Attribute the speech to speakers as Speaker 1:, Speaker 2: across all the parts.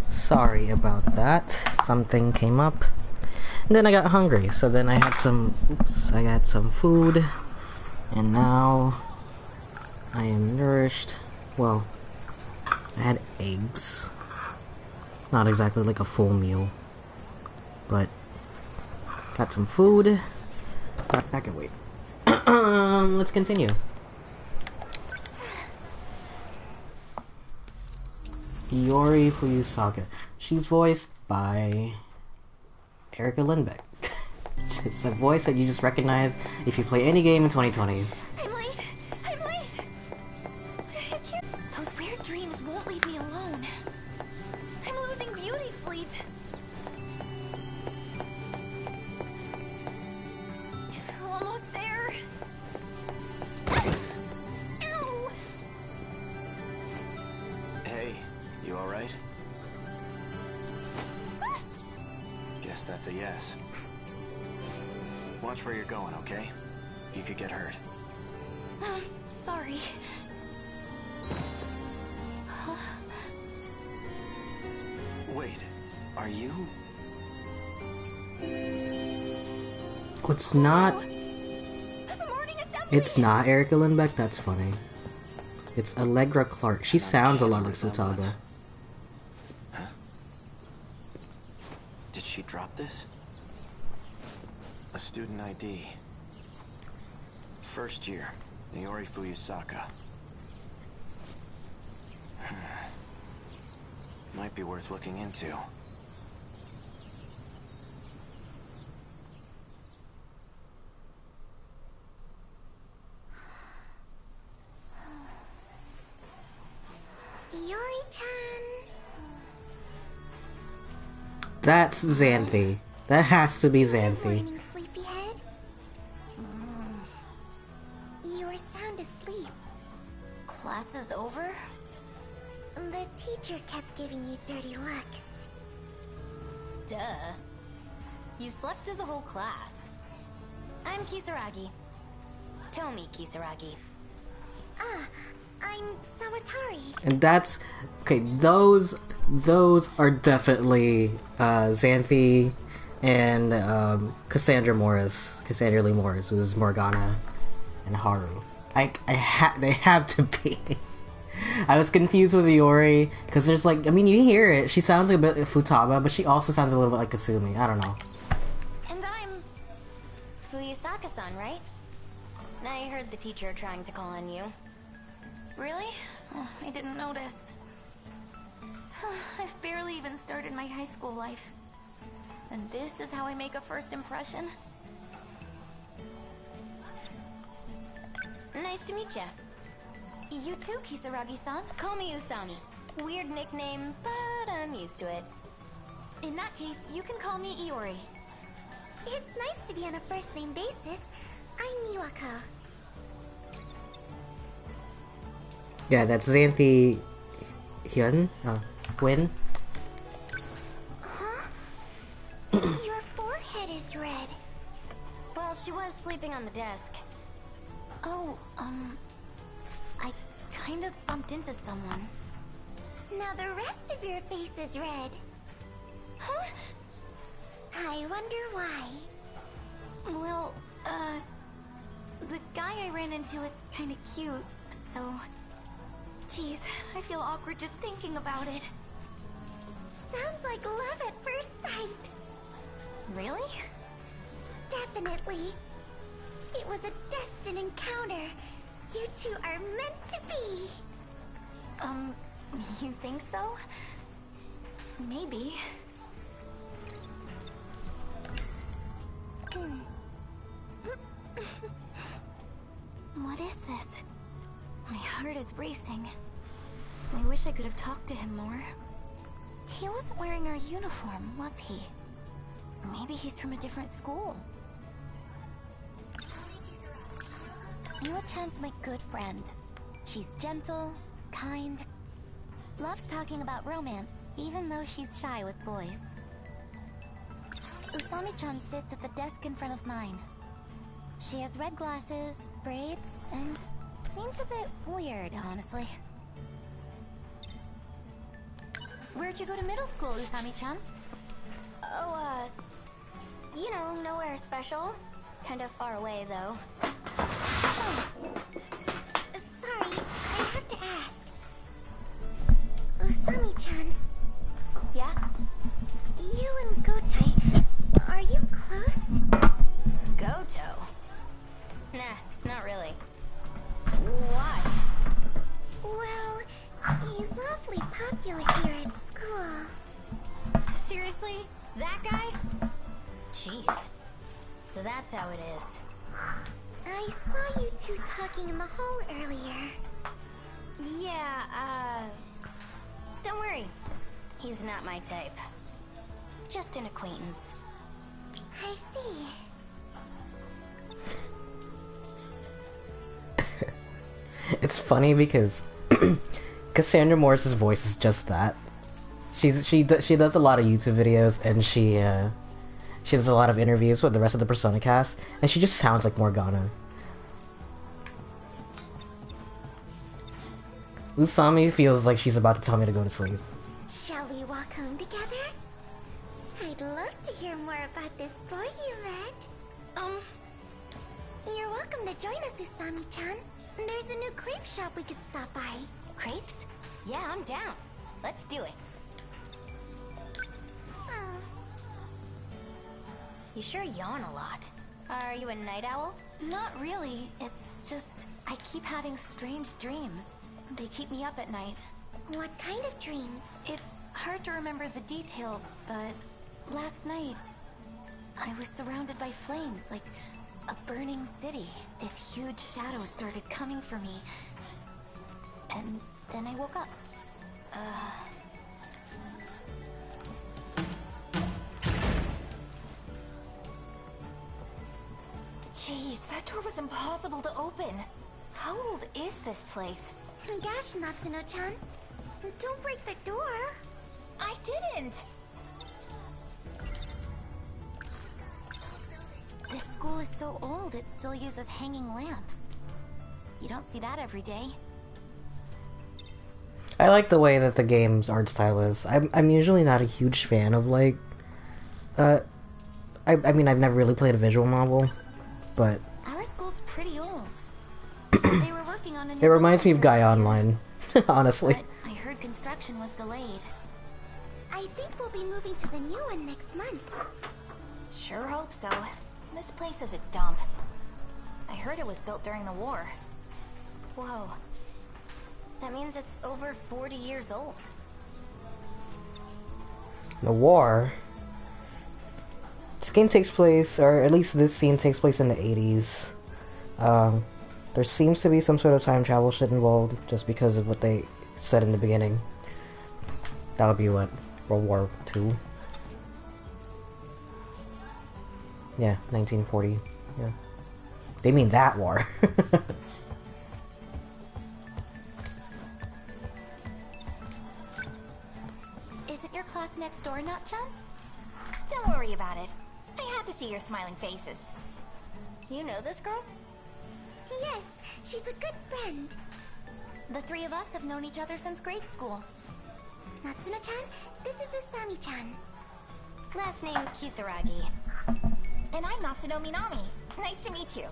Speaker 1: Sorry about that. Something came up. And then I got hungry, so then I had some... Oops, I had some food. And now... I am nourished. Well, I had eggs. Not exactly like a full meal. But... Got some food. Got back and wait. Let's continue. Iori Fuyusaka. She's voiced by Erica Lindbeck. It's a voice that you just recognize if you play any game in 2020.
Speaker 2: I'm late! I'm late! I can't... Those weird dreams won't leave me alone. I'm losing beauty sleep. Almost there. Ow!
Speaker 3: Hey, you alright? Guess that's a yes. Watch where you're going, okay? You could get hurt.
Speaker 2: Sorry.
Speaker 3: Wait, are you...
Speaker 1: It's not...
Speaker 2: The morning assembly!
Speaker 1: It's not Erica Lindbeck? That's funny. It's Allegra Clark. She sounds a lot like Futaba.
Speaker 3: Huh? Did she drop this? A student ID. First year, Iori Fuyusaka. Might be worth looking into.
Speaker 2: Iori-chan.
Speaker 1: That's Xanthi. That has to be Xanthi.
Speaker 2: Morning, sleepyhead. You were sound asleep. Class is over? The teacher kept giving you dirty looks. Duh. You slept through the whole class. I'm Kisaragi. Tomi Kisaragi. I'm Sawatari.
Speaker 1: And that's... Okay, those are definitely Xanthi and Cassandra Lee Morris, who's Morgana and Haru. They have to be. I was confused with Iori, because there's like, I mean, you hear it, she sounds like a bit like Futaba, but she also sounds a little bit like Kasumi, I don't know.
Speaker 2: And I'm... Fuyusaka-san, right? I heard the teacher trying to call on you. Really? Oh, I didn't notice. I've barely even started my high school life. And this is how I make a first impression? Nice to meet ya. You too, Kisaragi-san. Call me Usami. Weird nickname, but I'm used to it. In that case, you can call me Iori. It's nice to be on a first-name basis. I'm Miwako.
Speaker 1: Yeah, that's Xanthi Hyun? Quinn?
Speaker 2: Huh? Your forehead is red. Well, she was sleeping on the desk. Oh, I kind of bumped into someone. Now the rest of your face is red. Huh? I wonder why. Well, the guy I ran into is kind of cute, so... Jeez, I feel awkward just thinking about it. Sounds like love at first sight. Really? Definitely. It was a destined encounter. You two are meant to be. You think so? Maybe. What is this? My heart is racing. I wish I could have talked to him more. He wasn't wearing our uniform, was he? Maybe he's from a different school. Miwa-chan's my good friend. She's gentle, kind, loves talking about romance, even though she's shy with boys. Usami-chan sits at the desk in front of mine. She has red glasses, braids, and seems a bit weird, honestly. Where'd you go to middle school, Usami-chan? Oh, you know, nowhere special. Kind of far away, though. Oh. Sorry, I have to ask. Usami-chan. Yeah? You and Gotai, are you close? Goto? Nah, not really. Why? Well, he's awfully popular here at school. Seriously? That guy? Jeez. So that's how it is. I saw you two talking in the hall earlier. Yeah, don't worry. He's not my type. Just an acquaintance. I see.
Speaker 1: It's funny because Cassandra Morris's voice is just that. She does a lot of YouTube videos, and she does a lot of interviews with the rest of the Persona cast, and she just sounds like Morgana. Usami feels like she's about to tell me to go to sleep.
Speaker 2: Shall we walk home together? I'd love to hear more about this boy you met. You're welcome to join us, Usami-chan. There's a new crepe shop we could stop by. Crepes? Yeah, I'm down. Let's do it. Oh. You sure yawn a lot. Are you a night owl? Not really. It's just I keep having strange dreams. They keep me up at night. What kind of dreams? It's hard to remember the details, but last night I was surrounded by flames, like a burning city. This huge shadow started coming for me. And then I woke up. Jeez, that door was impossible to open. How old is this place? Gosh, Natsuno-chan. Don't break the door. I didn't! This school is so old, it still uses hanging lamps. You don't see that every day.
Speaker 1: I like the way that the game's art style is. I'm usually not a huge fan of, like, I mean, I've never really played a visual novel, but
Speaker 2: our school's pretty old. They were working on a new
Speaker 1: it reminds me of
Speaker 2: building
Speaker 1: Gaia
Speaker 2: this year.
Speaker 1: Online, honestly.
Speaker 2: But I heard construction was delayed. I think we'll be moving to the new one next month. Sure hope so. This place is a dump. I heard it was built during the war. Whoa. That means it's over 40 years old.
Speaker 1: The war? This game takes place, or at least this scene takes place in the 80s. There seems to be some sort of time travel shit involved, just because of what they said in the beginning. That would be what? World War II? Yeah, 1940. Yeah. They mean that war.
Speaker 2: Isn't your class next door, Nut-chan? Don't worry about it. I had to see your smiling faces. You know this girl? Yes, she's a good friend. The three of us have known each other since grade school. Natsuno-chan, this is Usami-chan. Last name Kisaragi. And I'm Natsuno Minami. Nice to meet you.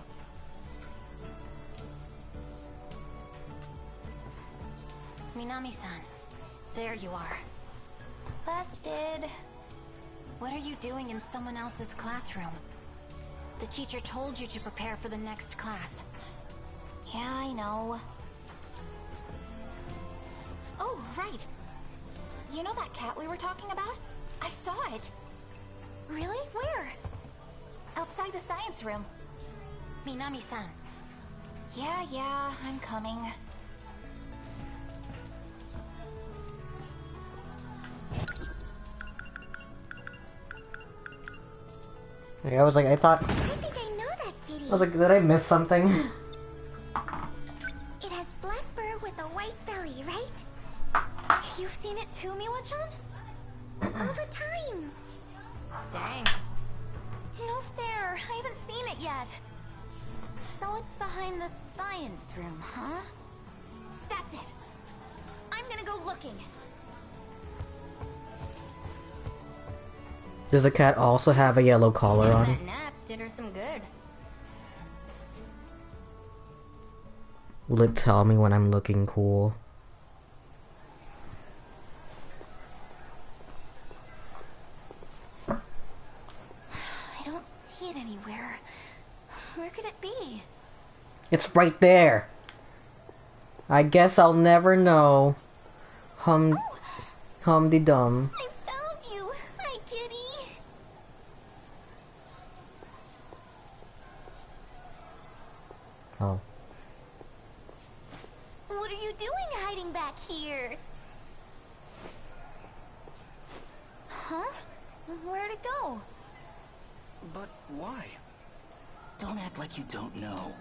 Speaker 2: Minami-san, there you are. Busted. What are you doing in someone else's classroom? The teacher told you to prepare for the next class. Yeah, I know. Oh, right. You know that cat we were talking about? I saw it. Really? Where? Outside the science room. Minami-san. Yeah, I'm coming.
Speaker 1: I was like, I thought...
Speaker 2: I think I know that kitty.
Speaker 1: I was like, did I miss something?
Speaker 2: It has black fur with a white belly, right? You've seen it too, Miwa-chan? All the time. Dang. No fair. I haven't seen it yet. So it's behind the science room, huh? That's it. I'm gonna go looking.
Speaker 1: Does the cat also have a yellow collar on?
Speaker 2: That nap did her some good.
Speaker 1: Will it tell me when I'm looking cool?
Speaker 2: I don't see it anywhere. Where could it be?
Speaker 1: It's right there! I guess I'll never know. Humdy-dum.
Speaker 2: I found you! Hi, kitty!
Speaker 1: Oh.
Speaker 2: What are you doing hiding back here? Huh? Where'd it go?
Speaker 3: But why?
Speaker 4: Don't act like you don't know.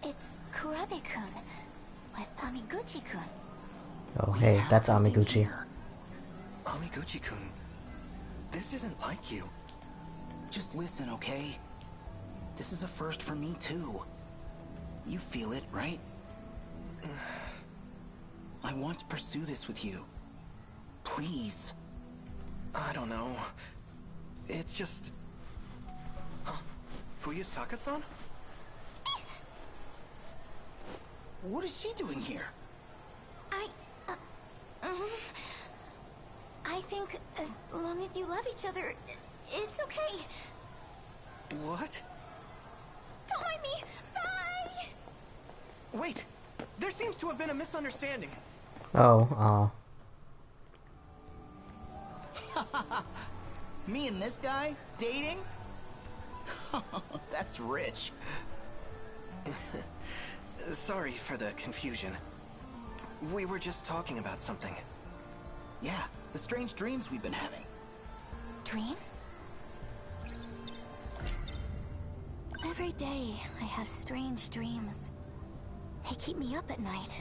Speaker 2: It's Kurabe-kun with Amiguchi-kun.
Speaker 1: Oh,
Speaker 4: We
Speaker 1: hey,
Speaker 4: have
Speaker 1: that's
Speaker 4: something
Speaker 1: Amiguchi.
Speaker 4: here.
Speaker 3: Amiguchi-kun, this isn't like you.
Speaker 4: Just listen, okay? This is a first for me, too. You feel it, right? I want to pursue this with you. Please.
Speaker 3: I don't know. It's just... Huh? Fuyusaka-san?
Speaker 4: What is she doing here?
Speaker 2: I think as long as you love each other, it's okay.
Speaker 3: What?
Speaker 2: Don't mind me. Bye!
Speaker 3: Wait! There seems to have been a misunderstanding.
Speaker 1: Oh,
Speaker 4: Me and this guy? Dating? That's rich.
Speaker 3: Sorry for the confusion. We were just talking about something.
Speaker 4: Yeah, the strange dreams we've been having.
Speaker 2: Dreams? Every day, I have strange dreams. They keep me up at night.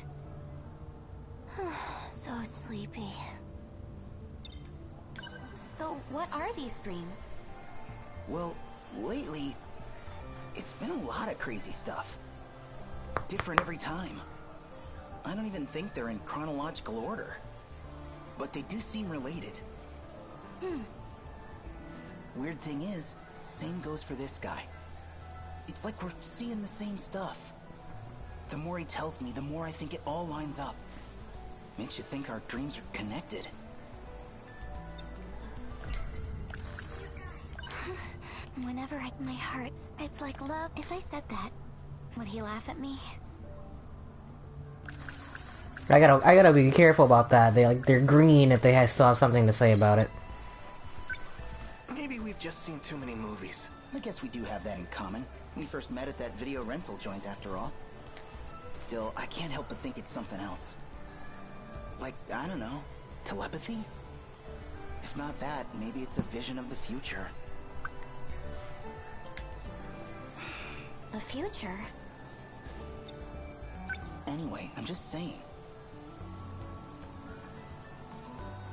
Speaker 2: So sleepy. So, what are these dreams?
Speaker 4: Well, lately, it's been a lot of crazy stuff. Different every time. I don't even think they're in chronological order. But they do seem related. Weird thing is, same goes for this guy. It's like we're seeing the same stuff. The more he tells me, the more I think it all lines up. Makes you think our dreams are connected.
Speaker 2: Whenever my heart spits like love, if I said that, would he laugh at me?
Speaker 1: I gotta be careful about that. They're green if they still have something to say about it.
Speaker 3: Maybe we've just seen too many movies.
Speaker 4: I guess we do have that in common. We first met at that video rental joint after all. Still, I can't help but think it's something else. Like, I don't know, telepathy? If not that, maybe it's a vision of the future.
Speaker 2: The future?
Speaker 4: Anyway, I'm just saying.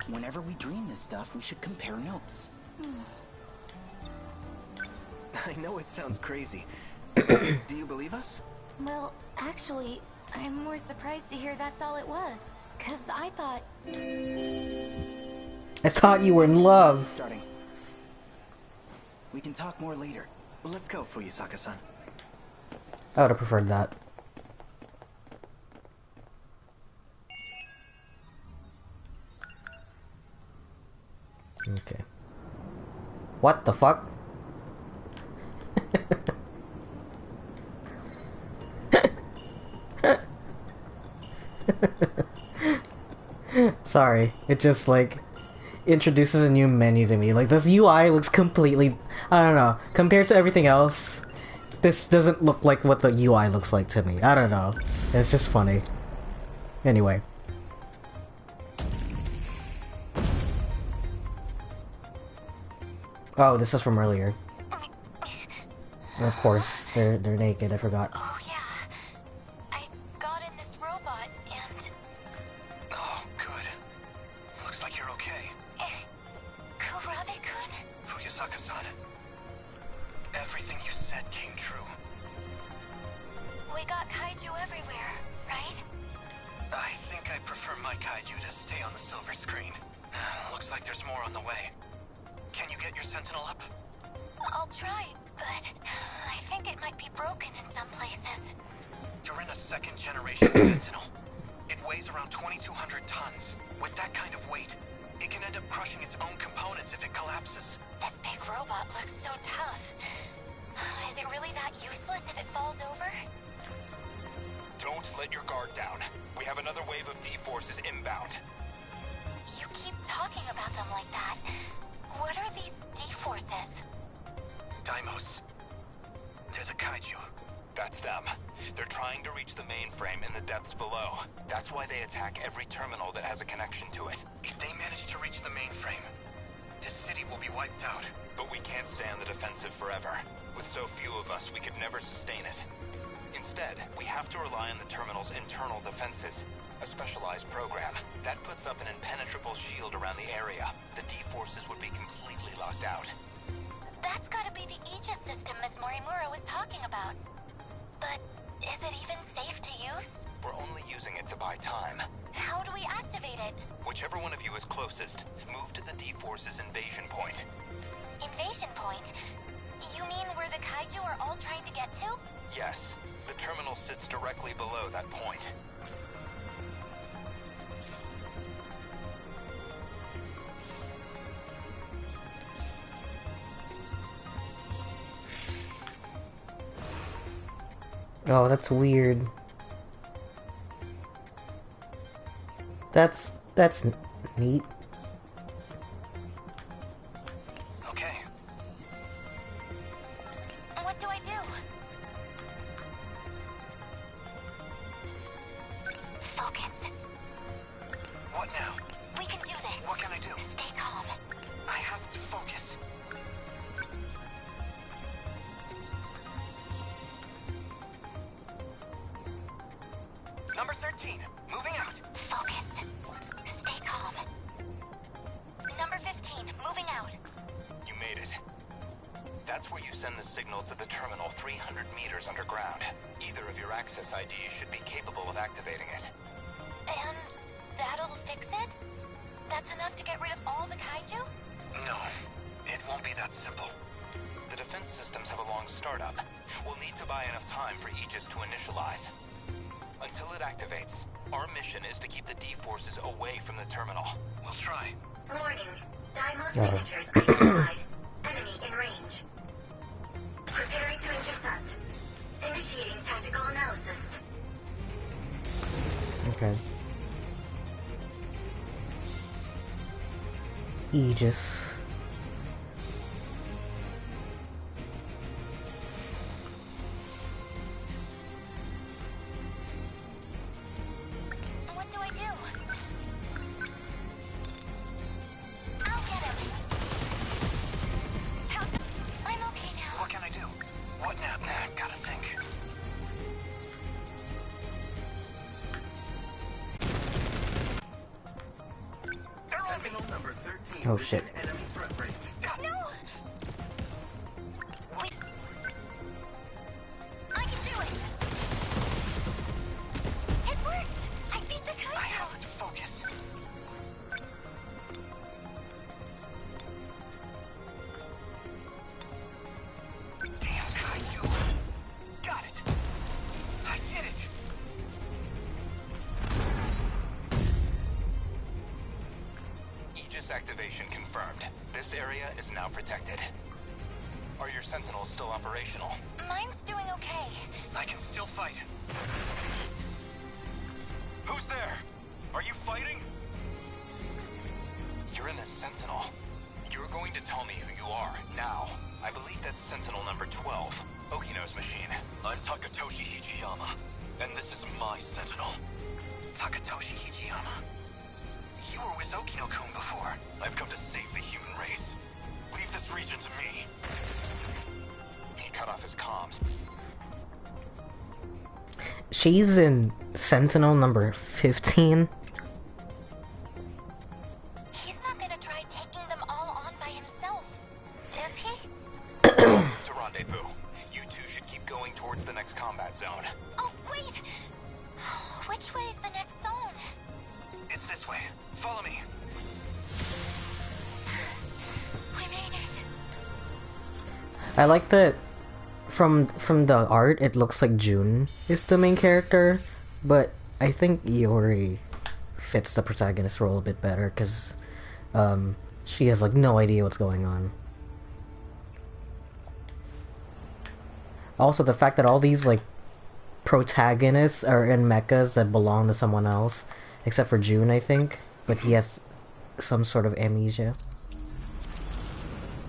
Speaker 4: Whenever we dream this stuff, we should compare notes.
Speaker 3: I know it sounds crazy. Do you believe us?
Speaker 2: Well, actually, I'm more surprised to hear that's all it was. 'Cause I thought...
Speaker 1: I thought you were in
Speaker 4: This is
Speaker 1: love.
Speaker 4: starting. We can talk more later.
Speaker 3: Well, let's go, Fuyusaka-san.
Speaker 1: I would have preferred that. Okay. What the fuck? Sorry, it just like introduces a new menu to me. Like this UI looks completely, I don't know, compared to everything else, this doesn't look like what the UI looks like to me. I don't know. It's just funny. Anyway. Oh, this is from earlier. And of course, they're naked, I forgot.
Speaker 2: Oh yeah, I got in this robot and...
Speaker 3: Oh, good. Looks like you're okay.
Speaker 2: Kurabe-kun?
Speaker 3: Fuyusaka-san. Everything you said came true.
Speaker 2: We got kaiju everywhere, right?
Speaker 3: I think I prefer my kaiju to stay on the silver screen. Looks like there's more on the way. Can you get your Sentinel up?
Speaker 2: I'll try, but I think it might be broken in some places.
Speaker 3: You're in a second-generation Sentinel. It weighs around 2,200 tons. With that kind of weight, it can end up crushing its own components if it collapses.
Speaker 2: This big robot looks so tough. Is it really that useless if it falls over?
Speaker 5: Don't let your guard down. We have another wave of D-forces inbound.
Speaker 2: You keep talking about them like that. What are these D-forces?
Speaker 3: Daimos. They're the kaiju.
Speaker 5: That's them. They're trying to reach the mainframe in the depths below. That's why they attack every terminal that has a connection to it.
Speaker 3: If they manage to reach the mainframe, this city will be wiped out.
Speaker 5: But we can't stay on the defensive forever. With so few of us, we could never sustain it. Instead, we have to rely on the terminal's internal defenses. A specialized program. That puts up an impenetrable shield around the area. The D-forces would be completely locked out.
Speaker 2: That's gotta be the Aegis system Miss Morimura was talking about. But is it even safe to use?
Speaker 5: We're only using it to buy time.
Speaker 2: How do we activate it?
Speaker 5: Whichever one of you is closest, move to the D-forces invasion point.
Speaker 2: Invasion point? You mean where the kaiju are all trying to get to?
Speaker 5: Yes. The terminal sits directly below that point.
Speaker 1: Oh, that's weird. That's neat.
Speaker 3: Okay.
Speaker 2: What do I do? Focus.
Speaker 3: What now?
Speaker 2: We can do this.
Speaker 3: What can I do?
Speaker 2: Stay calm.
Speaker 3: I have to focus. Number 13, moving out.
Speaker 2: Focus. Stay calm. Number 15, moving out.
Speaker 5: You made it. That's where you send the signal to the terminal 300 meters underground. Either of your access IDs should be capable of activating it.
Speaker 2: And that'll fix it? That's enough to get rid of all the kaiju?
Speaker 3: No, it won't be that simple.
Speaker 5: The defense systems have a long startup. We'll need to buy enough time for Aegis to initialize. Until it activates, our mission is to keep the D-forces away from the terminal.
Speaker 3: We'll try.
Speaker 6: Warning. Daimos signatures identified. Enemy in range. Preparing to intercept. Initiating tactical analysis.
Speaker 1: Okay. Aegis.
Speaker 2: What do I do? I'll get him. How? I'm okay now.
Speaker 3: What can I do? What now? Gotta think. They're on me.
Speaker 7: Sentinel number 13
Speaker 1: Oh,
Speaker 7: is
Speaker 1: shit.
Speaker 7: in enemy front range.
Speaker 2: No! I can do it! It worked! I beat the
Speaker 3: I
Speaker 2: kaiju!
Speaker 3: have to focus. Damn kaiju. Got it. I did it.
Speaker 5: Aegis activation confirmed. This area is now protected. Are your Sentinels still operational?
Speaker 2: Mine's doing okay.
Speaker 3: I can still fight.
Speaker 5: Who's there? Are you fighting? You're in a Sentinel. You're going to tell me who you are, now. I believe that's Sentinel number 12, Okino's machine.
Speaker 3: I'm Takatoshi Hijiyama, and this is my Sentinel. Takatoshi Hijiyama. You were with Okino-kun before. I've come to save the human race. Leave this region to me.
Speaker 5: He cut off his comms.
Speaker 1: She's in Sentinel number 15.
Speaker 2: He's not gonna try taking them all on by himself, is he?
Speaker 5: To rendezvous. You two should keep going towards the next combat zone.
Speaker 2: Oh, wait! Which way is the next zone?
Speaker 3: It's this way. Follow me.
Speaker 2: We made
Speaker 1: I like that from the art it looks like June is the main character, but I think Iori fits the protagonist role a bit better because she has like no idea what's going on. Also, the fact that all these like protagonists are in mechas that belong to someone else, except for June, I think, but he has some sort of amnesia.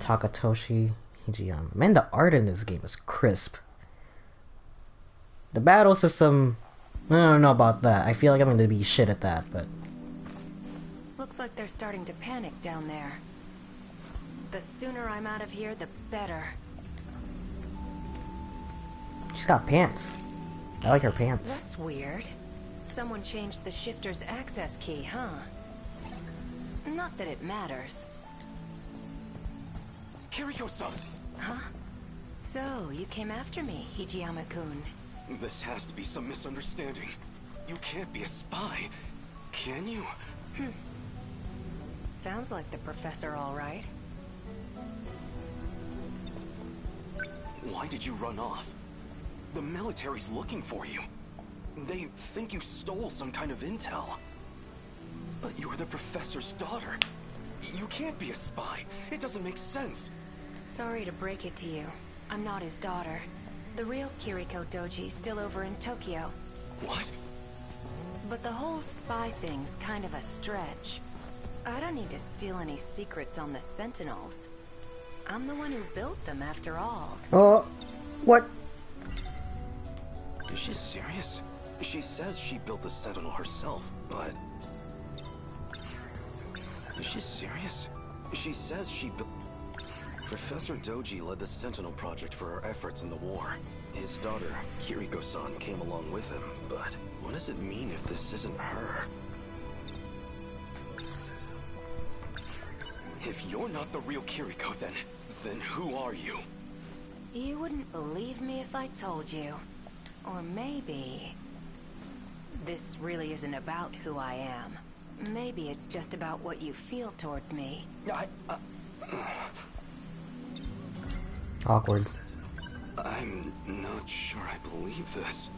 Speaker 1: Takatoshi Hijiyama. Man, the art in this game is crisp. The battle system, I don't know about that. I feel like I'm going to be shit at that, but...
Speaker 7: Looks like they're starting to panic down there. The sooner I'm out of here, the better.
Speaker 1: She's got pants. I like her pants.
Speaker 7: That's weird. Someone changed the shifter's access key, huh? Not that it matters.
Speaker 3: Kiriko-san!
Speaker 7: Huh? So, you came after me, Hijiyama-kun.
Speaker 3: This has to be some misunderstanding. You can't be a spy, can you?
Speaker 7: Sounds like the professor, all right.
Speaker 3: Why did you run off? The military's looking for you. They think you stole some kind of intel. But you're the professor's daughter. You can't be a spy. It doesn't make sense.
Speaker 7: Sorry to break it to you. I'm not his daughter. The real Kiriko Doji's still over in Tokyo.
Speaker 3: What?
Speaker 7: But the whole spy thing's kind of a stretch. I don't need to steal any secrets on the Sentinels. I'm the one who built them after all.
Speaker 1: Oh, what?
Speaker 3: Is she serious? She says she built the Sentinel herself, but... Is she serious? She says she built... Professor Doji led the Sentinel project for her efforts in the war. His daughter, Kiriko-san, came along with him, but what does it mean if this isn't her? If you're not the real Kiriko, then who are you?
Speaker 7: You wouldn't believe me if I told you. Or maybe... this really isn't about who I am. Maybe it's just about what you feel towards me.
Speaker 1: Awkward.
Speaker 3: I'm not sure I believe this.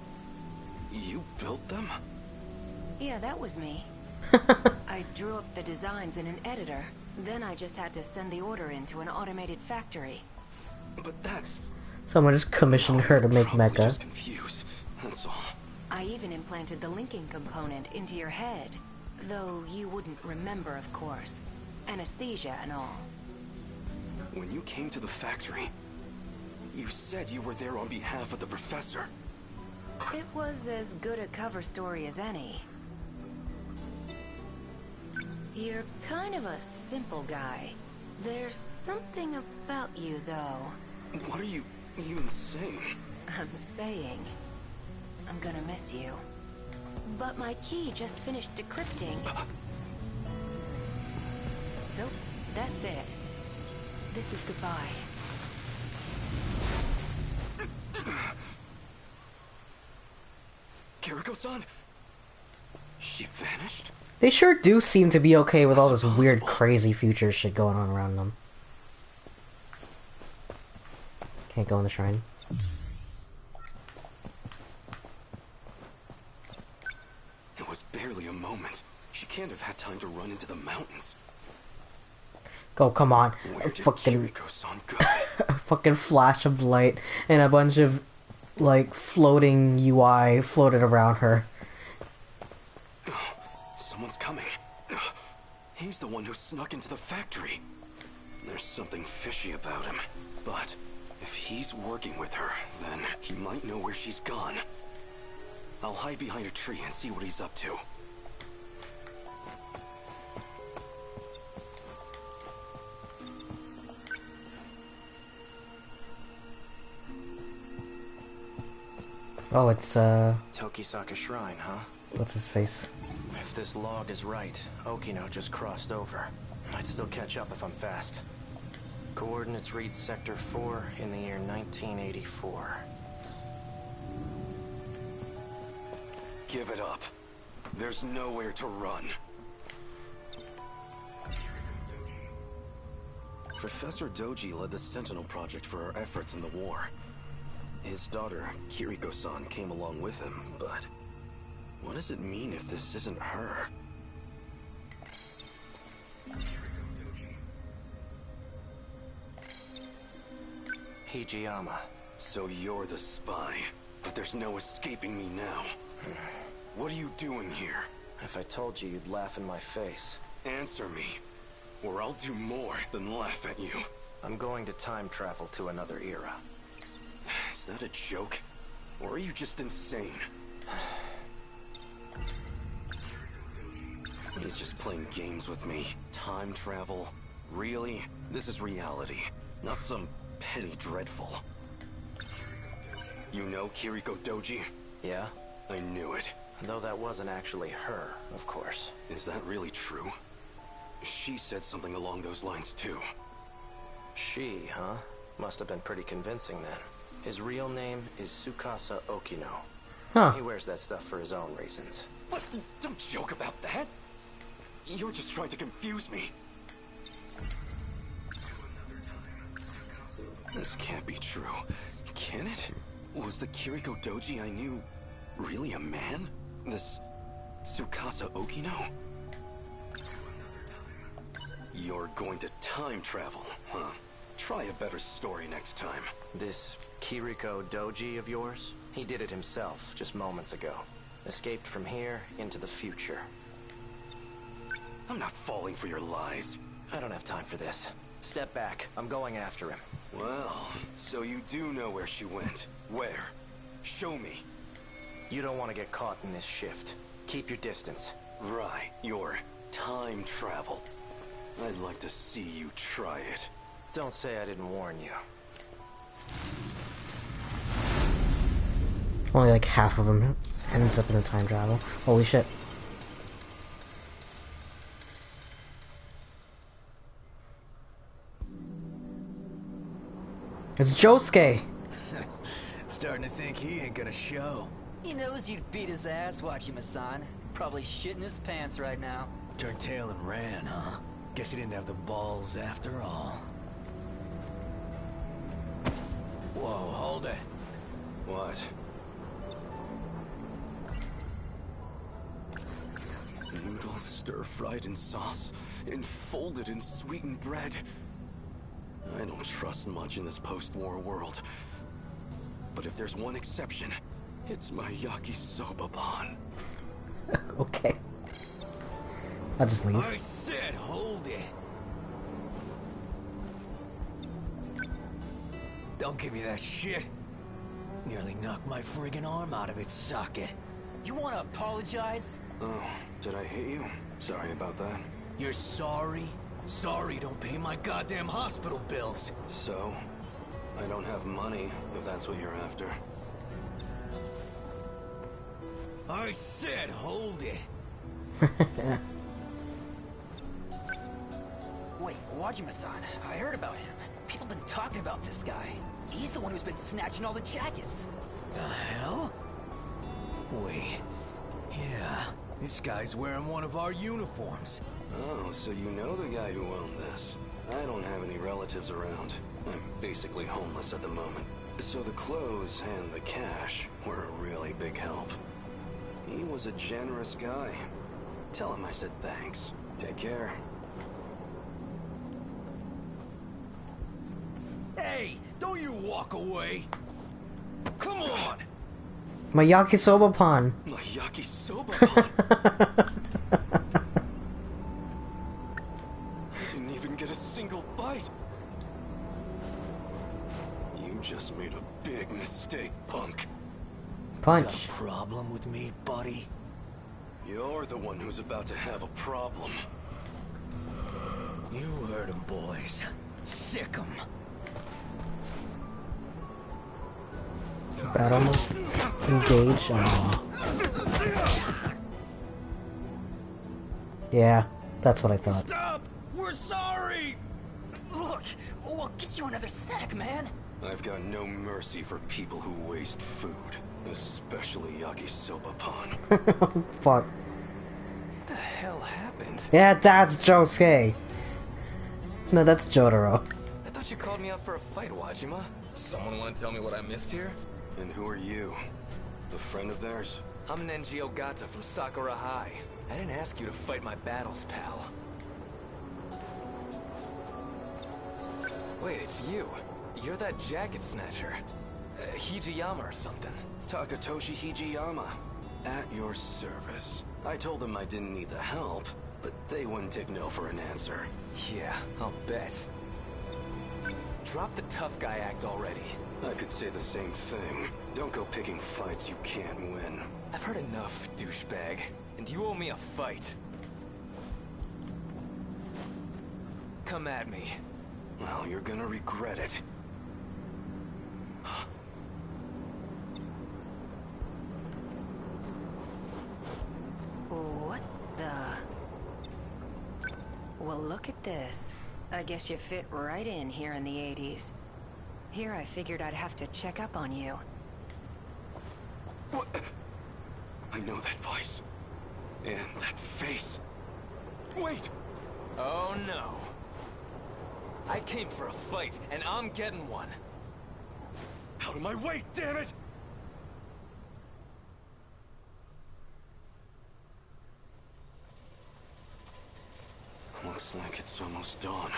Speaker 3: You built them?
Speaker 7: Yeah, that was me. I drew up the designs in an editor. Then I just had to send the order into an automated factory.
Speaker 3: But that's...
Speaker 1: Someone just commissioned her to make
Speaker 3: probably
Speaker 1: mecha.
Speaker 3: just confused. That's all.
Speaker 7: I even implanted the linking component into your head. Though you wouldn't remember, of course. Anesthesia and all.
Speaker 3: When you came to the factory, you said you were there on behalf of the professor.
Speaker 7: It was as good a cover story as any. You're kind of a simple guy. There's something about you, though.
Speaker 3: What are you even saying?
Speaker 7: I'm saying... I'm gonna miss you. But my key just finished decrypting. So, that's it. This is goodbye.
Speaker 3: Kiriko-san? She vanished?
Speaker 1: They sure do seem to be okay with all this weird, crazy future shit going on around them. Can't go in the shrine.
Speaker 3: It was barely a moment. She can't have had time to run into the mountains.
Speaker 1: Go, come on.
Speaker 3: Where did
Speaker 1: Fucking,
Speaker 3: Kiriko-san go?
Speaker 1: a fucking flash of light and a bunch of, like, floating UI floated around her.
Speaker 3: Someone's coming. He's the one who snuck into the factory. There's something fishy about him. But if he's working with her, then he might know where she's gone. I'll hide behind a tree and see what he's up to.
Speaker 1: Oh, it's,
Speaker 8: Tokisaka Shrine, huh?
Speaker 1: what's his face?
Speaker 8: If this log is right, Okino just crossed over. I'd still catch up if I'm fast. Coordinates read Sector 4 in the year 1984.
Speaker 3: Give it up. There's nowhere to run. Professor Doji led the Sentinel project for our efforts in the war. His daughter, Kiriko-san, came along with him, but what does it mean if this isn't her?
Speaker 8: Hijiyama.
Speaker 3: So you're the spy, but there's no escaping me now. What are you doing here?
Speaker 8: If I told you, you'd laugh in my face.
Speaker 3: Answer me, or I'll do more than laugh at you.
Speaker 8: I'm going to time travel to another era.
Speaker 3: Is that a joke? Or are you just insane? He's just playing games with me. Time travel? Really? This is reality, not some petty dreadful. You know Kiriko Doji?
Speaker 8: Yeah?
Speaker 3: I knew it.
Speaker 8: Though that wasn't actually her, of course.
Speaker 3: Is that really true? She said something along those lines too.
Speaker 8: She, huh? Must have been pretty convincing then. His real name is Tsukasa Okino.
Speaker 1: Huh.
Speaker 8: He wears that stuff for his own reasons.
Speaker 3: What? Don't joke about that! You're just trying to confuse me. This can't be true. Can it? Was the Kiriko Doji I knew really a man? This Tsukasa Okino? You're going to time travel, huh? Try a better story next time.
Speaker 8: This Kiriko Doji of yours? He did it himself just moments ago. Escaped from here into the future.
Speaker 3: I'm not falling for your lies.
Speaker 8: I don't have time for this. Step back. I'm going after him.
Speaker 3: Well, so you do know where she went. Where? Show me.
Speaker 8: You don't want to get caught in this shift. Keep your distance.
Speaker 3: Right, your time travel. I'd like to see you try it.
Speaker 8: Don't say I didn't warn you.
Speaker 1: Only like half of them ends up in the time travel. Holy shit. It's Josuke!
Speaker 9: Starting to think he ain't gonna show.
Speaker 10: He knows you'd beat his ass, Wachima-san. Probably shitting his pants right now.
Speaker 9: Turned tail and ran, huh? Guess he didn't have the balls after all. Whoa, hold it.
Speaker 3: What? Noodles stir-fried in sauce, enfolded in sweetened bread. I don't trust much in this post-war world. But if there's one exception, it's my yakisoba pan.
Speaker 1: Okay. I'll just leave.
Speaker 9: I said hold it. Don't give me that shit. Nearly knocked my friggin' arm out of its socket.
Speaker 10: You wanna apologize?
Speaker 3: Oh, did I hit you? Sorry about that.
Speaker 9: You're sorry? Sorry don't pay my goddamn hospital bills.
Speaker 3: So? I don't have money, if that's what you're after.
Speaker 9: I said hold it.
Speaker 10: Wait, Wachima-san, I heard about him. People been talking about this guy. He's the one who's been snatching all the jackets.
Speaker 9: The hell? Wait. Yeah, this guy's wearing one of our uniforms.
Speaker 3: Oh, so you know the guy who owned this. I don't have any relatives around. I'm basically homeless at the moment. So the clothes and the cash were a really big help. He was a generous guy. Tell him I said thanks. Take care.
Speaker 9: Hey, don't you walk away. Come on.
Speaker 1: My yakisoba pan.
Speaker 3: My yakisoba pan. I didn't even get a single bite. You just made a big mistake, punk.
Speaker 1: Punch.
Speaker 9: Got a problem with me, buddy?
Speaker 3: You're the one who's about to have a problem.
Speaker 9: You heard him, boys. Sick 'em.
Speaker 1: Battle mode. Engage. Yeah, that's what I thought.
Speaker 9: Stop! We're sorry!
Speaker 10: Look, we'll get you another snack, man.
Speaker 3: I've got no mercy for people who waste food, especially yakisoba pan.
Speaker 1: Fuck.
Speaker 9: What the hell happened?
Speaker 1: Yeah, that's Josuke. No, that's Jotaro.
Speaker 8: I thought you called me up for a fight, Wajima. Someone want to tell me what I missed here?
Speaker 3: And who are you? A friend of theirs?
Speaker 8: I'm Nenji Ogata from Sakura High. I didn't ask you to fight my battles, pal. Wait, it's you. You're that jacket snatcher. Hijiyama or something.
Speaker 3: Takatoshi Hijiyama. At your service. I told them I didn't need the help, but they wouldn't take no for an answer.
Speaker 8: Yeah, I'll bet. Drop the tough guy act already.
Speaker 3: I could say the same thing. Don't go picking fights you can't win.
Speaker 8: I've heard enough, douchebag. And you owe me a fight. Come at me.
Speaker 3: Well, you're gonna regret it.
Speaker 7: What the? Well, look at this. I guess you fit right in here in the 80s. Here I figured I'd have to check up on you.
Speaker 3: What? I know that voice. And that face. Wait!
Speaker 8: Oh no. I came for a fight, and I'm getting one.
Speaker 3: Out of my way, damn it! Looks like it's almost dawn.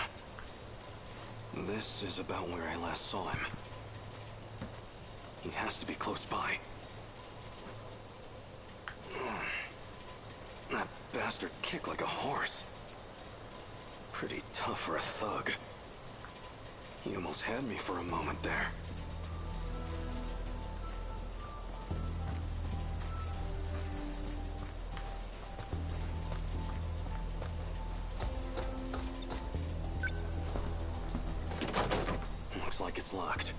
Speaker 3: This is about where I last saw him. He has to be close by. That bastard kicked like a horse. Pretty tough for a thug. He almost had me for a moment there. Looks like it's locked.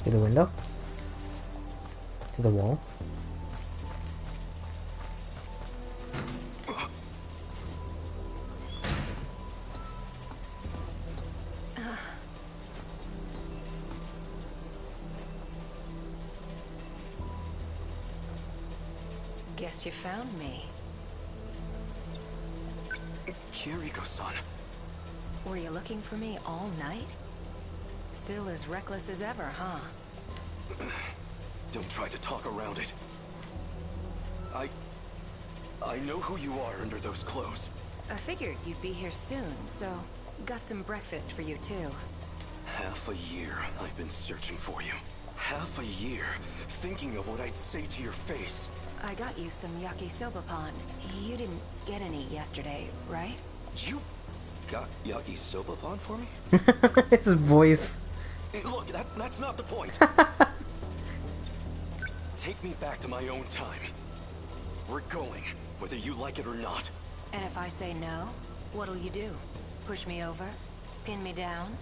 Speaker 1: To the window? To the wall?
Speaker 7: Guess you found me.
Speaker 3: Kiriko-san.
Speaker 7: Were you looking for me all night? Still as reckless as ever, huh?
Speaker 3: Don't try to talk around it. I know who you are under those clothes.
Speaker 7: I figured you'd be here soon, so got some breakfast for you too.
Speaker 3: Half a year I've been searching for you. Half a year thinking of what I'd say to your face.
Speaker 7: I got you some yakisoba pan. You didn't get any yesterday, right?
Speaker 3: You got yakisoba pan for me?
Speaker 1: His voice.
Speaker 3: Hey, look, that's not the point. Take me back to my own time. We're going, whether you like it or not.
Speaker 7: And if I say no, what'll you do? Push me over? Pin me down?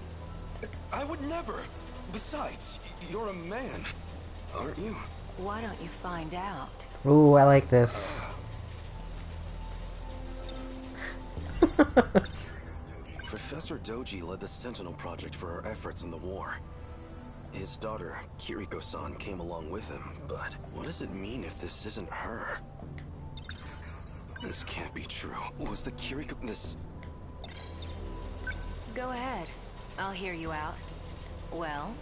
Speaker 3: I would never. Besides, you're a man, aren't you?
Speaker 7: Why don't you find out?
Speaker 1: Ooh, I like this.
Speaker 3: Professor Doji led the Sentinel project for our efforts in the war. His daughter, Kiriko-san, came along with him, but what does it mean if this isn't her? This can't be true. Was the Kiriko... this...
Speaker 7: Go ahead. I'll hear you out. Well?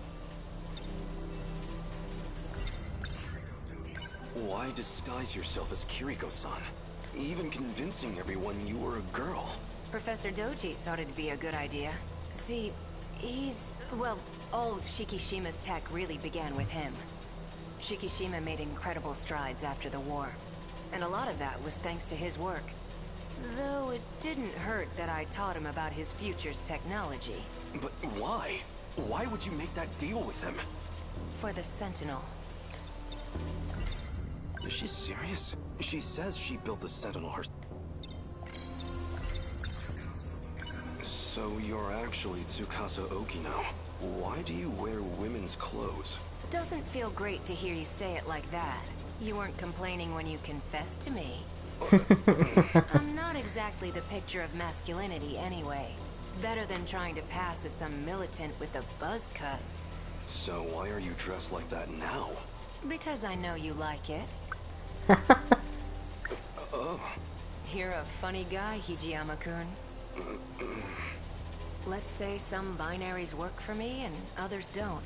Speaker 3: Why disguise yourself as Kiriko-san? Even convincing everyone you were a girl.
Speaker 7: Professor Doji thought it'd be a good idea. See, he's... well, all Shikishima's tech really began with him. Shikishima made incredible strides after the war, and a lot of that was thanks to his work. Though it didn't hurt that I taught him about his future's technology.
Speaker 3: But why? Why would you make that deal with him?
Speaker 7: For the Sentinel.
Speaker 3: Is she serious? She says she built the Sentinel herself. So you're actually Tsukasa Okino. Why do you wear women's clothes?
Speaker 7: Doesn't feel great to hear you say it like that. You weren't complaining when you confessed to me. I'm not exactly the picture of masculinity anyway. Better than trying to pass as some militant with a buzz cut.
Speaker 3: So why are you dressed like that now?
Speaker 7: Because I know you like it.
Speaker 3: Oh,
Speaker 7: You're a funny guy, Hijiyama-kun. Let's say some binaries work for me and others don't.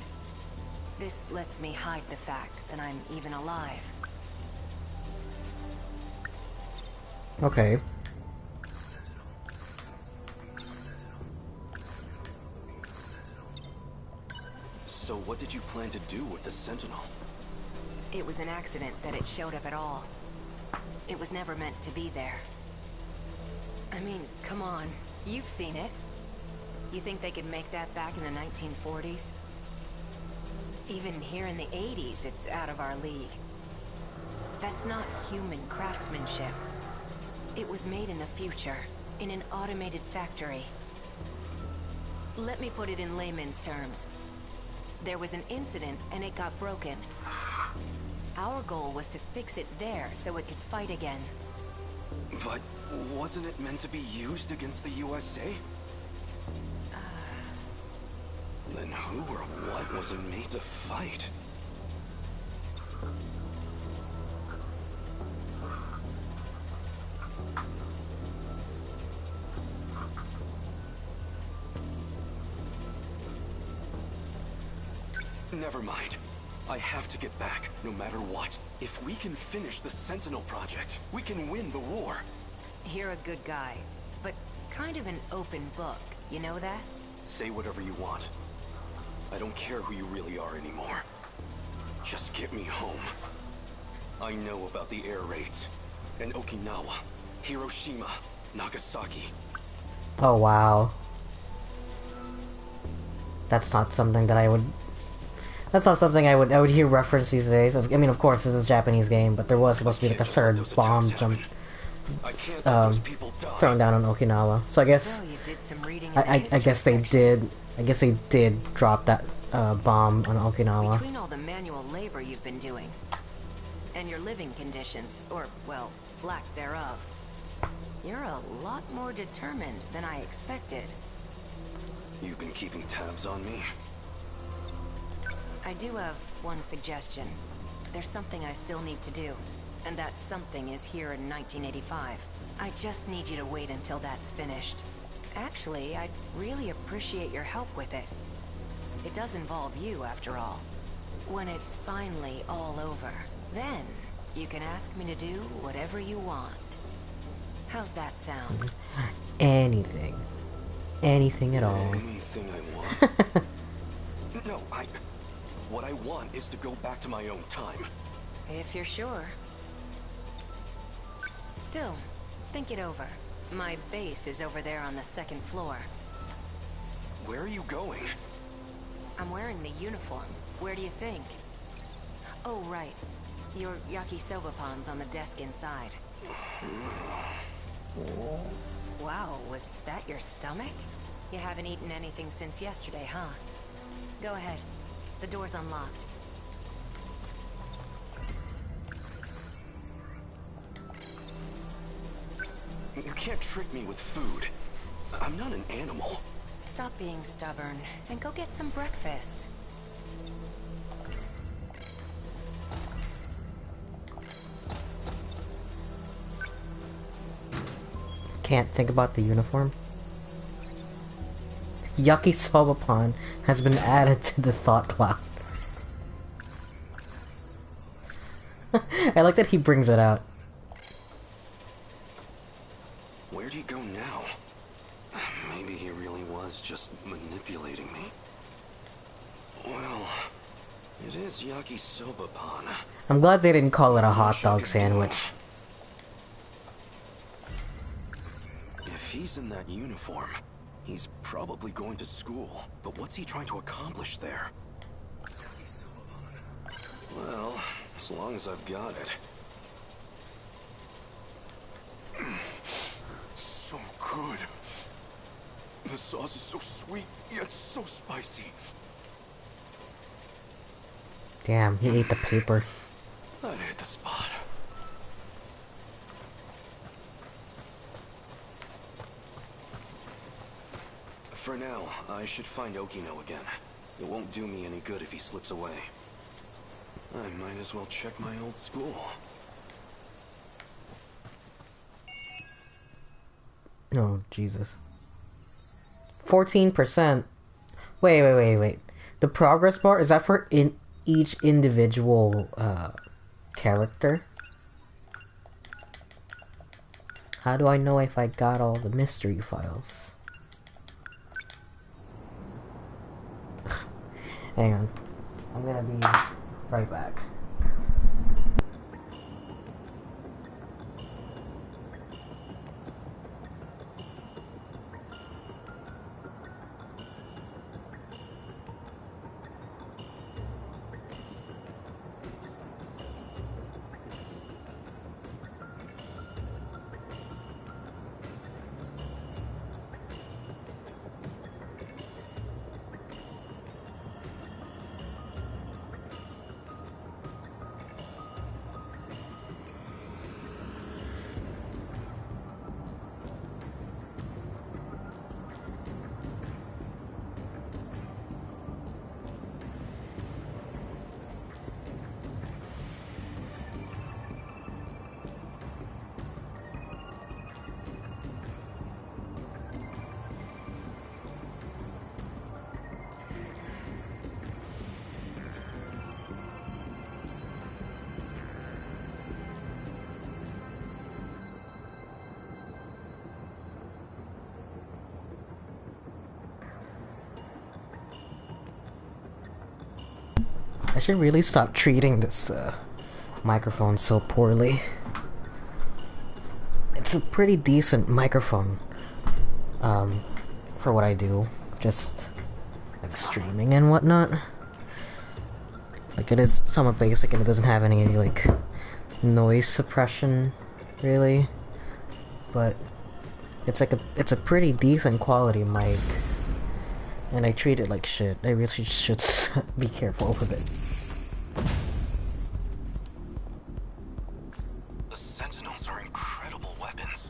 Speaker 7: This lets me hide the fact that I'm even alive.
Speaker 1: Okay.
Speaker 3: So what did you plan to do with the Sentinel?
Speaker 7: It was an accident that it showed up at all. It was never meant to be there. I mean, come on. You've seen it. You think they could make that back in the 1940s? Even here in the 80s, it's out of our league. That's not human craftsmanship. It was made in the future, in an automated factory. Let me put it in layman's terms. There was an incident and it got broken. Our goal was to fix it there so it could fight again.
Speaker 3: But wasn't it meant to be used against the USA? Then who or what was it made to fight? Never mind. I have to get back, no matter what. If we can finish the Sentinel project, we can win the war.
Speaker 7: You're a good guy, but kind of an open book, you know that?
Speaker 3: Say whatever you want. I don't care who you really are anymore. Just get me home. I know about the air raids. And Okinawa, Hiroshima, Nagasaki.
Speaker 1: Oh wow. That's not something that I would... That's not something I would hear reference these days. I mean, of course, this is a Japanese game, but there was supposed to be like a third bomb thrown down on Okinawa. So I guess
Speaker 7: So you did some reading in
Speaker 1: I
Speaker 7: the
Speaker 1: guess they
Speaker 7: history
Speaker 1: did. I guess they did drop that bomb on Okinawa.
Speaker 7: Between all the manual labor you've been doing, and your living conditions, or, well, lack thereof, you're a lot more determined than I expected.
Speaker 3: You've been keeping tabs on me?
Speaker 7: I do have one suggestion. There's something I still need to do, and that something is here in 1985. I just need you to wait until that's finished. Actually, I'd really appreciate your help with it. It does involve you, after all. When it's finally all over, then you can ask me to do whatever you want. How's that sound?
Speaker 1: Anything. Anything at all.
Speaker 3: Anything I want? No, what I want is to go back to my own time.
Speaker 7: If you're sure. Still, think it over. My base is over there on the second floor.
Speaker 3: Where are you going?
Speaker 7: I'm wearing the uniform. Where do you think? Oh, right. Your yakisoba pan's on the desk inside. Wow, was that your stomach? You haven't eaten anything since yesterday, huh? Go ahead. The door's unlocked.
Speaker 3: You can't trick me with food. I'm not an animal.
Speaker 7: Stop being stubborn and go get some breakfast.
Speaker 1: Can't think about the uniform. Yakisoba pan has been added to the thought cloud. I like that he brings it out.
Speaker 3: Where'd he go now? Maybe he really was just manipulating me. Well, it is yakisoba pan.
Speaker 1: I'm glad they didn't call it a hot dog sandwich.
Speaker 3: If he's in that uniform, he's probably going to school. But what's he trying to accomplish there? Well, as long as I've got it. So good. The sauce is so sweet, yet so spicy.
Speaker 1: Damn, he ate the paper.
Speaker 3: That hit the spot. For now, I should find Okino again. It won't do me any good if he slips away. I might as well check my old school.
Speaker 1: Oh, Jesus. 14%. Wait. The progress bar, is that for each individual character? How do I know if I got all the mystery files? Hang on. I'm gonna be right back. I should really stop treating this microphone so poorly. It's a pretty decent microphone for what I do, just like streaming and whatnot. Like, it is somewhat basic and it doesn't have any like noise suppression really, but it's a pretty decent quality mic. And I treat it like shit. I really should be careful with it.
Speaker 3: The Sentinels are incredible weapons.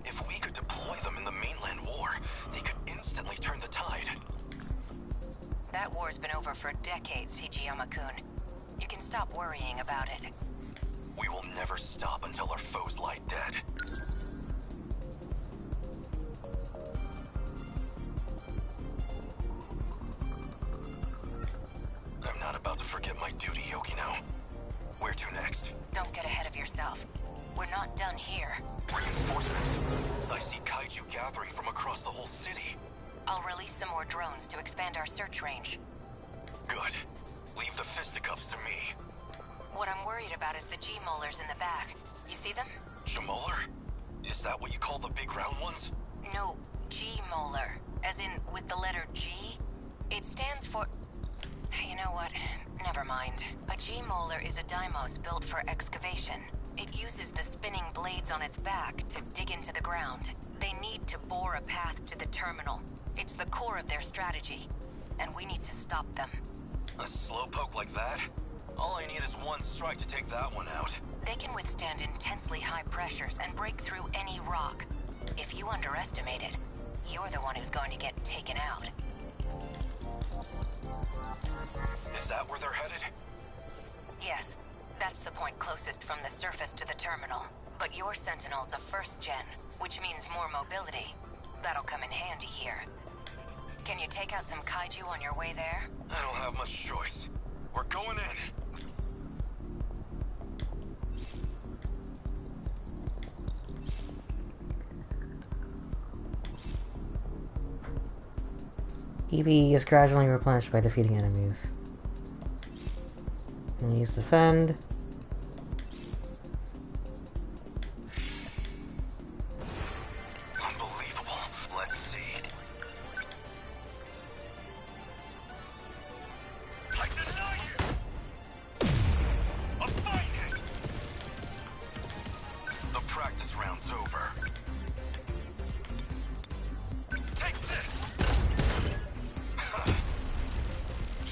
Speaker 3: If we could deploy them in the mainland war, they could instantly turn the tide.
Speaker 7: That war's been over for decades, Hijiyama-kun. You can stop worrying about it.
Speaker 3: We will never stop until our foes lie dead. I'm not about to forget my duty, Yokino. Where to next?
Speaker 7: Don't get ahead of yourself. We're not done here.
Speaker 3: Reinforcements. I see kaiju gathering from across the whole city.
Speaker 7: I'll release some more drones to expand our search range.
Speaker 3: Good. Leave the fisticuffs to me.
Speaker 7: What I'm worried about is the G-molars in the back. You see them?
Speaker 3: Jamolar? Is that what you call the big round ones?
Speaker 7: No, G-molar. As in, with the letter G. It stands for... You know what? Never mind. A G-molar is a Deimos built for excavation. It uses the spinning blades on its back to dig into the ground. They need to bore a path to the terminal. It's the core of their strategy. And we need to stop them.
Speaker 3: A slowpoke like that? All I need is one strike to take that one out.
Speaker 7: They can withstand intensely high pressures and break through any rock. If you underestimate it, you're the one who's going to get taken out.
Speaker 3: Is that where they're headed?
Speaker 7: Yes, that's the point closest from the surface to the terminal. But your Sentinel's a first gen, which means more mobility. That'll come in handy here. Can you take out some kaiju on your way there?
Speaker 3: I don't have much choice. We're going in.
Speaker 1: EV is gradually replenished by defeating enemies. And use defend.
Speaker 3: Unbelievable. Let's see. I deny you! A fine hit! The practice round's over. Take this!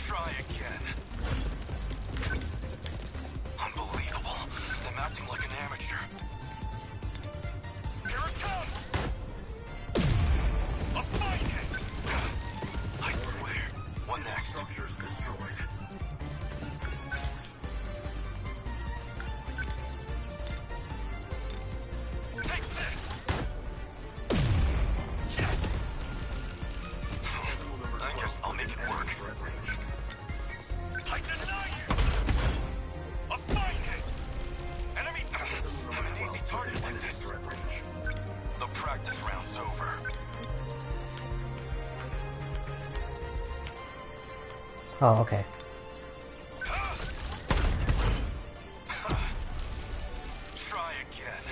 Speaker 3: Try again. Unbelievable. I'm acting like an amateur. Here it comes! A
Speaker 1: Oh, okay.
Speaker 3: Try again.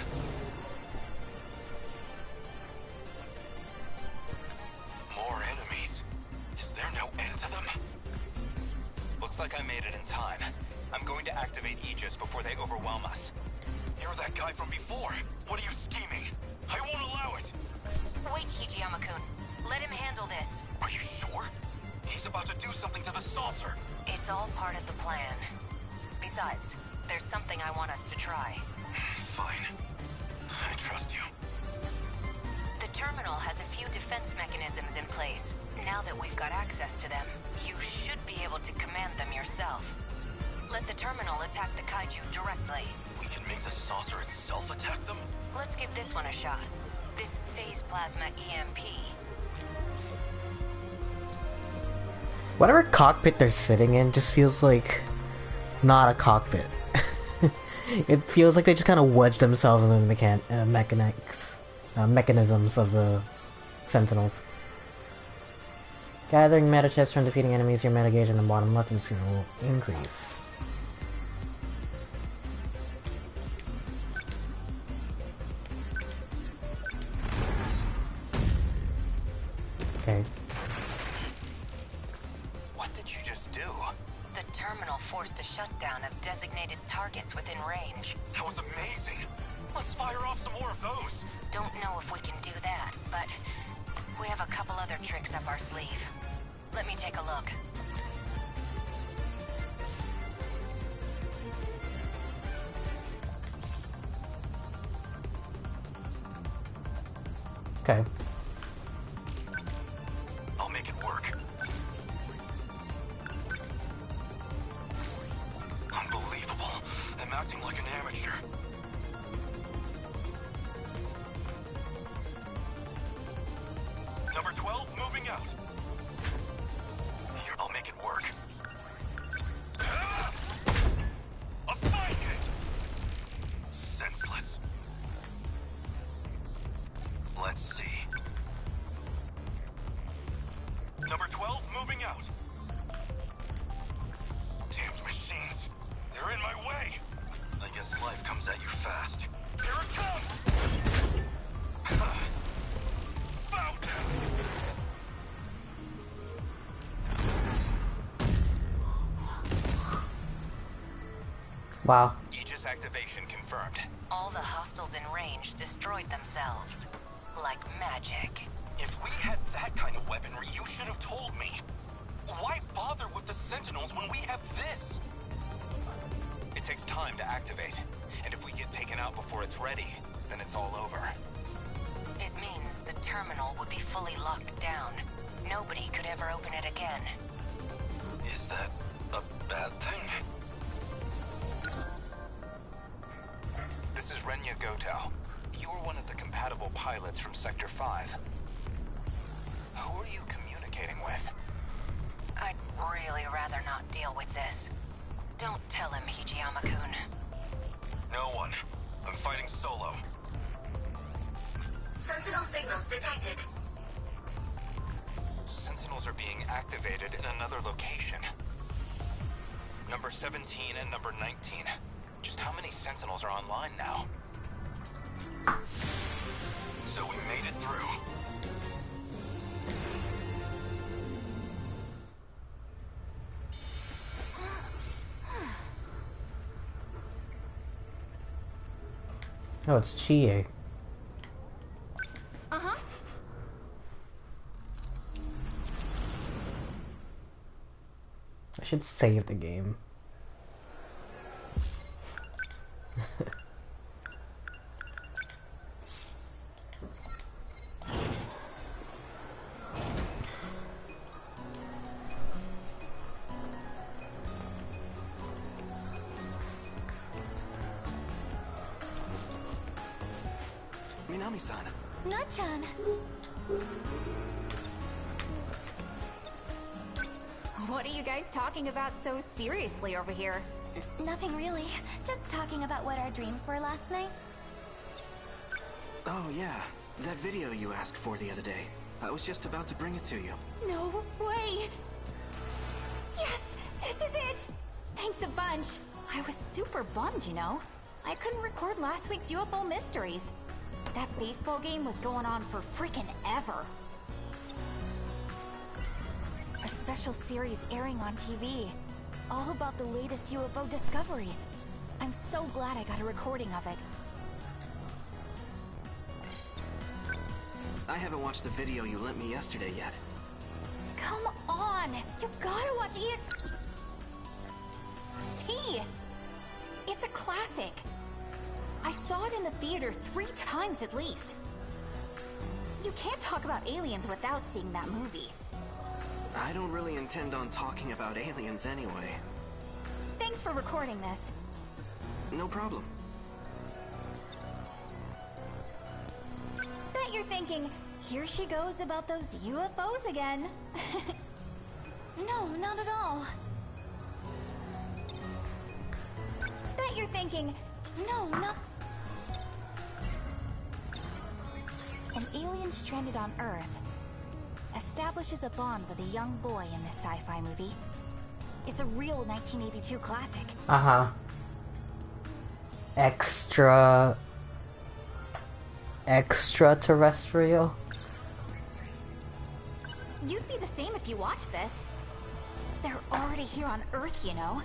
Speaker 3: More enemies. Is there no end to them?
Speaker 5: Looks like I made it in time. I'm going to activate Aegis before they overwhelm us.
Speaker 3: You're that guy from before. What are you scheming? I won't allow it.
Speaker 7: Wait, Hijiyama-kun. Let him handle this.
Speaker 3: Are you sure? He's about to do something to the saucer.
Speaker 7: It's all part of the plan. Besides, there's something I want us to try.
Speaker 3: Fine. I trust you.
Speaker 7: The terminal has a few defense mechanisms in place. Now that we've got access to them, you should be able to command them yourself. Let the terminal attack the kaiju directly.
Speaker 3: We can make the saucer itself attack them?
Speaker 7: Let's give this one a shot. This phase plasma EMP.
Speaker 1: Whatever cockpit they're sitting in just feels like not a cockpit. It feels like they just kind of wedged themselves into the mechanisms of the Sentinels. Gathering meta chips from defeating enemies, your meta gauge in the bottom left and screen will increase. Okay.
Speaker 5: What did you just do?
Speaker 7: The terminal forced a shutdown of designated targets within range.
Speaker 3: That was amazing. Let's fire off some more of those.
Speaker 7: Don't know if we can do that, but we have a couple other tricks up our sleeve. Let me take a look.
Speaker 1: Okay.
Speaker 3: I'll make it work. Unbelievable. I'm acting like an amateur. Number 12, moving out. Here, I'll make it work. A fine hit! Senseless. Let's see. Number 12, moving out. Damned machines. They're in my way. I guess life comes at you fast. Here it comes! Bow down!
Speaker 1: Wow.
Speaker 5: Aegis activation confirmed.
Speaker 7: All the hostiles in range destroyed themselves. Like magic.
Speaker 3: If we had that kind of weaponry, you should have told me. Why bother with the Sentinels when we have this?
Speaker 5: It takes time to activate, and if we get taken out before it's ready, then it's all over.
Speaker 7: It means the terminal would be fully locked down. Nobody could ever open it again.
Speaker 3: Is that a bad thing?
Speaker 5: This is Renya Goto. You were one of the compatible pilots from Sector 5. Who are you communicating with?
Speaker 7: I'd really rather not deal with this. Don't tell him, Hijiyama-kun.
Speaker 3: No one. I'm fighting solo.
Speaker 6: Sentinel signals detected.
Speaker 5: Sentinels are being activated in another location. Number 17 and number 19. Just how many Sentinels are online now?
Speaker 3: So we made it through.
Speaker 1: Oh, it's Chie.
Speaker 2: Uh-huh.
Speaker 1: I should save the game.
Speaker 10: Minami-san.
Speaker 2: Nachan.
Speaker 11: What are you guys talking about so seriously over here?
Speaker 2: Nothing really. Just talking about what our dreams were last night.
Speaker 9: Oh, yeah. That video you asked for the other day. I was just about to bring it to you.
Speaker 11: No way! Yes! This is it! Thanks a bunch. I was super bummed, you know. I couldn't record last week's UFO mysteries. That baseball game was going on for freaking ever. A special series airing on TV. All about the latest UFO discoveries. I'm so glad I got a recording of it.
Speaker 8: I haven't watched the video you lent me yesterday yet.
Speaker 11: Come on! You gotta watch T! It's a classic. I saw it in the theater 3 times at least. You can't talk about aliens without seeing that movie.
Speaker 8: I don't really intend on talking about aliens anyway.
Speaker 11: Thanks for recording this.
Speaker 8: No problem.
Speaker 11: Bet you're thinking, here she goes about those UFOs again.
Speaker 2: No, not at all.
Speaker 11: Bet you're thinking,
Speaker 2: No, not...
Speaker 11: an alien stranded on Earth establishes a bond with a young boy in this sci-fi movie. It's a real 1982 classic.
Speaker 1: Extraterrestrial?
Speaker 11: You'd be the same if you watched this. They're already here on Earth, you know.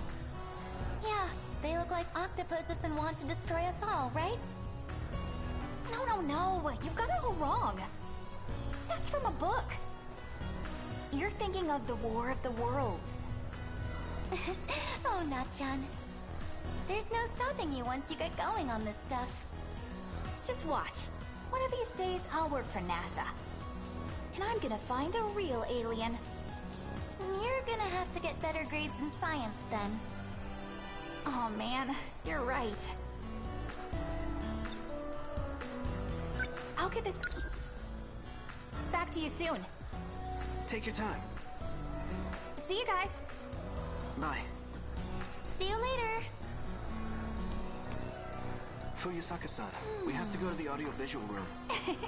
Speaker 2: Yeah, they look like octopuses and want to destroy us all, right?
Speaker 11: No. You've got it all wrong. That's from a book. You're thinking of the War of the Worlds.
Speaker 2: Oh, Natchan. There's no stopping you once you get going on this stuff.
Speaker 11: Just watch. One of these days, I'll work for NASA. And I'm gonna find a real alien.
Speaker 2: You're gonna have to get better grades in science then.
Speaker 11: Oh man, you're right. I'll get this back to you soon.
Speaker 8: Take your time.
Speaker 11: See you guys.
Speaker 8: Bye.
Speaker 2: See you later.
Speaker 8: Fuyusaka-san, we have to go to the audiovisual room.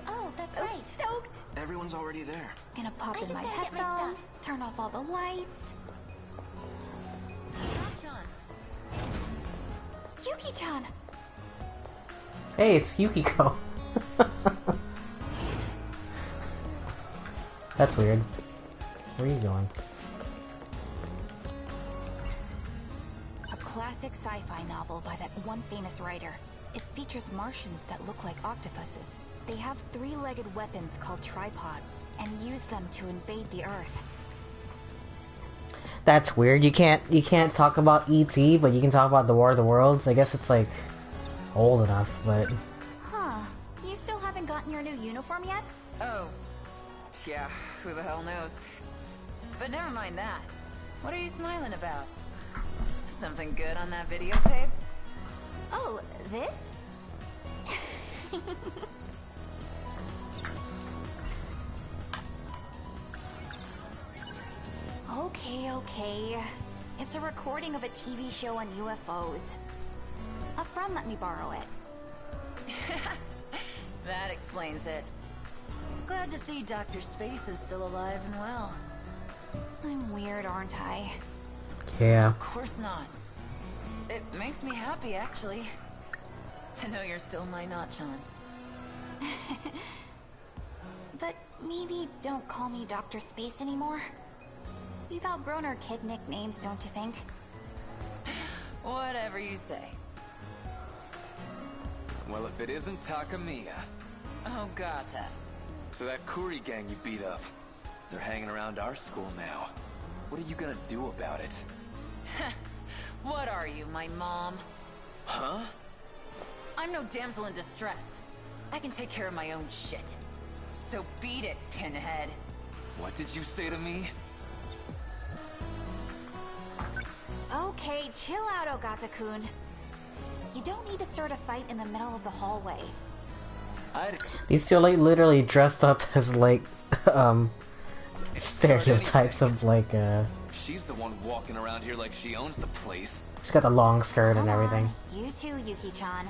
Speaker 2: Oh, that's
Speaker 11: So
Speaker 2: right.
Speaker 11: stoked.
Speaker 8: Everyone's already there.
Speaker 11: Gonna pop
Speaker 2: I
Speaker 11: in
Speaker 2: just
Speaker 11: my
Speaker 2: gotta get my
Speaker 11: headphones,
Speaker 2: stuff.
Speaker 11: turn off all the lights. Yuki-chan!
Speaker 1: Hey, it's Yukiko. That's weird. Where are you going?
Speaker 11: A classic sci-fi novel by that one famous writer. It features Martians that look like octopuses. They have 3-legged weapons called tripods, and use them to invade the Earth.
Speaker 1: That's weird. You can't talk about E.T., but you can talk about the War of the Worlds. I guess it's like old enough, but
Speaker 11: Huh. You still haven't gotten your new uniform yet?
Speaker 12: Oh. Yeah, who the hell knows? But never mind that. What are you smiling about? Something good on that videotape?
Speaker 11: Oh, this? Okay. It's a recording of a TV show on UFOs. A friend let me borrow it.
Speaker 12: That explains it. Glad to see Dr. Space is still alive and well.
Speaker 11: I'm weird, aren't I?
Speaker 1: yeah.
Speaker 12: Of course not. It makes me happy, actually. To know you're still my Natchan.
Speaker 11: But maybe don't call me Dr. Space anymore. We've outgrown our kid nicknames, don't you think?
Speaker 12: Whatever you say.
Speaker 9: Well, if it isn't Takamiya.
Speaker 12: Oh, gata.
Speaker 9: So that Kuri gang you beat up, they're hanging around our school now. What are you gonna do about it?
Speaker 12: What are you, my mom?
Speaker 9: Huh?
Speaker 12: I'm no damsel in distress. I can take care of my own shit. So beat it, pinhead.
Speaker 9: What did you say to me?
Speaker 11: Okay, chill out, Ogata-kun. You don't need to start a fight in the middle of the hallway.
Speaker 1: These two are like literally dressed up as like stereotypes of like
Speaker 9: She's the one walking around here like she owns the place.
Speaker 1: she's got the long skirt and
Speaker 11: Come
Speaker 1: everything.
Speaker 11: on, you too, Yuki-chan.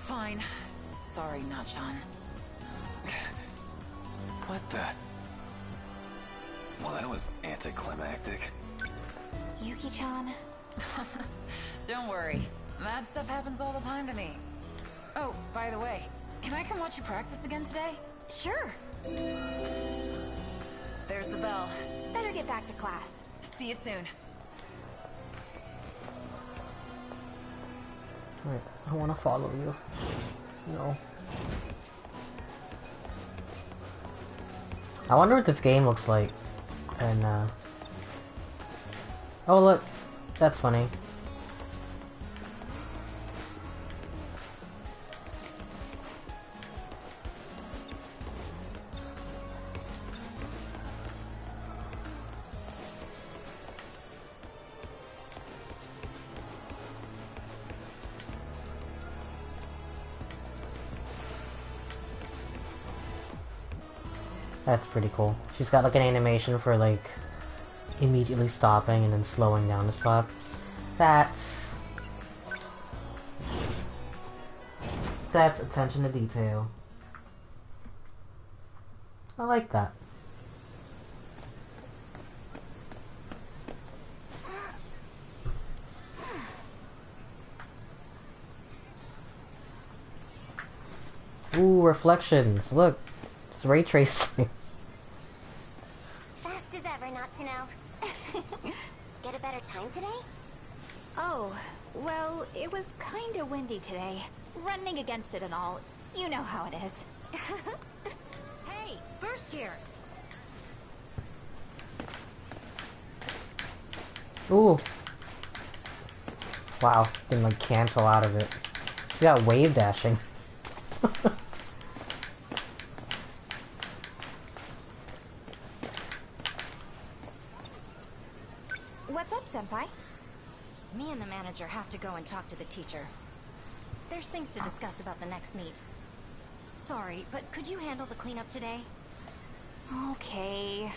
Speaker 12: Fine. Sorry, Natchan.
Speaker 9: What the? Well, that was anticlimactic.
Speaker 11: Yuki-chan.
Speaker 12: Don't worry. That stuff happens all the time to me. Oh, by the way, can I come watch you practice again today?
Speaker 11: Sure.
Speaker 12: There's the bell.
Speaker 11: Better get back to class.
Speaker 12: See you soon.
Speaker 1: Wait, I want to follow you. No. I wonder what this game looks like. And, oh, look. That's funny. That's pretty cool. She's got like an animation for like immediately stopping and then slowing down to stop. That's attention to detail. I like that. Ooh, reflections. Look, it's ray tracing.
Speaker 2: Fast as ever, Natsuno. Get a better time today?
Speaker 11: Oh, well, it was kinda windy today. Running against it and all. You know how it is.
Speaker 2: Hey, first year.
Speaker 1: Ooh. Wow, didn't like cancel out of it. She got wave dashing.
Speaker 11: What's up, Senpai?
Speaker 2: Me and the manager have to go and talk to the teacher. There's things to discuss about the next meet. Sorry, but could you handle the cleanup today?
Speaker 11: Okay.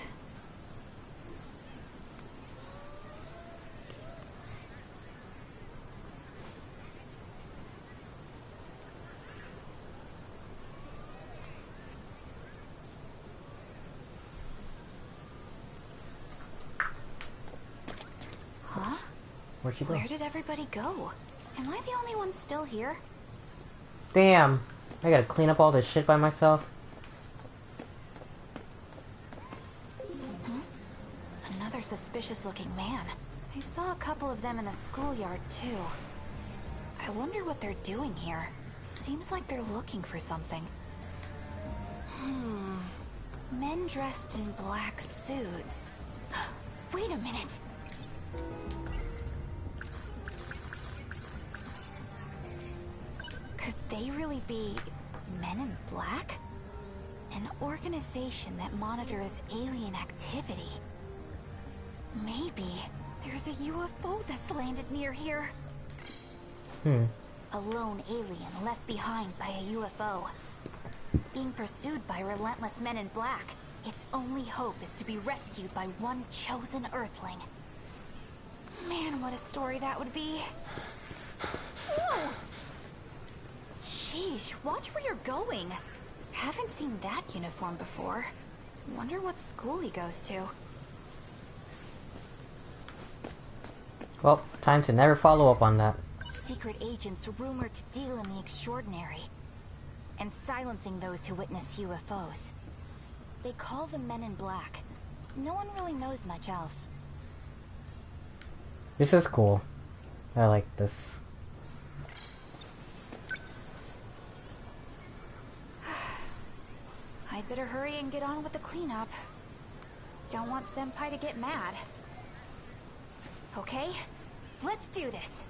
Speaker 11: Huh?
Speaker 1: Where'd she go?
Speaker 11: Where did everybody go? Am I the only one still here?
Speaker 1: Damn. I gotta clean up all this shit by myself.
Speaker 11: Another suspicious-looking man. I saw a couple of them in the schoolyard, too. I wonder what they're doing here. Seems like they're looking for something. Men dressed in black suits. Wait a minute. Could they really be Men in Black? An organization that monitors alien activity. Maybe there's a UFO that's landed near here. A lone alien left behind by a UFO. Being pursued by relentless Men in Black. Its only hope is to be rescued by one chosen Earthling. Man, what a story that would be. Whoa! Sheesh, watch where you're going. Haven't seen that uniform before. Wonder what school he goes to.
Speaker 1: Well, time to never follow up on that.
Speaker 11: Secret agents rumored to deal in the extraordinary. And silencing those who witness UFOs. They call them Men in Black. No one really knows much else.
Speaker 1: This is cool. I like this.
Speaker 11: I'd better hurry and get on with the cleanup. Don't want Senpai to get mad. Okay, let's do this.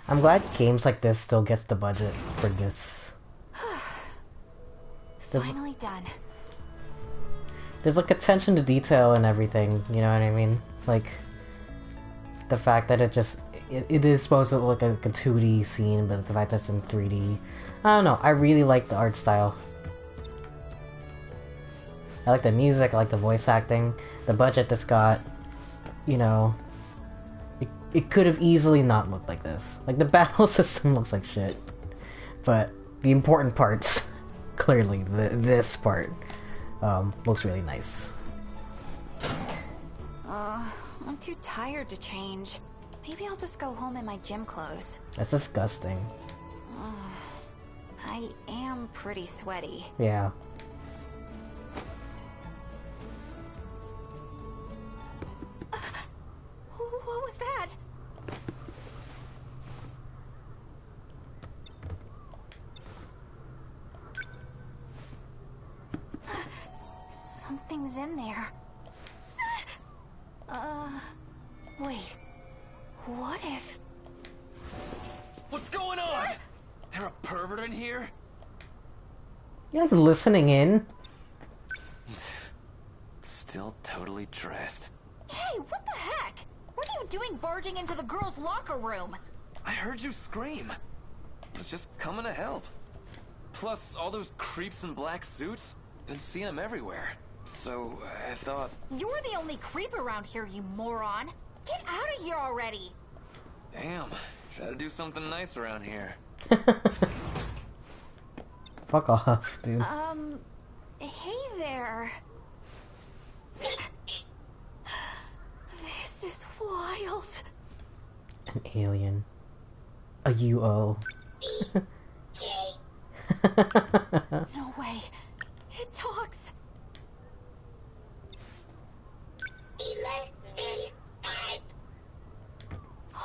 Speaker 1: I'm glad games like this still gets the budget for this.
Speaker 11: Finally done.
Speaker 1: There's like attention to detail and everything, you know what I mean? Like, the fact that it is supposed to look like a 2D scene, but the fact that it's in 3D. I don't know, I really like the art style. I like the music, I like the voice acting, the budget this got, you know. It could have easily not looked like this. Like, the battle system looks like shit. But the important parts clearly this part looks really nice.
Speaker 11: I'm too tired to change. Maybe I'll just go home in my gym clothes.
Speaker 1: That's disgusting.
Speaker 11: I am pretty sweaty.
Speaker 1: Yeah.
Speaker 11: What was that? Something's in there. Wait. What if...
Speaker 9: What's going on? There a pervert in here?
Speaker 1: You're like listening in.
Speaker 9: Still totally dressed.
Speaker 11: Hey, what the heck? What are you doing barging into the girls' locker room?
Speaker 9: I heard you scream. I was just coming to help. Plus, all those creeps in black suits. Been seeing them everywhere. So, I thought...
Speaker 11: You're the only creep around here, you moron. Get out of here already.
Speaker 9: Damn. Try to do something nice around here.
Speaker 1: Fuck off, dude.
Speaker 11: Hey there. This is wild.
Speaker 1: An alien. A UO.
Speaker 11: No way. It talks.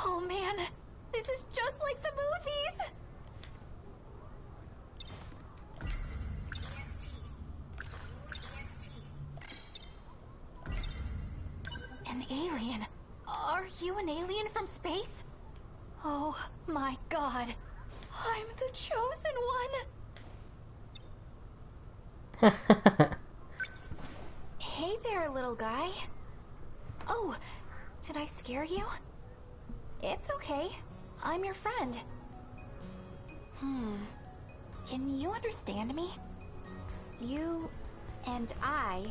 Speaker 11: Oh man, this is just like the movies. An alien? Are you an alien from space? Oh my god. I'm the chosen one. Hey there, little guy. Oh, did I scare you? It's okay. I'm your friend. Can you understand me? You and I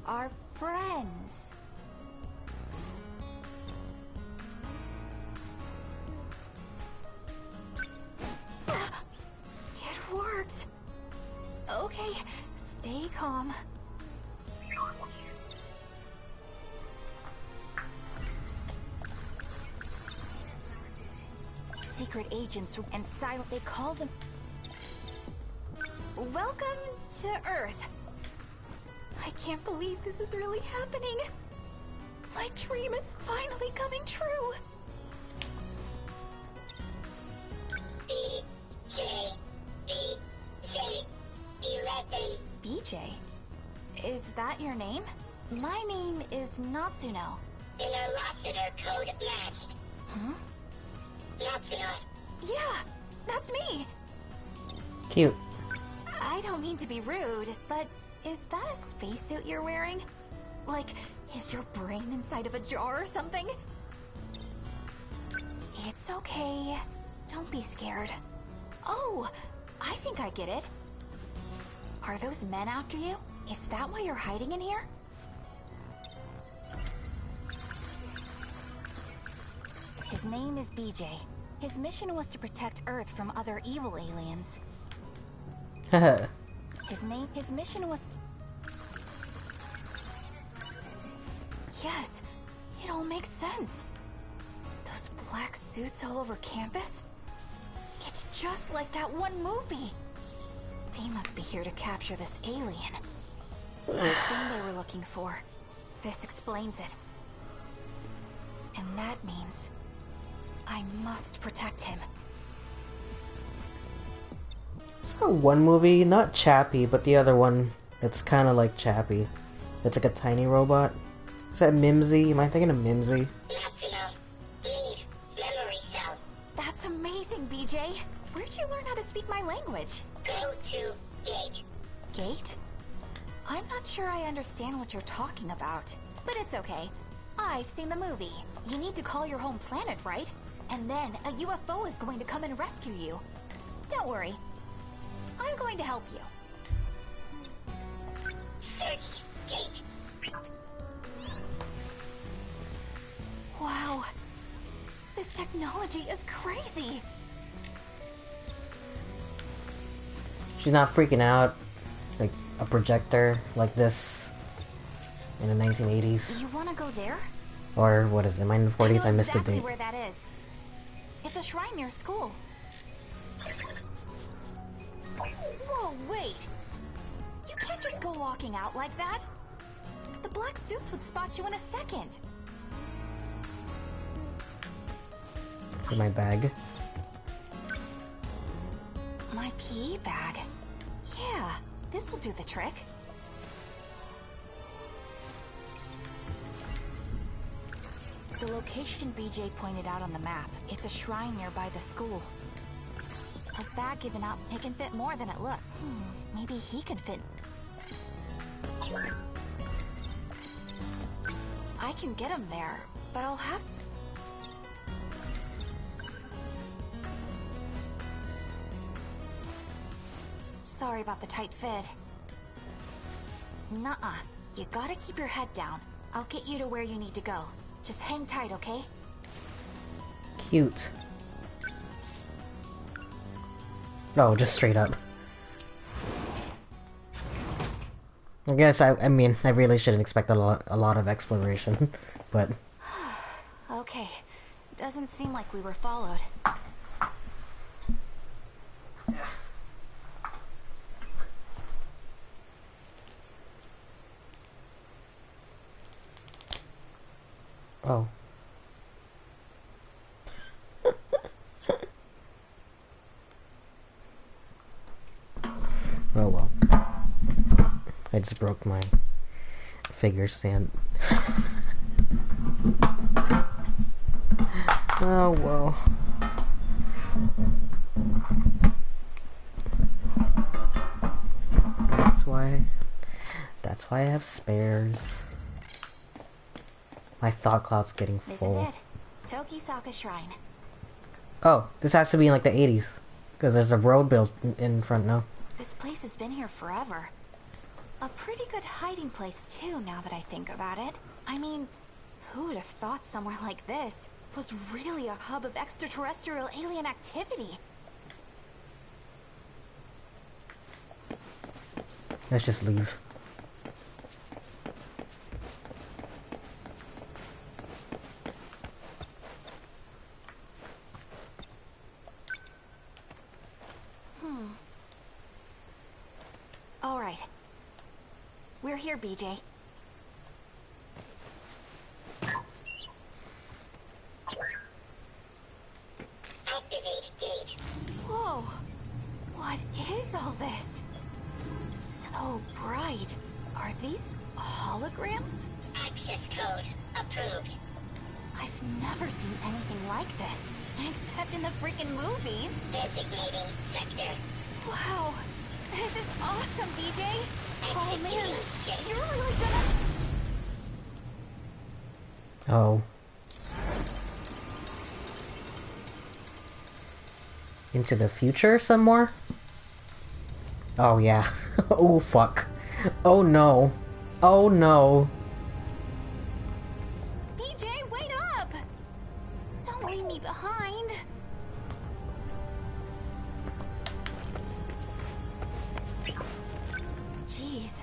Speaker 11: are friends. It worked. Okay, stay calm. Secret agents and silent, they call them. Welcome to Earth. I can't believe this is really happening. My dream is finally coming true. BJ? Is that your name? My name is Natsuno.
Speaker 6: Interlocutor code matched. Natsuno.
Speaker 11: Yeah, that's me.
Speaker 1: Cute.
Speaker 11: I don't mean to be rude, but is that a spacesuit you're wearing? Like, is your brain inside of a jar or something? It's okay. Don't be scared. Oh, I think I get it. Are those men after you? Is that why you're hiding in here? His name is BJ. His mission was to protect Earth from other evil aliens. His mission was... Yes, it all makes sense. Those black suits all over campus? It's just like that one movie. They must be here to capture this alien. The thing they were looking for. This explains it. And that means I must protect him.
Speaker 1: Is that one movie? Not Chappie, but the other one that's kind of like Chappie. It's like a tiny robot. Is that Mimsy? Am I thinking of Mimsy?
Speaker 6: Natsuno. Need memory cell.
Speaker 11: That's amazing, BJ. Where'd you learn how to speak my language?
Speaker 6: Go to gate.
Speaker 11: Gate? I'm not sure I understand what you're talking about, but it's okay. I've seen the movie. You need to call your home planet, right? And then a UFO is going to come and rescue you. Don't worry. I'm going to help you.
Speaker 6: Search gate.
Speaker 11: Wow. This technology is crazy.
Speaker 1: she's not freaking out like a projector like this in the 1980s.
Speaker 11: You wanna go there?
Speaker 1: Or what is it? Am I in the 40s? I missed
Speaker 11: exactly
Speaker 1: the date.
Speaker 11: Where that is. It's a shrine near school. Whoa, wait! You can't just go walking out like that. The black suits would spot you in a second.
Speaker 1: For my bag.
Speaker 11: My PE bag. Yeah, this'll do the trick. The location BJ pointed out on the map. It's a shrine nearby the school. A bag given out, it can fit more than it looked. Maybe he can fit. I can get him there, but I'll have... Sorry about the tight fit. Nuh-uh. You gotta keep your head down. I'll get you to where you need to go. Just hang tight, okay?
Speaker 1: Cute. Oh, just straight up. I guess I mean I really shouldn't expect a lot of exploration, but
Speaker 11: Okay. Doesn't seem like we were followed.
Speaker 1: oh. Oh well. I just broke my figure stand. Oh well. That's why I have spares. My thought cloud's getting full.
Speaker 11: This is it. Tokisaka Shrine.
Speaker 1: Oh, this has to be in like the 80s. Because there's a road built in front now.
Speaker 11: This place has been here forever. A pretty good hiding place too, now that I think about it. I mean, who would have thought somewhere like this was really a hub of extraterrestrial alien activity?
Speaker 1: Let's just leave.
Speaker 11: All right. We're here, BJ.
Speaker 6: Activate gate.
Speaker 11: Whoa! What is all this? So bright. Are these holograms?
Speaker 6: Access code approved.
Speaker 11: I've never seen anything like this, except in the freaking movies.
Speaker 6: Designating sector.
Speaker 11: Wow, this is awesome, BJ. Oh man,
Speaker 6: Executing
Speaker 11: you're really gonna...
Speaker 1: Oh. Into the future some more? Oh yeah. Oh fuck. Oh no. Oh no.
Speaker 11: BJ, wait up! Don't leave me behind. Jeez,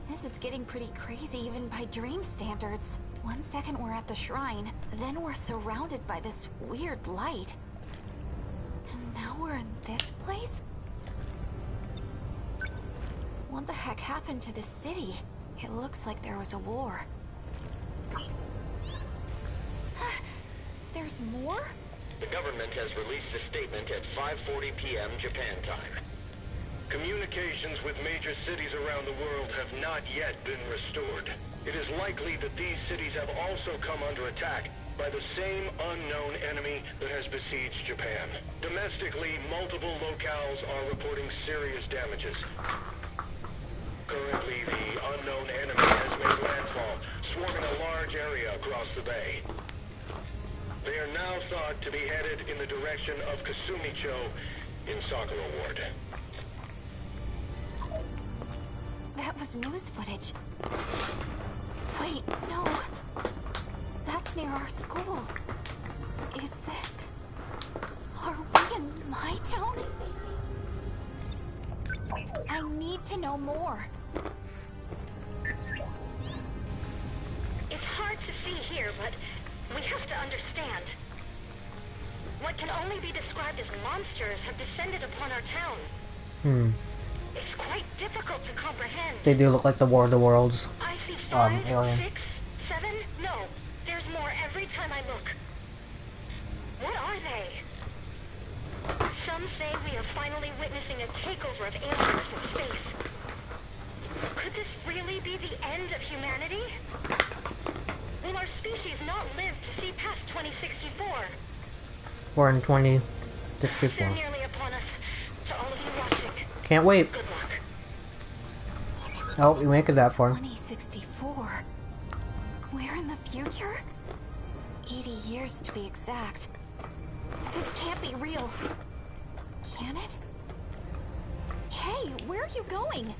Speaker 11: this is getting pretty crazy even by dream standards. 1 second we're at the shrine, then we're surrounded by this weird light. And now we're in this place? What the heck happened to this city? It looks like there was a war. There's more?
Speaker 13: The government has released a statement at 5:40 p.m. Japan time. Communications with major cities around the world have not yet been restored. It is likely that these cities have also come under attack by the same unknown enemy that has besieged Japan. Domestically, multiple locales are reporting serious damages. Currently, the unknown enemy has made landfall, swarming a large area across the bay. They are now thought to be headed in the direction of Kasumicho in Sakura Ward.
Speaker 11: That was news footage. Wait, no. That's near our school. Is this... Are we in my town? more.
Speaker 14: It's hard to see here, but we have to understand. What can only be described as monsters have descended upon our town. It's quite difficult to comprehend.
Speaker 1: They do look like the War of the Worlds.
Speaker 14: I see 5,
Speaker 1: alien.
Speaker 14: 6, 7? No, there's more every time I look. What are they? Some say we are finally witnessing a takeover of aliens from space. Could this really be the end of humanity? Will our species not live to see past 2064?
Speaker 1: We're in 2064.
Speaker 14: They're nearly upon us. To all of you watching.
Speaker 1: Can't wait.
Speaker 14: Good luck.
Speaker 1: Oh, we make it that far.
Speaker 11: 2064. We're in the future? 80 years to be exact. This can't be real. Can it? Hey, where are you going?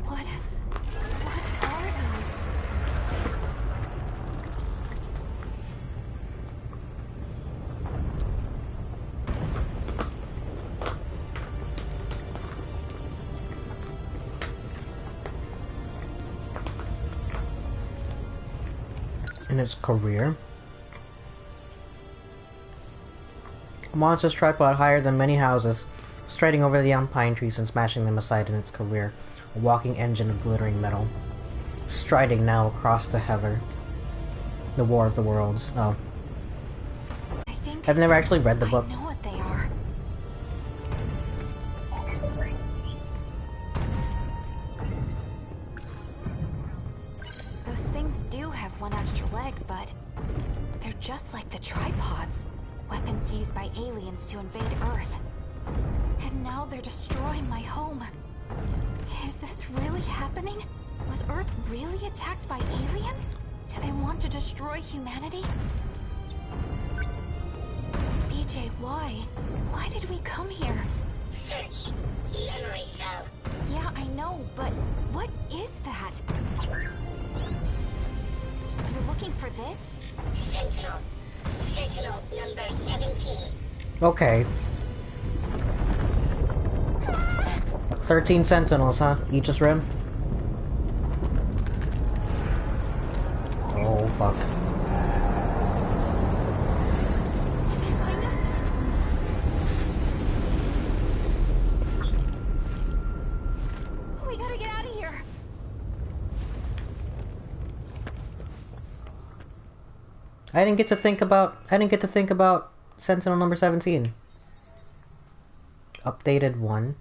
Speaker 11: What are those?
Speaker 1: In its career, a monstrous tripod higher than many houses, striding over the young pine trees and smashing them aside in its career, a walking engine of glittering metal, striding now across the heather. The War of the Worlds. Oh. I've never actually read the book.
Speaker 11: I know what they are. Those things do have one extra leg, but they're just like the tripods. Weapons used by aliens to invade Earth. And now they're destroying my home. Is this really happening? Was Earth really attacked by aliens? Do they want to destroy humanity? BJ, why? Why did we come here?
Speaker 6: Search. Memory cell.
Speaker 11: Yeah, I know, but what is that? You're looking for this?
Speaker 6: Sentinel. Sentinel number 17.
Speaker 1: Okay. 13 Sentinels, huh? Aegis rim? Oh, fuck.
Speaker 11: Behind us? We gotta get out of here.
Speaker 1: I didn't get to think about Sentinel number 17. Updated 1.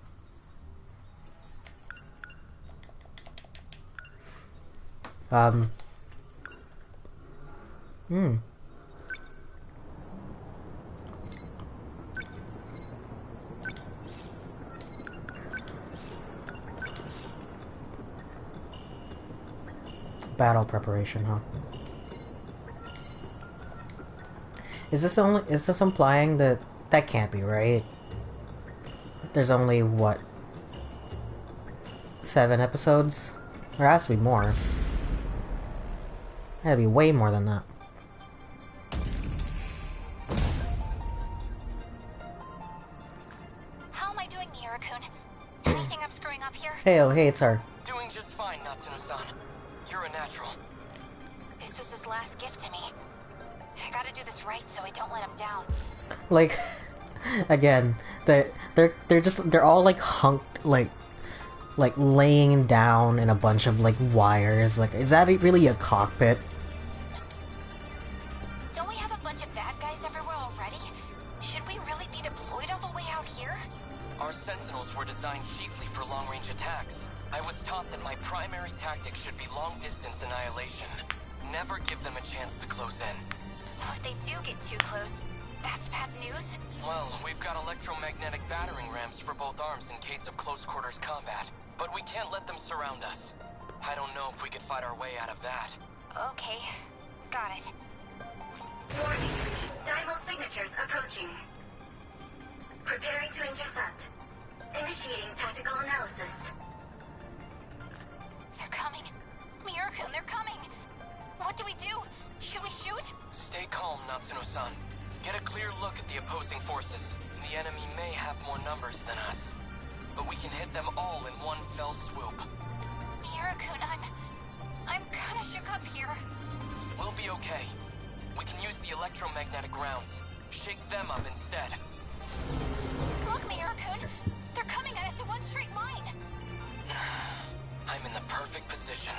Speaker 1: Battle preparation, huh? Is this implying that can't be right? There's only what, 7 episodes? There has to be more. Had to be way more than that.
Speaker 11: How am I doing, Miura-kun? Anything I'm screwing up here?
Speaker 1: Hey, oh, hey, it's her.
Speaker 8: Doing just fine, Natsuno-san. You're a natural.
Speaker 11: This was his last gift to me. I gotta do this right so I don't let him down.
Speaker 1: Like, again, they're all like hunked, like laying down in a bunch of like wires. Like, is that really a cockpit?
Speaker 11: Don't we have a bunch of bad guys everywhere already? Should we really be deployed all the way out here?
Speaker 8: Our Sentinels were designed chiefly for long-range attacks. I was taught that my primary tactic should be long-distance annihilation. Never give them a chance to close in.
Speaker 11: So if they do get too close, that's bad news?
Speaker 8: Well, we've got electromagnetic battering rams for both arms in case of close-quarters combat. But we can't let them surround us. I don't know if we could fight our way out of that.
Speaker 11: Okay, got it.
Speaker 6: Warning. Dimal signatures approaching. Preparing to intercept. Initiating tactical analysis.
Speaker 11: They're coming. Miura-kun, they're coming. What do we do? Should we shoot?
Speaker 8: Stay calm, Natsuno-san. Get a clear look at the opposing forces. The enemy may have more numbers than us, but we can hit them all in one fell swoop.
Speaker 11: Miura-kun, I'm kinda shook up here.
Speaker 8: We'll be okay. We can use the electromagnetic rounds. Shake them up instead.
Speaker 11: Look, Miura-kun! They're coming at us in one straight line!
Speaker 8: I'm in the perfect position.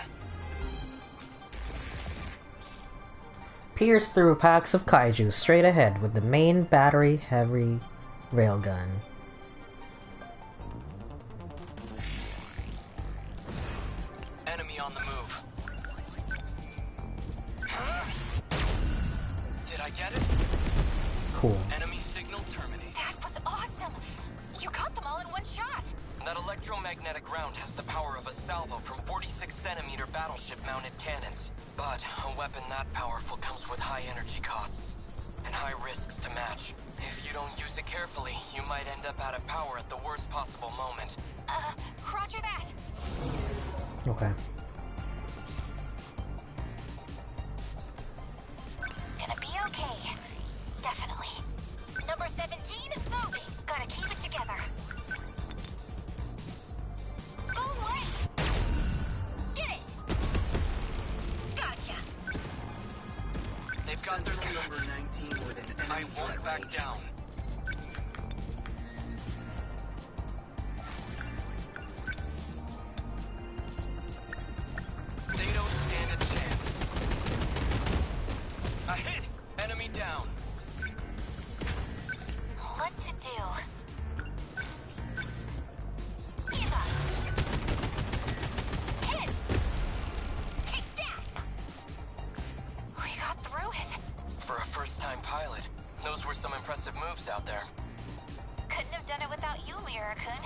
Speaker 1: Pierce through packs of kaiju straight ahead with the main battery heavy railgun.
Speaker 8: Enemy on the move. Did I get it?
Speaker 1: Cool.
Speaker 8: Enemy signal terminated.
Speaker 11: That was awesome! You got them all in one shot!
Speaker 8: That electromagnetic round has the power of a salvo from 46-centimeter battleship-mounted cannons. But a weapon that powerful comes with high energy costs and high risks to match. If you don't use it carefully, you might end up out of power at the worst possible moment.
Speaker 11: Roger that!
Speaker 1: Okay.
Speaker 11: Gonna be okay. Definitely. Number 17, moving. Gotta keep it together. Go away! Get it! Gotcha!
Speaker 8: They've got their
Speaker 10: Number 19 with an
Speaker 8: I
Speaker 10: enemy
Speaker 8: won't
Speaker 10: threat
Speaker 8: back
Speaker 10: range.
Speaker 8: down. They don't stand a chance. A hit! Enemy down.
Speaker 11: What to do? Give up! Hit! Take that! We got through it.
Speaker 8: For a first-time pilot, those were some impressive moves out there.
Speaker 11: Couldn't have done it without you, Miura-kun.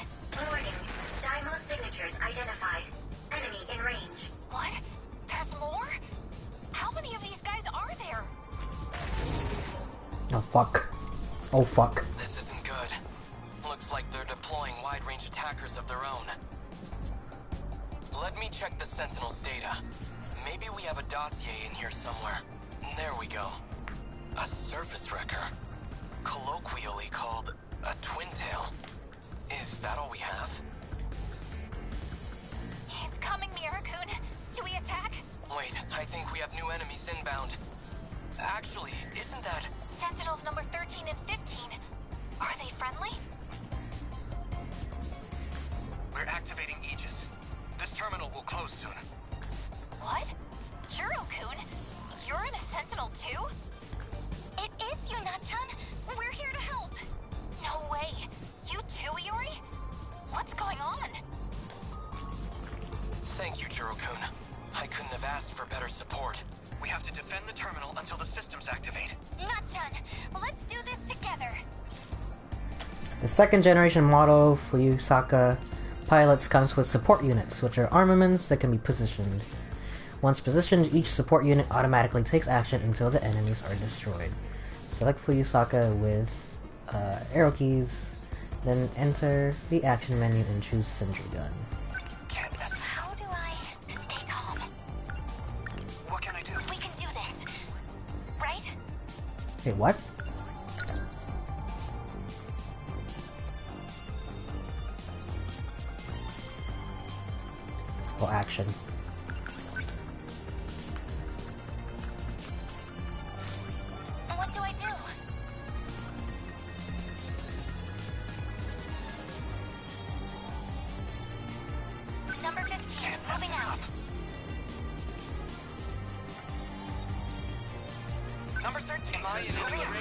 Speaker 6: Warning. Daimo signatures identified. Enemy in range.
Speaker 11: What? There's more? How many of these guys are there?
Speaker 1: Oh fuck. Oh fuck.
Speaker 8: This isn't good. Looks like they're deploying wide-range attackers of their own. Let me check the Sentinels' data. Maybe we have a dossier in here somewhere. There we go. A surface wrecker. Colloquially called a twin tail. Is that all we have?
Speaker 11: It's coming, Miura-kun. Do we attack?
Speaker 8: Wait, I think we have new enemies inbound. Actually, isn't that...
Speaker 11: Sentinels number 13 and 15. Are they friendly?
Speaker 3: We're activating Aegis. This terminal will close soon.
Speaker 11: What? Hiro-kun? You're in a Sentinel too? It is Yuna-chan. We're here to help. No way. You too, Iori? What's going on?
Speaker 8: Thank you, Jiro-kun. I couldn't have asked for better support.
Speaker 3: We have to defend the terminal until the systems activate.
Speaker 11: Na-chan, let's do this together.
Speaker 1: The second generation model Fuyusaka pilots comes with support units, which are armaments that can be positioned. Once positioned, each support unit automatically takes action until the enemies are destroyed. Select Fuyusaka with arrow keys, then enter the action menu and choose Sentry Gun.
Speaker 3: Can't mess.
Speaker 11: How do I stay calm?
Speaker 3: What can I do?
Speaker 11: We can do this. Right?
Speaker 1: Wait, what? Oh, action.
Speaker 11: What do I do? Number 15, moving out.
Speaker 3: Number 13.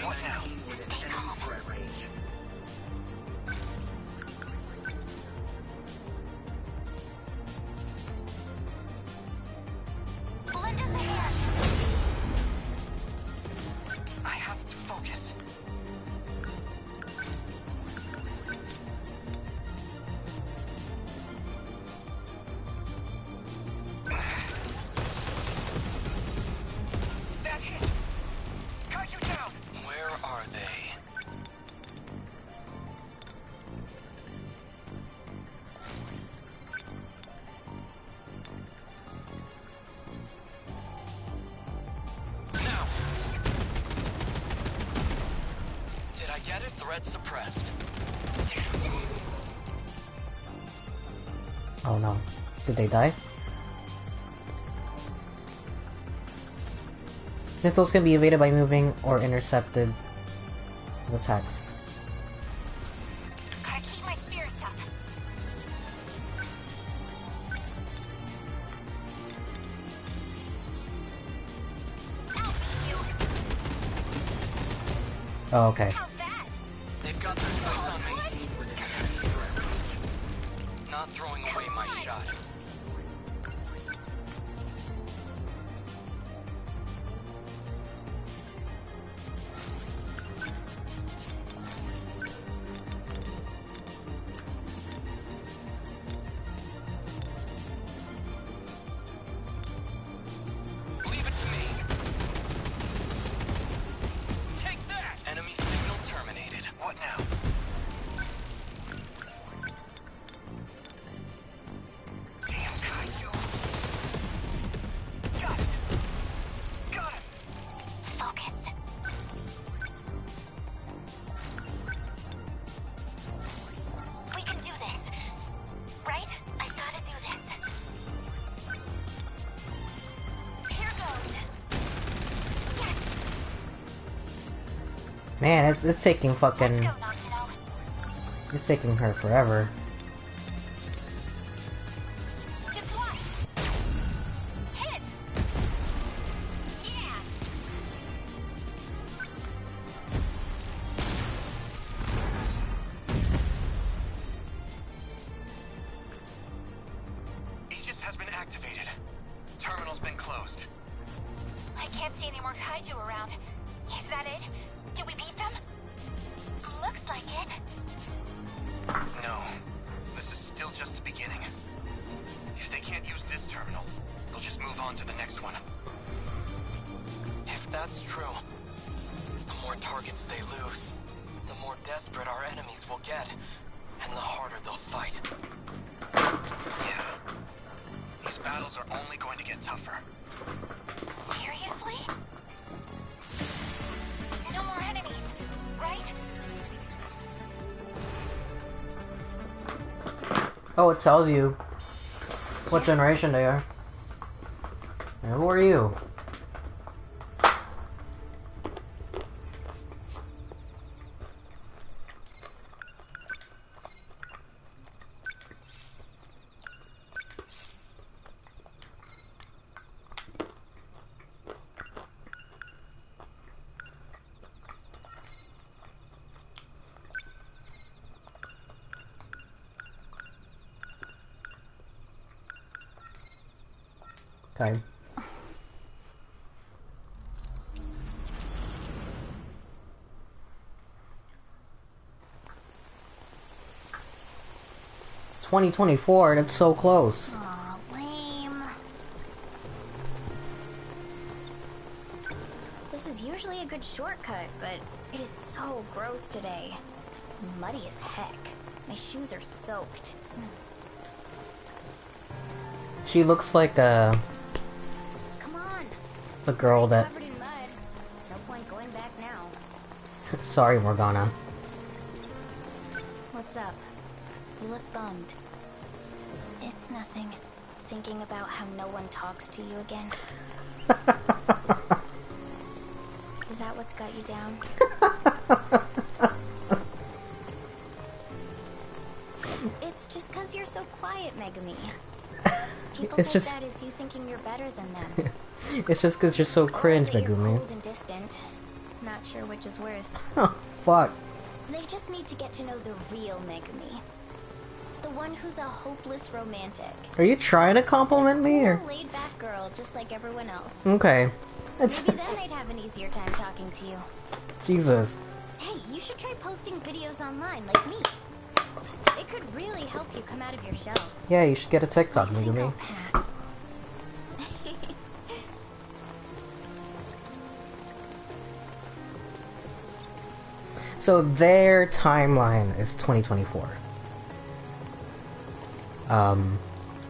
Speaker 3: What now?
Speaker 11: Stay calm.
Speaker 10: Threat range.
Speaker 11: Lend us a hand.
Speaker 3: I have to focus. That hit! Got you down!
Speaker 8: Where are they? get it? Thread suppressed.
Speaker 1: Oh no. Did they die? Missiles can be evaded by moving or intercepted with attacks.
Speaker 2: Gotta keep my spirits up.
Speaker 1: Oh, okay.
Speaker 8: They've got their sights on me. Not throwing away my shot. Leave it to me. Take that! Enemy signal terminated. What now?
Speaker 3: Damn Kaiju. Got it. Got him.
Speaker 2: Focus. We can do this. Right? I've gotta do this. Here goes. Yes!
Speaker 1: Man, it's taking fucking...
Speaker 2: Let's go, Noctino.
Speaker 1: It's taking her forever.
Speaker 2: Just one. Hit! Yeah!
Speaker 3: Aegis has been activated. Terminal's been closed.
Speaker 2: I can't see any more kaiju around. Is that it? Did we beat them? Looks like it.
Speaker 3: No. This is still just the beginning. If they can't use this terminal, they'll just move on to the next one.
Speaker 8: If that's true, the more targets they lose, the more desperate our enemies will get, and the harder they'll fight.
Speaker 3: Yeah. These battles are only going to get tougher.
Speaker 2: Seriously? No more enemies, right?
Speaker 1: Oh, it tells you what generation they are. And who are you? Okay. $2024, that's so close.
Speaker 2: Aw, lame. This is usually a good shortcut, but it is so gross today. Muddy as heck. My shoes are soaked.
Speaker 1: She looks like
Speaker 2: Come on.
Speaker 1: the girl that...
Speaker 2: Covered in mud. No point going back now.
Speaker 1: Sorry, Morgana.
Speaker 2: What's up? You look bummed. It's nothing. Thinking about how no one talks to you again. Is that what's got you down? It's just cause you're so quiet, Megami. People
Speaker 1: It's
Speaker 2: take
Speaker 1: just-
Speaker 2: that as you thinking you're better than them.
Speaker 1: It's just because you're so cringe,
Speaker 2: Or that you're
Speaker 1: Megumi.
Speaker 2: cold and distant. Not sure which is worse.
Speaker 1: Oh, fuck.
Speaker 2: They just need to get to know the real Megami. The one who's a hopeless romantic.
Speaker 1: Are you trying to compliment me, or...?
Speaker 2: A laid-back girl, just like everyone else.
Speaker 1: Okay. It's...
Speaker 2: Maybe then they'd have an easier time talking to you.
Speaker 1: Jesus.
Speaker 2: Hey, you should try posting videos online like me. It could really help you come out of your shell.
Speaker 1: Yeah, you should get a TikTok,
Speaker 2: I think
Speaker 1: Megumi.
Speaker 2: I'll pass.
Speaker 1: So their timeline is 2024.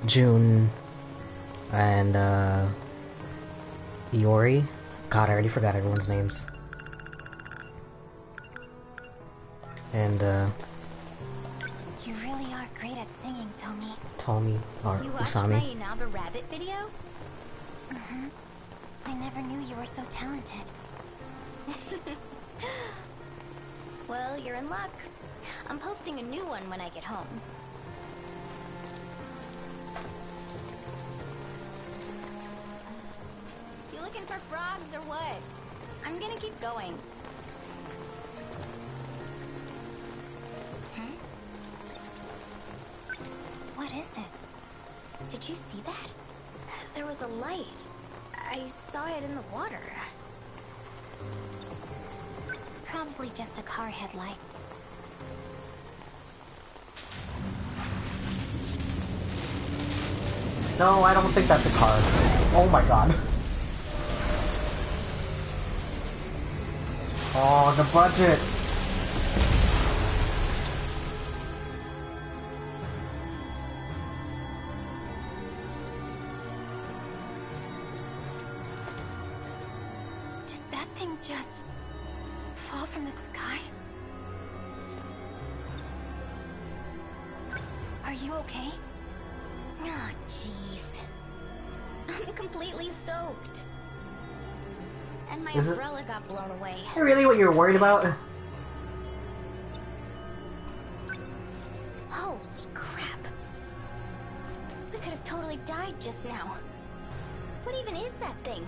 Speaker 1: June and Iori. God, I already forgot everyone's names. And
Speaker 11: You really are great at singing, Tommy.
Speaker 1: Tommy or
Speaker 2: You watched
Speaker 1: Usami.
Speaker 2: my Inaba Rabbit video?
Speaker 11: Mm-hmm. I never knew you were so talented.
Speaker 2: Well, you're in luck. I'm posting a new one when I get home. You looking for frogs or what? I'm gonna keep going. Hmm?
Speaker 11: What is it?
Speaker 2: Did you see that? There was a light. I saw it in the water.
Speaker 11: Probably just a car headlight.
Speaker 1: No, I don't think that's a car. Oh my god. Oh, the budget.
Speaker 11: Did that thing just fall from the sky? Are you okay?
Speaker 2: Ah, jeez. I'm completely soaked. And my
Speaker 1: Is it-
Speaker 2: umbrella got blown away.
Speaker 1: Is that really what you're worried about?
Speaker 2: Holy crap. We could have totally died just now. What even is that thing?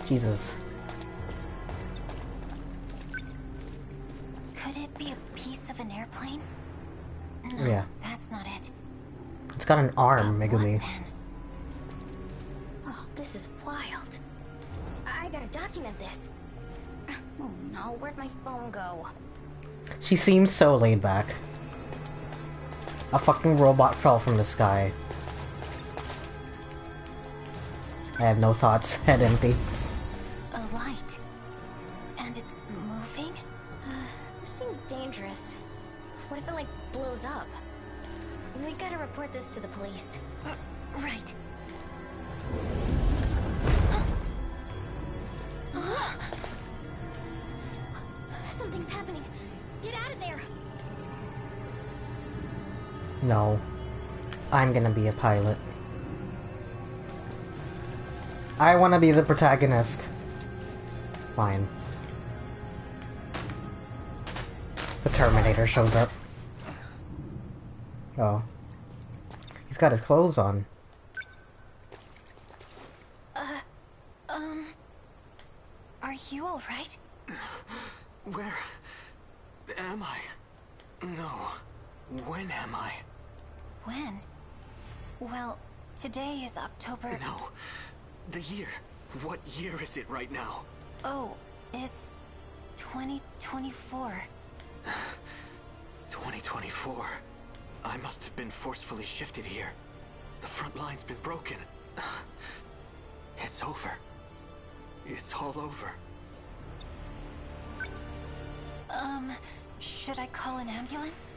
Speaker 1: Jesus.
Speaker 11: Could it be a piece of an airplane? No,
Speaker 1: Yeah.
Speaker 11: that's not it.
Speaker 1: It's got an arm, Megumi.
Speaker 2: Oh, this is wild. I gotta document this. Oh no, where'd my phone go?
Speaker 1: She seems so laid back. A fucking robot fell from the sky. I have no thoughts. Head empty.
Speaker 11: A light. And it's moving?
Speaker 2: This seems dangerous. What if it, like, blows up? We gotta report this to the police.
Speaker 11: Right.
Speaker 2: Something's happening. Get out of there.
Speaker 1: No. I'm gonna be a pilot. I wanna be the protagonist. Fine. The Terminator shows up. Oh. He's got his clothes on.
Speaker 11: Are you alright?
Speaker 9: Where am I? No. When am I?
Speaker 11: When? Well, today is October...
Speaker 9: No. The year. What year is it right now?
Speaker 11: Oh, it's... 2024.
Speaker 9: 2024. I must have been forcefully shifted here. The front line's been broken. It's over. It's all over.
Speaker 11: Should I call an ambulance?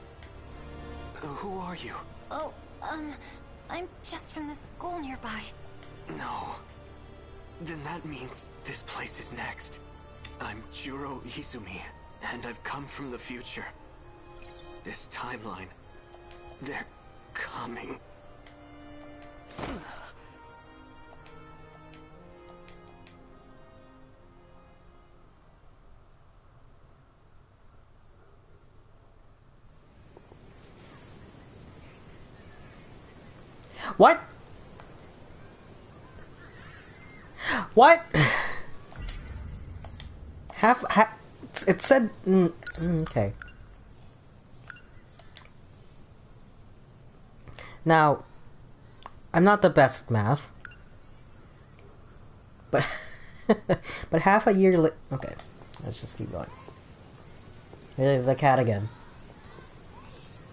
Speaker 9: Who are you?
Speaker 11: Oh, I'm just from the school nearby.
Speaker 9: No. Then that means this place is next. I'm Juro Izumi, and I've come from the future. This timeline, they're coming.
Speaker 1: What? What? It said... okay. Now, I'm not the best math. But... but half a year okay, let's just keep going. There's a cat again.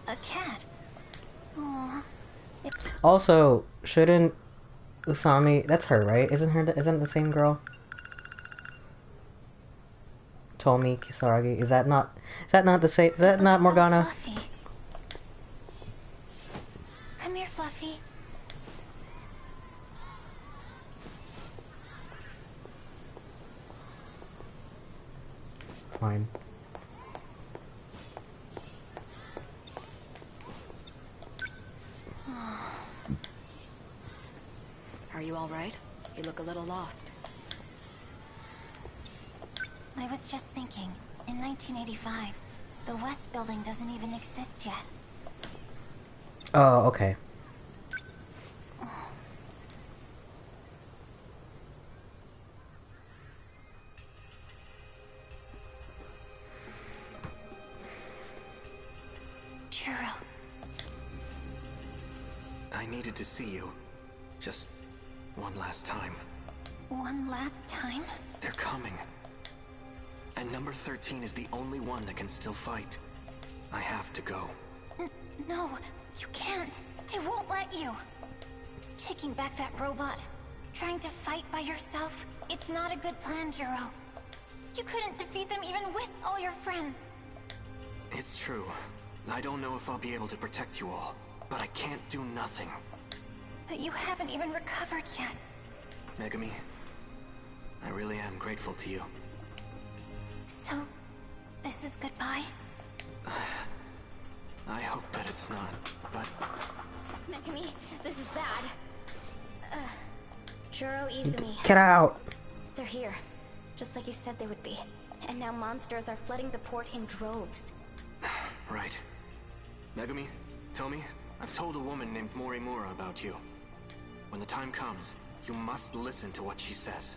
Speaker 11: A cat? Aww.
Speaker 1: Also, shouldn't Usami, that's her, right? Isn't it the same girl? Tomi Kisaragi. Is that not the same? Is that not Morgana?
Speaker 11: So fluffy. Come here, Fluffy.
Speaker 1: Fine.
Speaker 7: Are you all right? You look a little lost.
Speaker 11: I was just thinking, in 1985, the West Building doesn't even exist yet.
Speaker 1: Oh, okay.
Speaker 11: Juro.
Speaker 9: I needed to see you. Just one last time.
Speaker 11: One last time?
Speaker 9: They're coming. And number 13 is the only one that can still fight. I have to go.
Speaker 11: No, you can't. I won't let you. Taking back that robot, trying to fight by yourself, it's not a good plan, Juro. You couldn't defeat them even with all your friends.
Speaker 9: It's true. I don't know if I'll be able to protect you all, but I can't do nothing.
Speaker 11: But you haven't even recovered yet.
Speaker 9: Megami, I really am grateful to you.
Speaker 11: So, this is goodbye?
Speaker 9: I hope that it's not, but...
Speaker 2: Megami, this is bad. Juro, Izumi.
Speaker 1: Get out!
Speaker 2: They're here, just like you said they would be. And now monsters are flooding the port in droves.
Speaker 9: Right. Megami, Tomi, I've told a woman named Morimura about you. When the time comes, you must listen to what she says.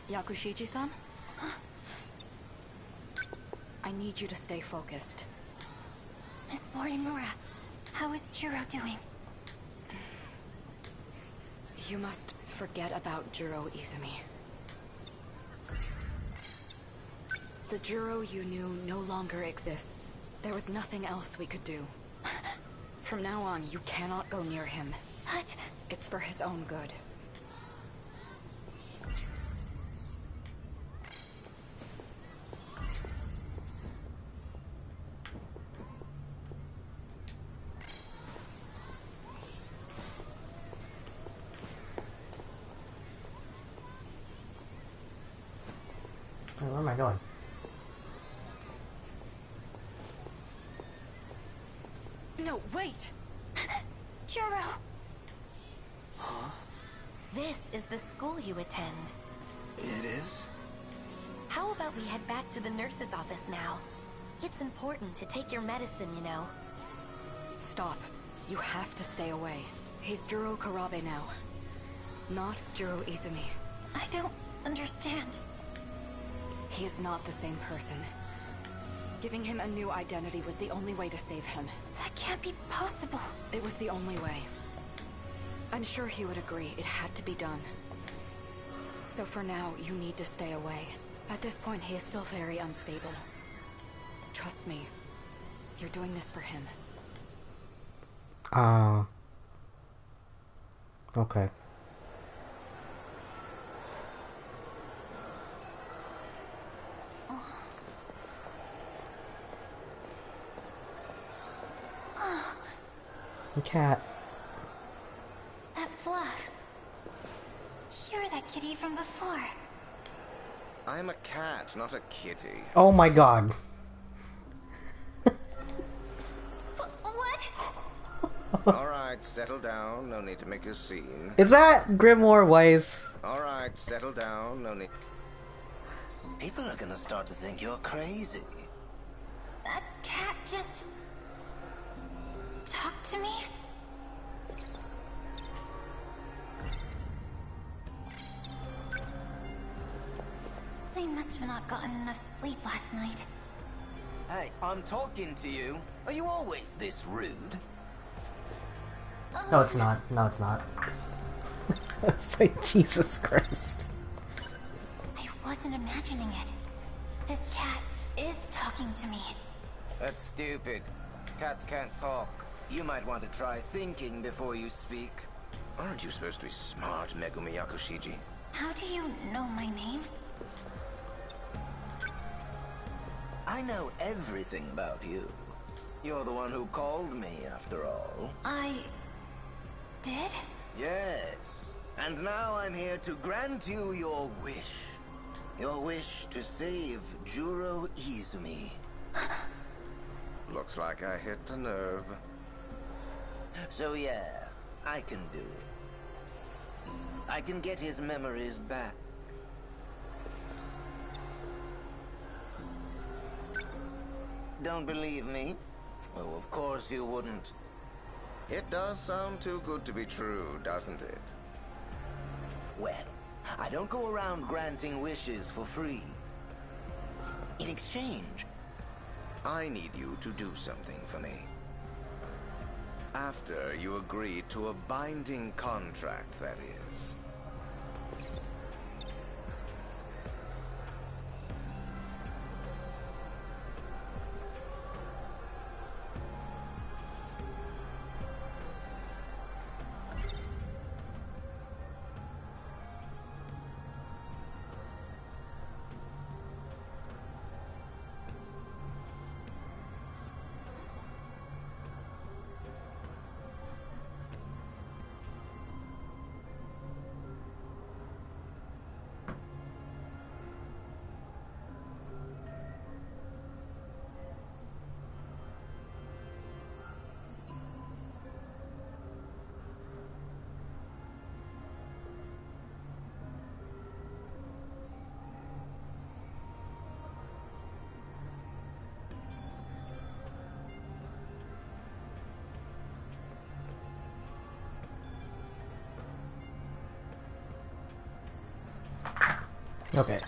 Speaker 7: Yakushiji-san? I need you to stay focused.
Speaker 11: Miss Morimura, how is Juro doing?
Speaker 7: You must forget about Juro Izumi. The Juro you knew no longer exists. There was nothing else we could do. From now on, you cannot go near him.
Speaker 11: But...
Speaker 7: It's for his own good.
Speaker 1: Where am I going?
Speaker 11: No, wait! Juro!
Speaker 9: Huh?
Speaker 11: This is the school you attend.
Speaker 9: It is?
Speaker 11: How about we head back to the nurse's office now? It's important to take your medicine, you know.
Speaker 7: Stop. You have to stay away. He's Juro Karabe now. Not Juro Izumi.
Speaker 11: I don't understand.
Speaker 7: He is not the same person. Giving him a new identity was the only way to save him.
Speaker 11: That can't be possible.
Speaker 7: It was the only way. I'm sure he would agree it had to be done. So for now, you need to stay away. At this point, he is still very unstable. Trust me. You're doing this for him.
Speaker 1: Okay. The cat.
Speaker 11: That fluff. You're that kitty from before.
Speaker 15: I'm a cat, not a kitty.
Speaker 1: Oh my god.
Speaker 11: What?
Speaker 15: Alright, settle down. No need to make a scene.
Speaker 1: Is that Grimoire Weiss?
Speaker 15: Alright, settle down. No need.
Speaker 10: People are gonna start to think you're crazy.
Speaker 11: That cat just... talked to me? I must have not gotten enough sleep last night.
Speaker 10: Hey, I'm talking to you. Are you always this rude?
Speaker 1: No, it's not. No, it's not. It's like, Jesus Christ.
Speaker 11: I wasn't imagining it. This cat is talking to me.
Speaker 15: That's stupid. Cats can't talk.
Speaker 4: You might want to try thinking before you speak.
Speaker 15: Aren't you supposed to be smart, Megumi Yakushiji?
Speaker 11: How do you know my name?
Speaker 4: I know everything about you. You're the one who called me, after all.
Speaker 11: I... did?
Speaker 4: Yes. And now I'm here to grant you your wish. Your wish to save Juro Izumi.
Speaker 15: Looks like I hit a nerve.
Speaker 4: So yeah, I can do it. I can get his memories back. Don't believe me? Oh, of course you wouldn't.
Speaker 15: It does sound too good to be true, doesn't it?
Speaker 4: Well, I don't go around granting wishes for free. In exchange,
Speaker 15: I need you to do something for me. After you agree to a binding contract, that is.
Speaker 1: Okay.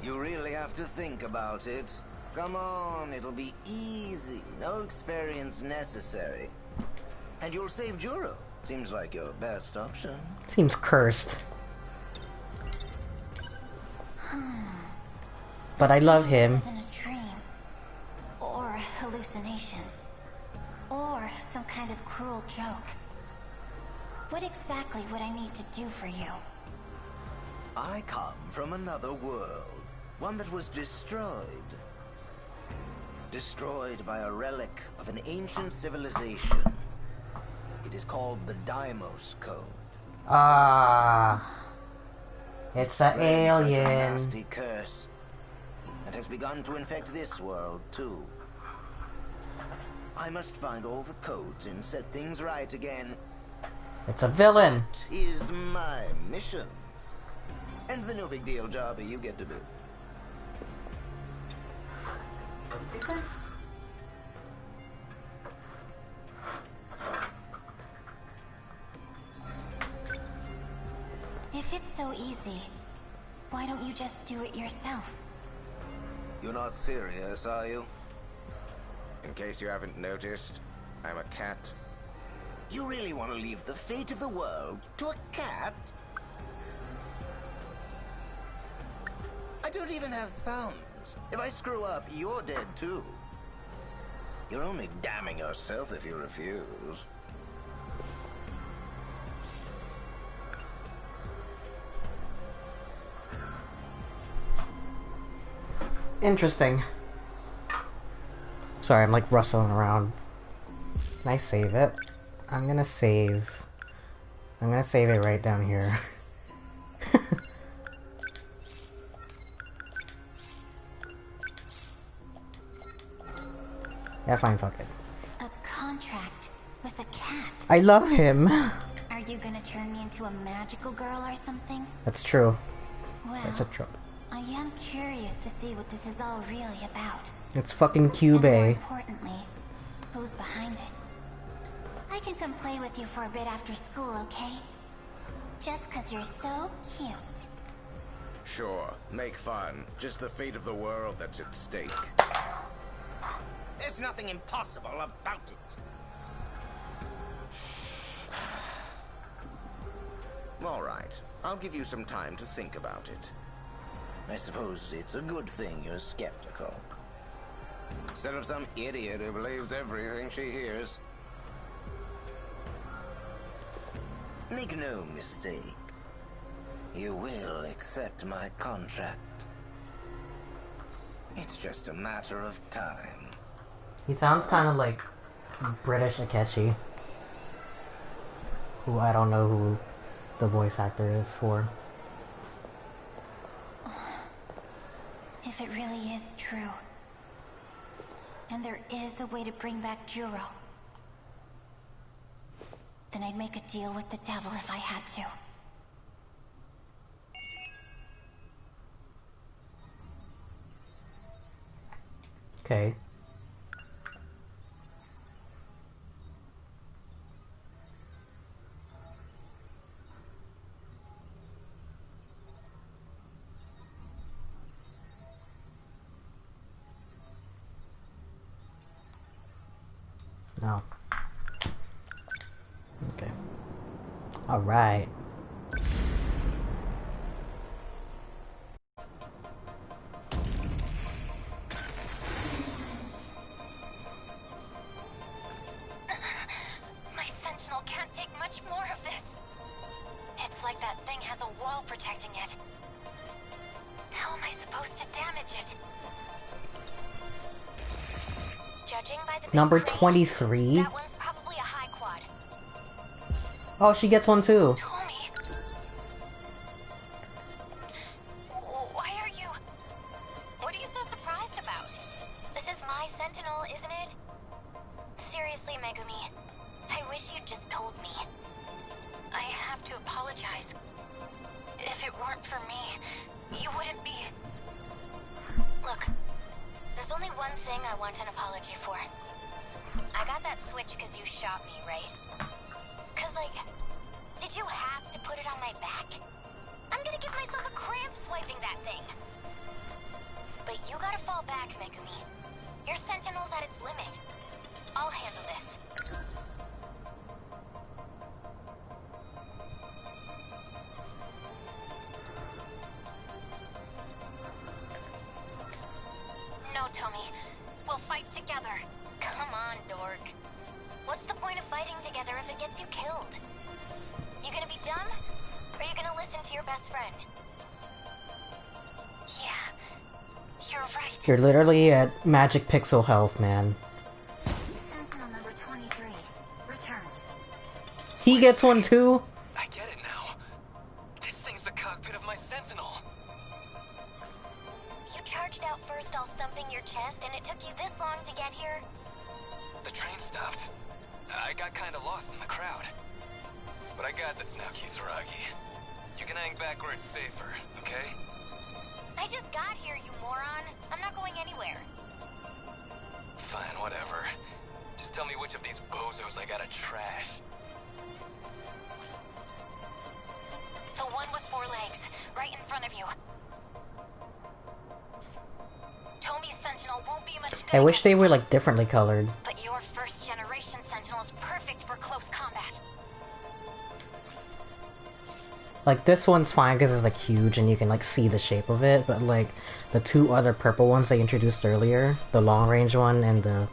Speaker 4: you really have to think about it. Come on, it'll be easy. No experience necessary. And you'll save Juro. Seems like your best option.
Speaker 1: Seems cursed. But I love him.
Speaker 11: This isn't a dream. Or a hallucination. Or some kind of cruel joke. What exactly would I need to do for you?
Speaker 4: I come from another world. One that was destroyed. Destroyed by a relic of an ancient civilization. It is called the Deimos Code.
Speaker 1: Ah. It's an alien.
Speaker 4: Like a nasty curse. It has begun to infect this world, too. I must find all the codes and set things right again.
Speaker 1: It's a villain.
Speaker 4: That is my mission. And the no big deal job you get to do.
Speaker 11: If it's so easy, why don't you just do it yourself?
Speaker 4: You're not serious, are you?
Speaker 15: In case you haven't noticed, I'm a cat.
Speaker 4: You really want to leave the fate of the world to a cat? I don't even have thumbs. If I screw up, you're dead too. You're only damning yourself if you refuse.
Speaker 1: Interesting. Sorry, I'm like rustling around. Can I save it? I'm gonna save it right down here. Yeah, fine, fuck it.
Speaker 11: A contract with a cat.
Speaker 1: I love him.
Speaker 11: Are you gonna turn me into a magical girl or something?
Speaker 1: That's true.
Speaker 11: Well,
Speaker 1: That's a trope.
Speaker 11: I am curious to see what this is all really about.
Speaker 1: It's fucking Cube.
Speaker 11: And more importantly, who's behind it. I can come play with you for a bit after school, okay? Just 'cause you're so cute.
Speaker 15: Sure, make fun. Just the fate of the world that's at stake.
Speaker 4: There's nothing impossible about it.
Speaker 15: All right, I'll give you some time to think about it.
Speaker 4: I suppose it's a good thing you're skeptical.
Speaker 15: Instead of some idiot who believes everything she hears. Make no mistake. You will accept my contract. It's just a matter of time.
Speaker 1: He sounds kind of like British Akechi, who I don't know who the voice actor is for.
Speaker 11: If it really is true, and there is a way to bring back Juro, then I'd make a deal with the devil if I had to.
Speaker 1: Okay. No. Okay. All right.
Speaker 11: My Sentinel can't take much more of this. It's like that thing has a wall protecting it. How am I supposed to damage it? Judging by the
Speaker 1: Number 23?
Speaker 11: that one's probably a high quad.
Speaker 1: Oh, she gets one too.
Speaker 11: Tommy. Why are you... What are you so surprised about? This is my Sentinel, isn't it? Seriously, Megumi. I wish you'd just told me. I have to apologize. If it weren't for me, you wouldn't be... Look, there's only one thing I want an apology for. I got that switch because you shot me, right? Cause like, did you have to put it on my back? I'm gonna give myself a cramp swiping that thing. But you gotta fall back, Megumi. Your Sentinel's at its limit. I'll handle this. No, Tommy. We'll fight together. Come on, dork. What's the point of fighting together if it gets you killed? You gonna be dumb? Or you gonna listen to your best friend? Yeah, you're right.
Speaker 1: You're literally at magic pixel health, man.
Speaker 11: Sentinel number 23. Returned.
Speaker 1: He gets one too?
Speaker 5: I get it now. This thing's the cockpit of my Sentinel.
Speaker 11: You charged out first all thumping your chest, and it took you this long to get here?
Speaker 5: The train stopped. I got kinda lost in the crowd. But I got this now, Kisaragi. You can hang back where it's safer, okay?
Speaker 11: I just got here, you moron. I'm not going anywhere.
Speaker 5: Fine, whatever. Just tell me which of these bozos I gotta trash.
Speaker 11: The one with 4 legs, right in front of you. Tommy's Sentinel won't be much good.
Speaker 1: I wish they were like differently colored.
Speaker 11: But your first generation Sentinel is perfect for close combat.
Speaker 1: Like this one's fine because it's like huge and you can like see the shape of it, but like the two other purple ones they introduced earlier, the long range one and the,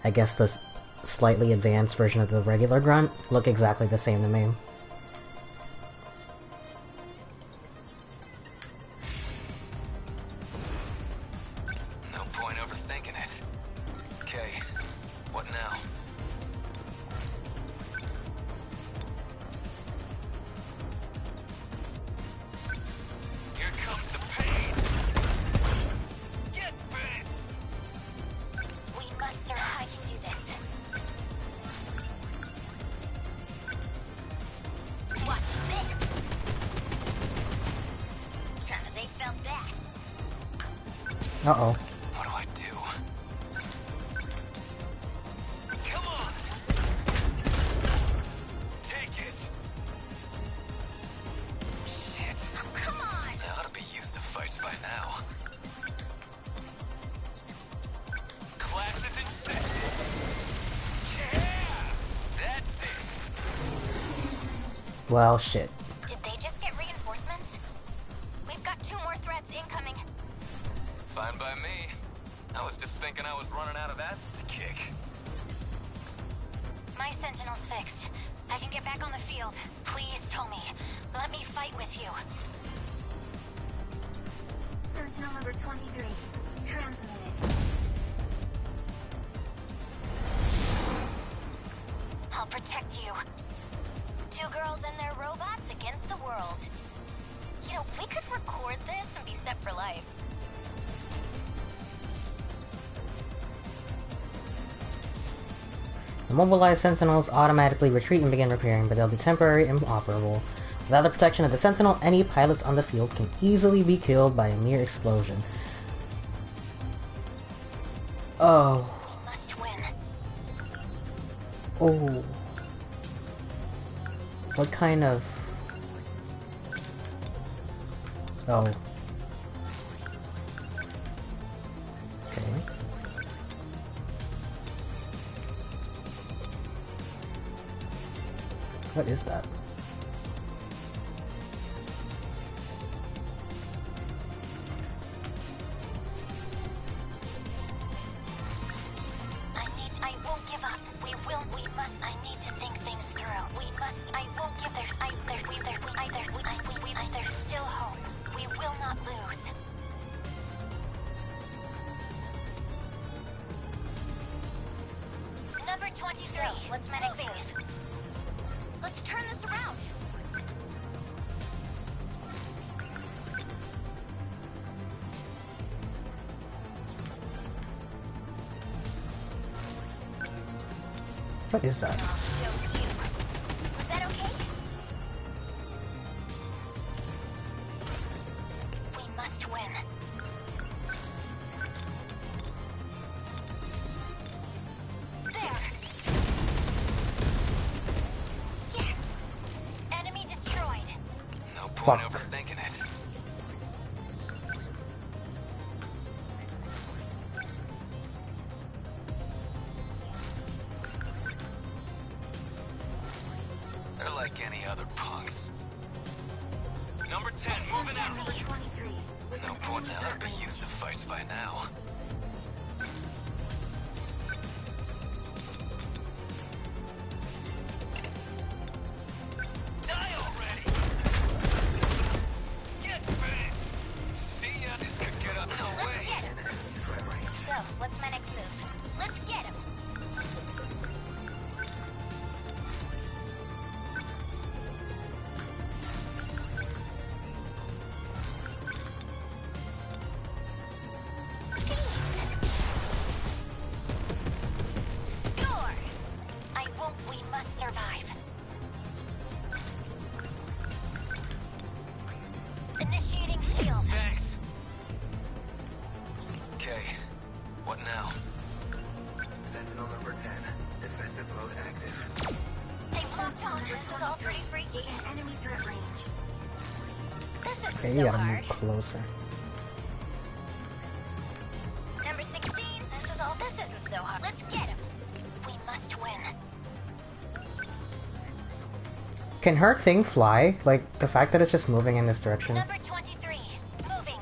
Speaker 1: I guess the slightly advanced version of the regular grunt, look exactly the same to me.
Speaker 5: No point overthinking it. Okay, what now? Here comes the pain! Get bit!
Speaker 11: We must survive. I can do this. Watch this. They felt that.
Speaker 1: Uh-oh.
Speaker 5: What do I do? Come on! Take it! Shit.
Speaker 11: Oh, come on!
Speaker 5: They ought to be used to fights by now. Class is in session! Yeah! That's it!
Speaker 1: Well, shit.
Speaker 11: Did they just get reinforcements? We've got 2 more threats incoming.
Speaker 5: Fine by me. I was just thinking I was running out of asses to kick.
Speaker 2: My Sentinel's fixed. I can get back on the field. Please, Tommy, let me fight with you.
Speaker 6: Sentinel number 23. Transmitted.
Speaker 2: I'll protect you. 2 girls and their robots against the world. You know, we could record this and be set for life.
Speaker 1: The mobilized Sentinels automatically retreat and begin repairing, but they'll be temporarily inoperable. Without the protection of the Sentinel, any pilots on the field can easily be killed by a mere explosion. Oh.
Speaker 2: We must win.
Speaker 1: Oh. What kind of... Oh. Okay. What is that?
Speaker 2: I won't give up. We must, I need to think things through. We must, I won't give, there's still hope. We will not lose. Number 23. So, what's my next move? Let's turn this around.
Speaker 1: What is that?
Speaker 2: I'll show you. Was that okay? We must win. There. Yes. Enemy destroyed.
Speaker 5: No point overthinking it. They're like any other punks. Number 10, moving out.
Speaker 6: Number 23.
Speaker 5: No point in ought to be used to fights by now. Die already! Get finished! See ya! This could get up. No way!
Speaker 2: So, what's my next move? Let's get him. Score! I won't. We must survive. Initiating shield.
Speaker 5: Thanks. Okay. What now?
Speaker 9: Sentinel number 10. Defensive mode active.
Speaker 2: They've locked on. This is all pretty freaky.
Speaker 6: Enemy threat range.
Speaker 2: This isn't
Speaker 1: Okay, you
Speaker 2: so
Speaker 1: gotta
Speaker 2: hard.
Speaker 1: move closer.
Speaker 2: Number 16. This isn't so hard. Let's get him. We must win.
Speaker 1: Can her thing fly? Like, the fact that it's just moving in this direction?
Speaker 2: Number 23. Moving.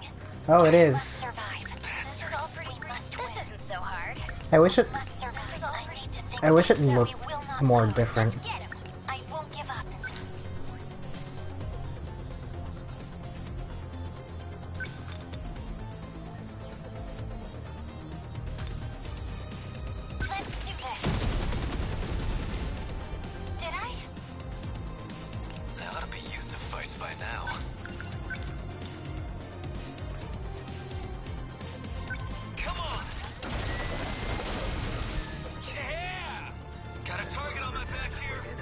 Speaker 1: Oh, it
Speaker 2: We
Speaker 1: is.
Speaker 2: must survive. This is all pretty. This isn't so hard.
Speaker 1: I wish it...
Speaker 2: Must survive. I need to think
Speaker 1: I wish it
Speaker 2: things through.
Speaker 1: looked
Speaker 2: We will not
Speaker 1: more
Speaker 2: lose.
Speaker 1: different.
Speaker 2: Let's get him. I won't give up. Let's do this. Did I?
Speaker 5: They ought to be used to fights by now. Come on! Yeah! Got a target on my back here.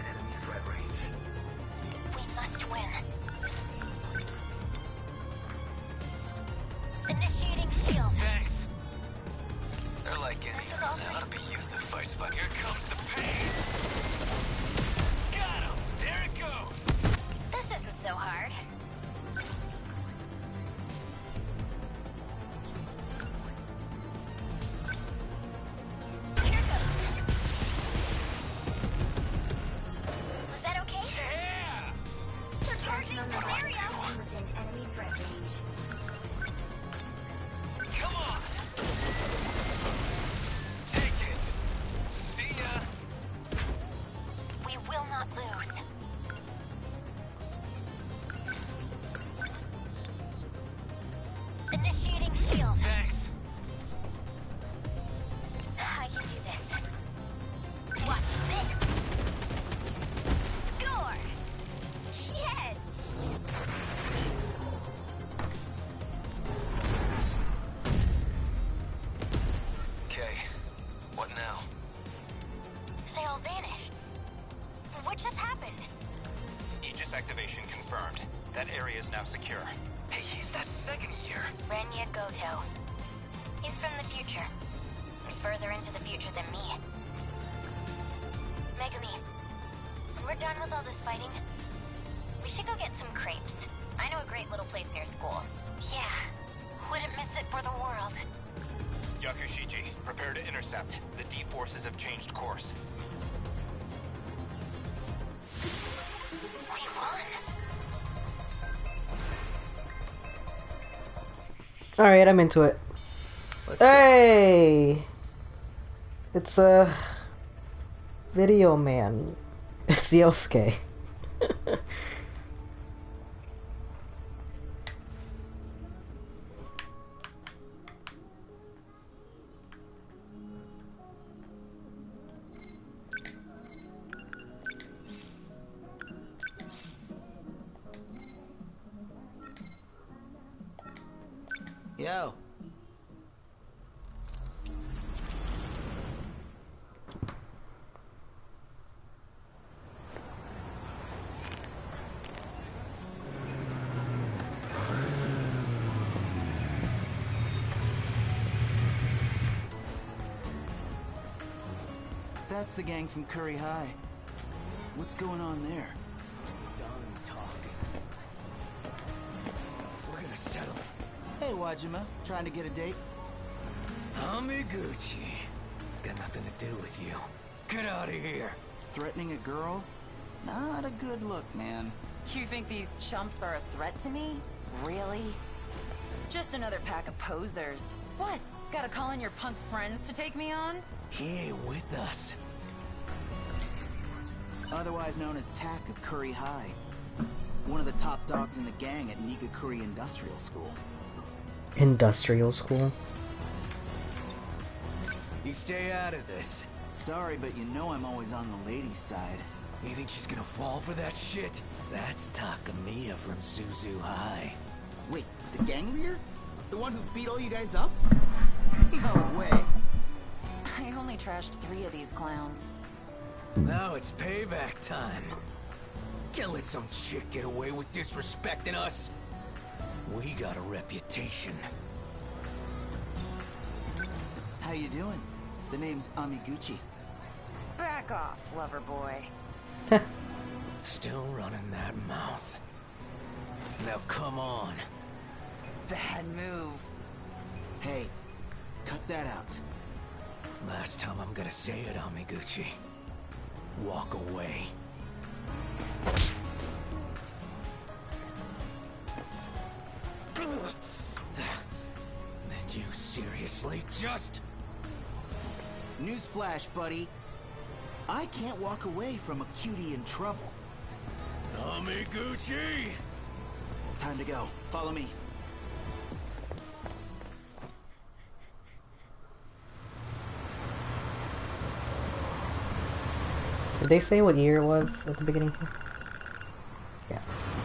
Speaker 5: area is now secure. Hey, he's that second year.
Speaker 2: Renya Goto. He's from the future. And further into the future than me. Megumi, when we're done with all this fighting, we should go get some crepes. I know a great little place near school. Yeah, wouldn't miss it for the world.
Speaker 5: Yakushiji, prepare to intercept. The D forces have changed course.
Speaker 2: We won.
Speaker 1: Alright, I'm into it. Hey! It's a video man. It's Yosuke.
Speaker 4: Yo. That's the gang from Curry High. What's going on there?
Speaker 10: Done talking. We're gonna settle.
Speaker 4: Hey, Wajima. Trying to get a date?
Speaker 10: Amiguchi. Got nothing to do with you. Get out of here.
Speaker 4: Threatening a girl? Not a good look, man.
Speaker 12: You think these chumps are a threat to me? Really? Just another pack of posers. What? Gotta call in your punk friends to take me on?
Speaker 10: He ain't with us.
Speaker 4: Otherwise known as Tack of Curry High. One of the top dogs in the gang at Nigakuri Industrial School.
Speaker 1: Industrial school?
Speaker 10: You stay out of this.
Speaker 4: Sorry, but you know I'm always on the ladies' side.
Speaker 10: You think she's gonna fall for that shit? That's Takamiya from Suzu High.
Speaker 4: Wait, the gang leader? The one who beat all you guys up? No way.
Speaker 12: I only trashed 3 of these clowns.
Speaker 10: Now it's payback time. Can't let some chick get away with disrespecting us. We got a reputation.
Speaker 4: How you doing? The name's Amiguchi.
Speaker 12: Back off, lover boy.
Speaker 10: Still running that mouth. Now come on.
Speaker 12: Bad move.
Speaker 4: Hey, cut that out.
Speaker 10: Last time I'm gonna say it, Amiguchi. Walk away. Did you seriously just...
Speaker 4: Newsflash, buddy. I can't walk away from a cutie in trouble.
Speaker 10: Amiguchi!
Speaker 4: Time to go. Follow me.
Speaker 1: Did they say what year it was at the beginning? Yeah.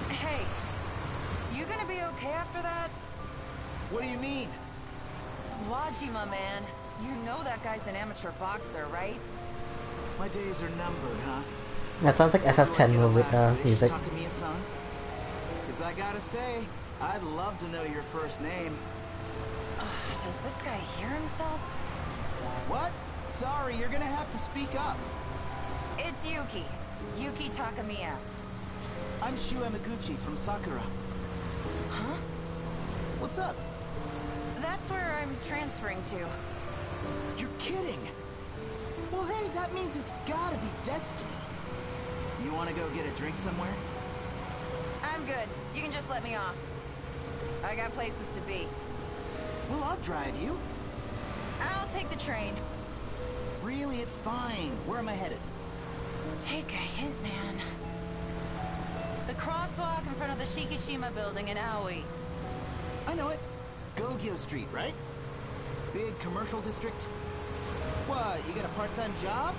Speaker 12: Hey, you gonna be okay after that?
Speaker 4: What do you mean?
Speaker 12: Wajima, man. You know that guy's an amateur boxer, right?
Speaker 4: My days are numbered, huh?
Speaker 1: That sounds like FF10 movie music.
Speaker 4: Takamiya-san? 'Cause I gotta say, I'd love to know your first name.
Speaker 12: Does this guy hear himself?
Speaker 4: What? Sorry, you're gonna have to speak up.
Speaker 12: It's Yuki. Yuki Takamiya.
Speaker 4: I'm Shu Emiguchi from Sakura.
Speaker 12: Huh?
Speaker 4: What's up?
Speaker 12: That's where I'm transferring to.
Speaker 4: You're kidding! Well, hey, that means it's gotta be destiny. You wanna go get a drink somewhere?
Speaker 12: I'm good. You can just let me off. I got places to be.
Speaker 4: Well, I'll drive you.
Speaker 12: I'll take the train.
Speaker 4: Really, it's fine. Where am I headed?
Speaker 12: Take a hint, man. The crosswalk in front of the Shikishima building in Aoi.
Speaker 4: I know it. Gogyo Street, right? Big commercial district. What, you got a part-time job?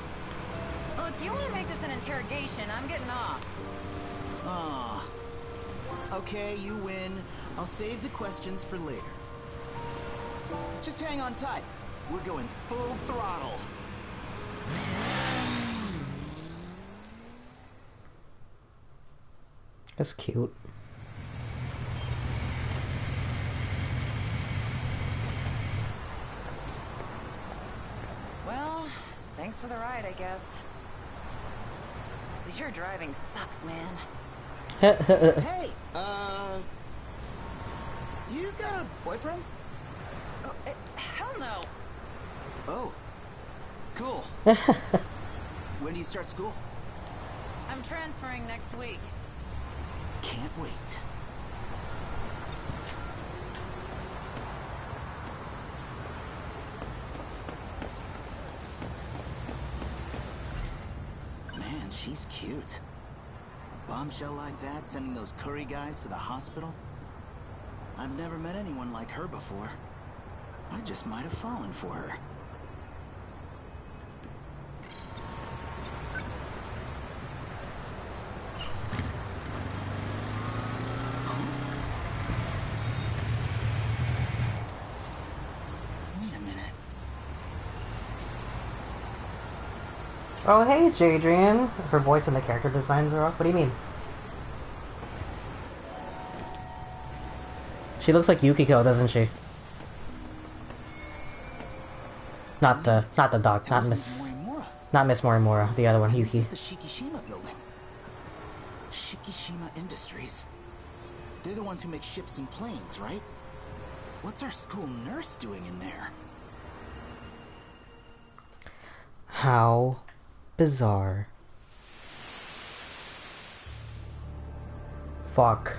Speaker 12: Look, you want to make this an interrogation, I'm getting off.
Speaker 4: Aw. Okay, you win. I'll save the questions for later. Just hang on tight. We're going full throttle.
Speaker 1: That's cute.
Speaker 12: Thanks for the ride, I guess. But your driving sucks, man.
Speaker 4: Hey, you got a boyfriend?
Speaker 12: Oh, hell no.
Speaker 4: Oh, cool. When do you start school?
Speaker 12: I'm transferring next week.
Speaker 4: Can't wait. Man, she's cute. A bombshell like that, sending those curry guys to the hospital? I've never met anyone like her before. I just might have fallen for her. Wait a minute.
Speaker 1: Oh, hey, Jadrian. Her voice and the character designs are off. What do you mean? She looks like Yukiko, doesn't she? Not the dog, not Miss Morimura, the other one, Yuki.
Speaker 4: This is the Shikishima building. Shikishima Industries. They're the ones who make ships and planes, right? What's our school nurse doing in there?
Speaker 1: How bizarre. Fuck.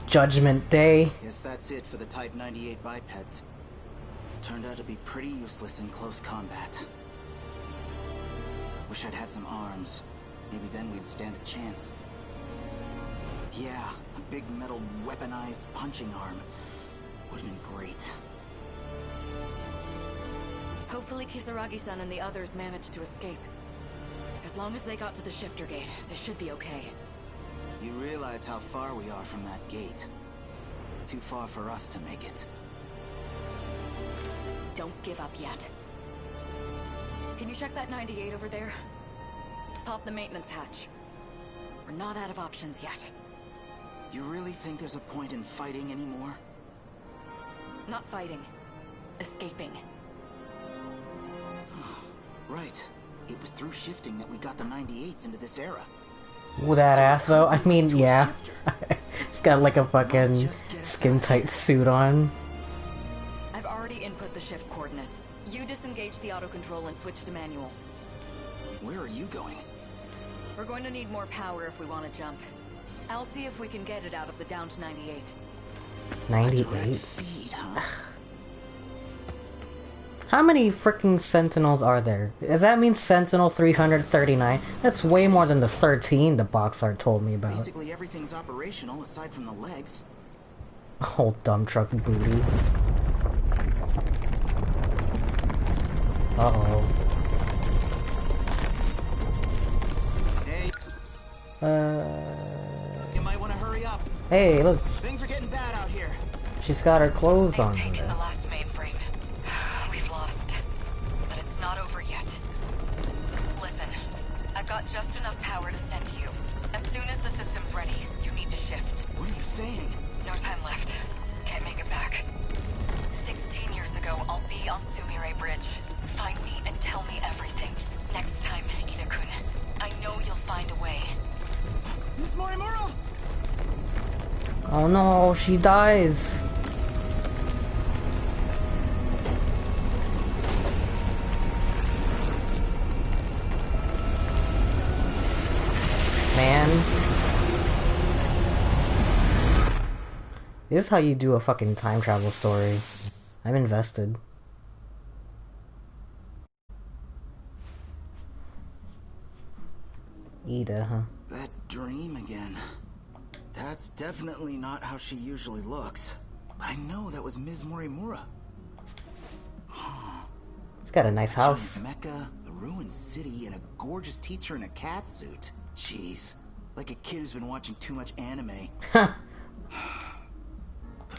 Speaker 1: Judgment Day.
Speaker 4: Guess that's it for the Type 98 bipeds. Turned out to be pretty useless in close combat. Wish I'd had some arms. Maybe then we'd stand a chance. Yeah, a big metal weaponized punching arm. Would've been great.
Speaker 16: Hopefully Kisaragi-san and the others managed to escape. As long as they got to the shifter gate, they should be okay.
Speaker 4: You realize how far we are from that gate. Too far for us to make it.
Speaker 16: Don't give up yet. Can you check that 98 over there? Pop the maintenance hatch. We're not out of options yet.
Speaker 4: You really think there's a point in fighting anymore?
Speaker 16: Not fighting. Escaping.
Speaker 4: Right. It was through shifting that we got the 98s into this era.
Speaker 1: Ooh, that ass though. I mean, yeah. She's got like a fucking skin-tight suit on.
Speaker 16: I've already input the shift coordinates. You disengage the autocontrol and switch to manual.
Speaker 4: Where are you going?
Speaker 16: We're going to need more power if we want to jump. I'll see if we can get it out of the downed 98.
Speaker 1: 98?
Speaker 4: Feed, huh?
Speaker 1: How many freaking Sentinels are there? Does that mean Sentinel 339? That's way more than the 13 the box art told me about.
Speaker 4: Basically everything's operational aside from the legs.
Speaker 1: Old dump truck booty. Uh-oh.
Speaker 4: Hey. You might want to hurry up.
Speaker 1: Hey, look.
Speaker 4: Things are getting bad out here.
Speaker 1: She's got her clothes on.
Speaker 16: They've taken the last mainframe. We've lost. But it's not over yet. Listen, I've got just enough power to send you. As soon as the system's ready, you need to shift.
Speaker 4: What are you saying?
Speaker 16: No time left. Can't make it back. 16 years ago, I'll be on Sumire Bridge. Find me and tell me everything. Next time, Ida-kun. I know you'll find a way.
Speaker 4: Miss Morimura!
Speaker 1: Oh no, she dies. Man. This is how you do a fucking time travel story. I'm invested. Ida, huh?
Speaker 4: That dream again. That's definitely not how she usually looks. But I know that was Ms. Morimura.
Speaker 1: It's got a nice house.
Speaker 4: Mecca, a ruined city, and a gorgeous teacher in a cat suit. Jeez. Like a kid who's been watching too much anime. But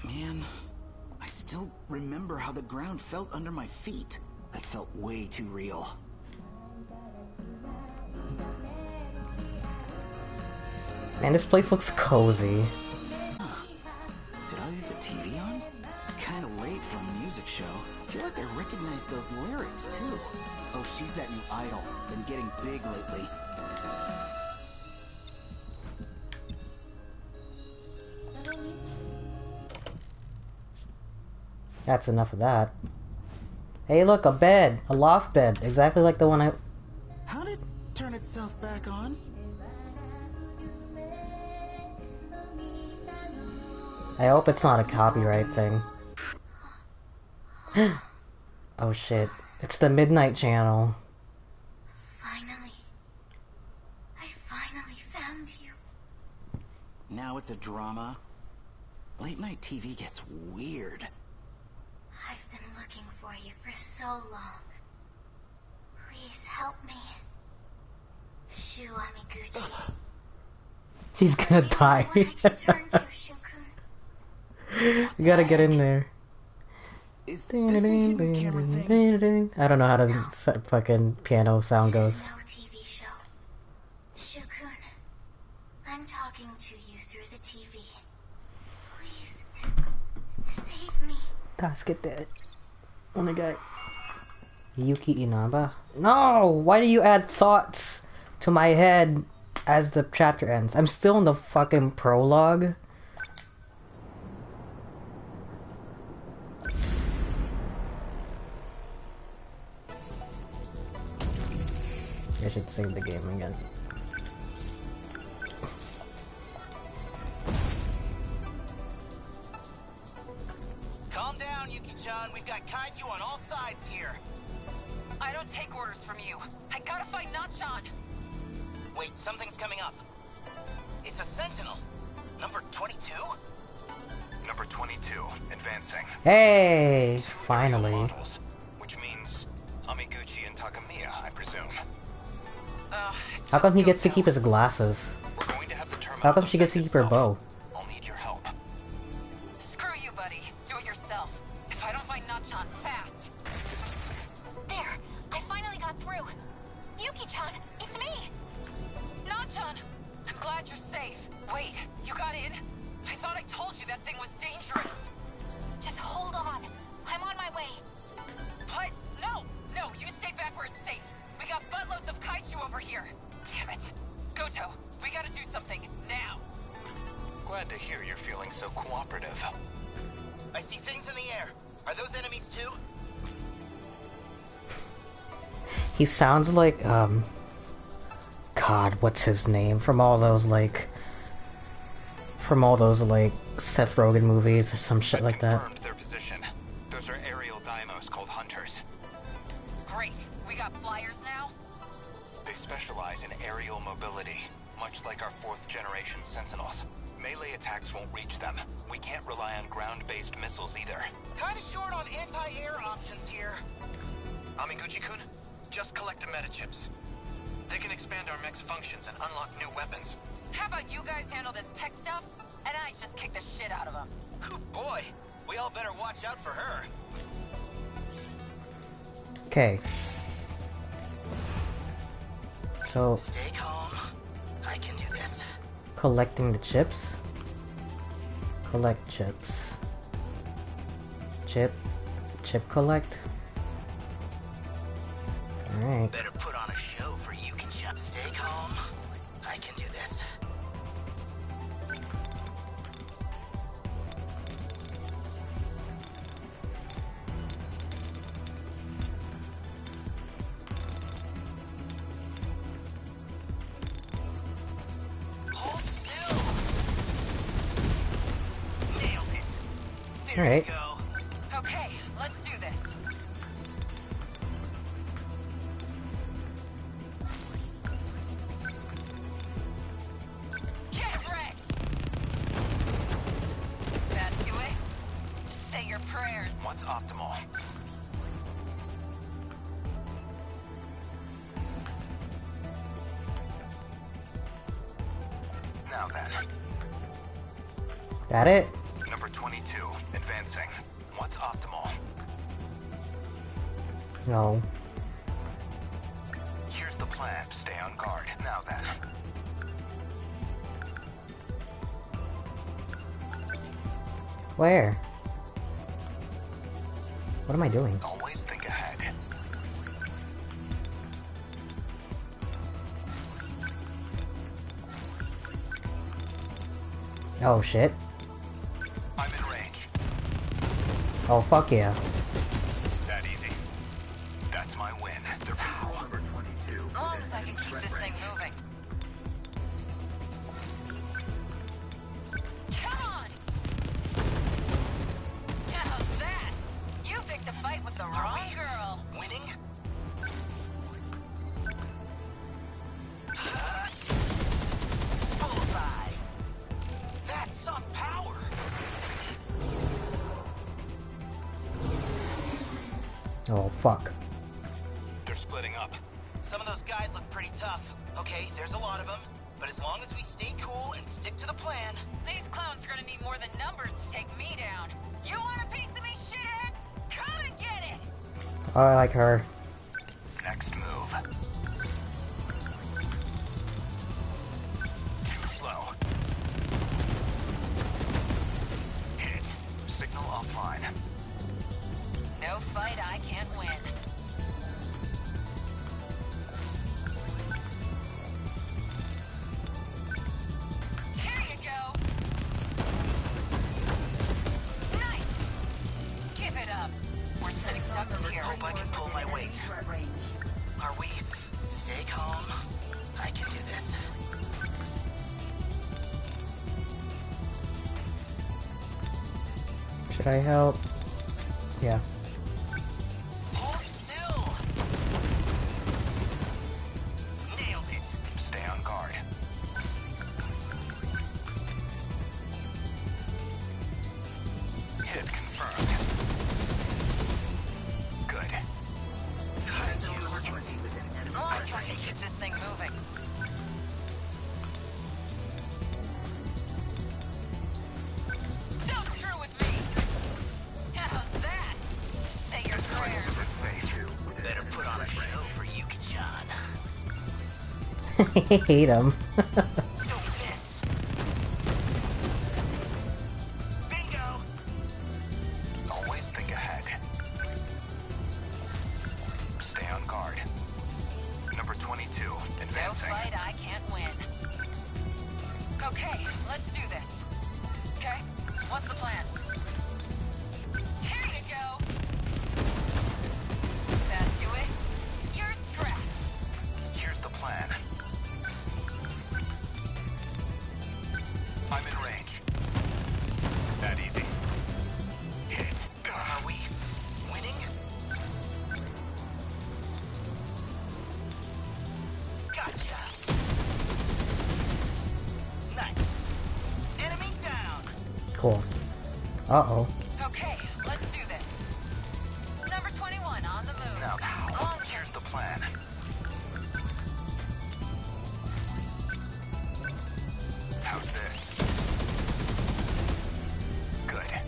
Speaker 4: man, I still remember how the ground felt under my feet. That felt way too real.
Speaker 1: Man, this place looks cozy.
Speaker 4: Huh. Did I leave the TV on? kind of late for a music show. I feel like I recognize those lyrics, too. Oh, she's that new idol. Been getting big lately.
Speaker 1: That's enough of that. Hey, look, a bed. A loft bed. Exactly like the one I...
Speaker 4: How'd it turn itself back on?
Speaker 1: I hope it's not a copyright thing. Oh shit. It's the Midnight Channel.
Speaker 2: Finally. I finally found you.
Speaker 4: Now it's a drama. Late night TV gets weird.
Speaker 2: I've been looking for you for so long. Please help me. Shu Amiguchi.
Speaker 1: She's gonna die. You gotta get in there.
Speaker 4: Is this a hidden camera thing?
Speaker 1: I don't know how the fucking piano sound goes.
Speaker 2: No TV show. Shukun, I'm talking to you through the TV. Please, save me.
Speaker 1: Get that. Oh my god. Yuki Inaba? No! Why do you add thoughts to my head as the chapter ends? I'm still in the fucking prologue. I should save the game again.
Speaker 17: Calm down, Yuki-chan. We've got kaiju on all sides here.
Speaker 16: I don't take orders from you. I gotta fight Nachan.
Speaker 17: Wait, something's coming up. It's a Sentinel. Number 22?
Speaker 5: Number 22, advancing.
Speaker 1: Hey! Finally.
Speaker 5: Models, which means Amiguchi and Takamiya, I presume.
Speaker 1: How come he gets to keep his glasses? How come she gets to keep her bow?
Speaker 5: I'll need your help.
Speaker 16: Screw you, buddy. Do it yourself. If I don't find Nachan fast.
Speaker 2: There, I finally got through. Yuki-chan, it's me.
Speaker 16: Nachan, I'm glad you're safe. Wait, you got in? I thought I told you that thing was dangerous.
Speaker 2: Just hold on. I'm on my way.
Speaker 16: What? No, you stay back where it's safe. We got buttloads of kaiju over here. Damn it. Goto, we gotta do something, now.
Speaker 5: Glad to hear you're feeling so cooperative.
Speaker 17: I see things in the air. Are those enemies too?
Speaker 1: He sounds like, God, what's his name? From all those, like, Seth Rogen movies or some shit like that.
Speaker 5: Confirmed their position. Those are aerial daimos called hunters.
Speaker 16: Great. We got flyers now?
Speaker 5: They specialize in aerial mobility, much like our 4th generation Sentinels. Melee attacks won't reach them. We can't rely on ground-based missiles either.
Speaker 17: Kinda short on anti-air options here. Amiguchi-kun, just collect the metachips. They can expand our mech's functions and unlock new weapons.
Speaker 16: How about you guys handle this tech stuff, and I just kick the shit out of them?
Speaker 17: Boy, we all better watch out for her.
Speaker 1: Okay. So...
Speaker 17: Stay calm. I can do this.
Speaker 1: Collecting the chips. Collect chips. Chip collect. Alright.
Speaker 17: Better put on a show for Yuki-chan. Stay calm. I can do this. Hold still. Nailed it. There you go.
Speaker 16: Okay, let's do this. Get wrecked! That do it? Say your prayers.
Speaker 5: What's optimal? Now then.
Speaker 1: Got it?
Speaker 5: Number 22, advancing. What's optimal?
Speaker 1: No.
Speaker 5: Here's the plan. Stay on guard. Now then.
Speaker 1: Where? What am I doing?
Speaker 5: Always think ahead.
Speaker 1: Oh shit.
Speaker 5: I'm in range.
Speaker 1: Oh fuck yeah.
Speaker 5: That easy. That's my win. They're
Speaker 12: Number 22.
Speaker 16: As long as I can keep this thing moving. Come on! How's that? You picked a fight with the wrong girl.
Speaker 17: Winning? Bullseye! That's some power!
Speaker 1: Oh fuck.
Speaker 5: They're splitting up.
Speaker 17: Some of those guys look pretty tough. Okay, there's a lot of them. But as long as we stay cool and stick to the plan...
Speaker 16: These clowns are gonna need more than numbers to take me down. You want a piece of me, shitheads? Come and get it!
Speaker 1: Oh, I like her.
Speaker 5: Next move. Too slow. Hit. Signal offline.
Speaker 16: No fight I can't win. Here you go. Nice. Give it up. We're sitting ducks here.
Speaker 17: Hope I can pull my weight. Are we? Stay calm. I can do this.
Speaker 1: Should I help? Yeah.
Speaker 17: Hold still. Nailed it.
Speaker 5: Stay on guard. Hit confirmed. Good.
Speaker 16: As long as I can keep this thing moving. Don't screw with me! How's that? Say your prayers.
Speaker 5: Is it safe?
Speaker 17: Better put on a show for Yuki-chan.
Speaker 1: I hate him.
Speaker 17: Don't miss. Bingo!
Speaker 5: Always think ahead. Stay on guard. Number 22,
Speaker 16: No
Speaker 5: advancing.
Speaker 16: fight I can't win. Okay, let's do this. Okay, what's the plan? Here you go. That do it? You're strapped.
Speaker 5: Here's the plan. I'm in range. That easy. Hit.
Speaker 17: Are we winning? Gotcha. Nice. Enemy down.
Speaker 1: Cool. Uh-oh.
Speaker 16: Okay, let's do this. Number 21 on the move.
Speaker 5: Now, here's the plan. How's this? Good.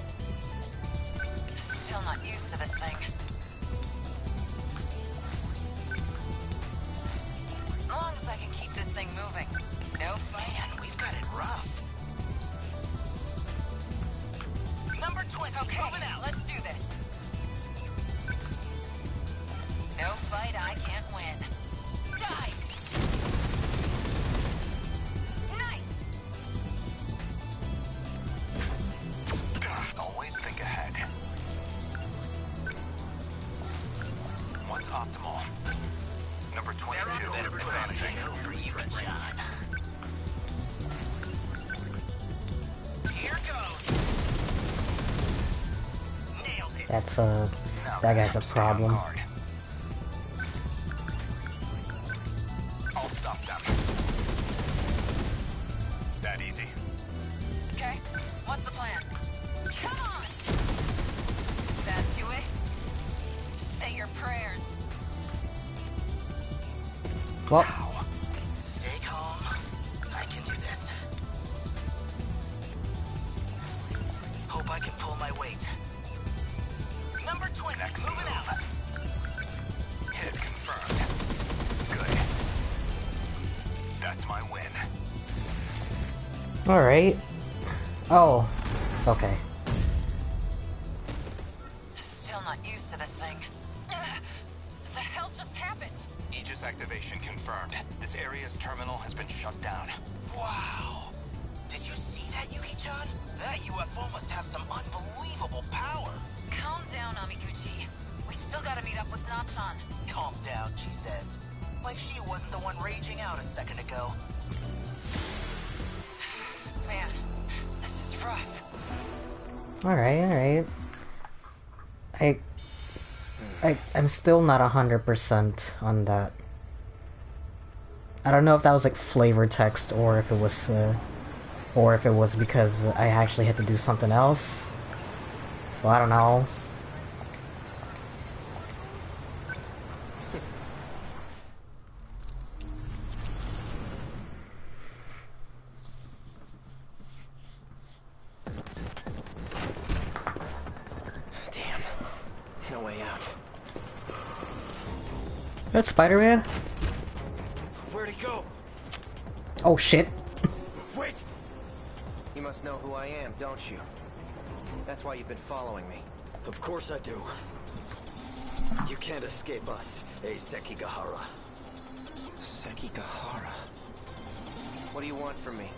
Speaker 16: Still not used to this thing. As long as I can keep this thing moving. No fight.
Speaker 17: Man, we've got it rough. Number 20,
Speaker 16: Okay,
Speaker 17: moving out.
Speaker 16: let's do this. No fight I can't win. Die! Nice!
Speaker 5: Always think ahead. What's optimal? Number 22,
Speaker 17: Better put on a
Speaker 5: advancing.
Speaker 17: show for Yuki-chan. Here goes. Nailed it.
Speaker 1: That's
Speaker 5: Now
Speaker 1: that guy's a
Speaker 5: stay on
Speaker 1: problem.
Speaker 5: guard. I'll stop them. That easy.
Speaker 16: Okay, what's the plan? Come on! That do it? Say your prayers.
Speaker 1: Well,
Speaker 17: Stay calm. I can do this. Hope I can pull my weight. Number 20,
Speaker 5: Next
Speaker 17: moving
Speaker 5: move.
Speaker 17: out.
Speaker 5: Hit confirmed. Good. That's my win.
Speaker 1: alright. Oh. Okay.
Speaker 16: Still not not used to this thing. What the hell just happened?
Speaker 5: Aegis activation confirmed. This area's terminal has been shut down.
Speaker 17: Wow! Did you see that, Yuki-chan? That UFO must have some unbelievable power.
Speaker 16: Calm down, Amiguchi. We still gotta meet up with Nachan.
Speaker 17: Calm down, she says. Like she wasn't the one raging out a second ago.
Speaker 16: Man, this is rough.
Speaker 1: Alright. I'm still not 100% on that. I don't know if that was like flavor text or if it was because I actually had to do something else. So I don't know.
Speaker 10: Damn. No way out.
Speaker 1: That's Spider-Man?
Speaker 10: Where'd he go?
Speaker 1: Oh shit.
Speaker 10: Wait! You must know who I am, don't you? That's why you've been following me. Of course I do. You can't escape us, Sekigahara. Sekigahara? What do you want from me?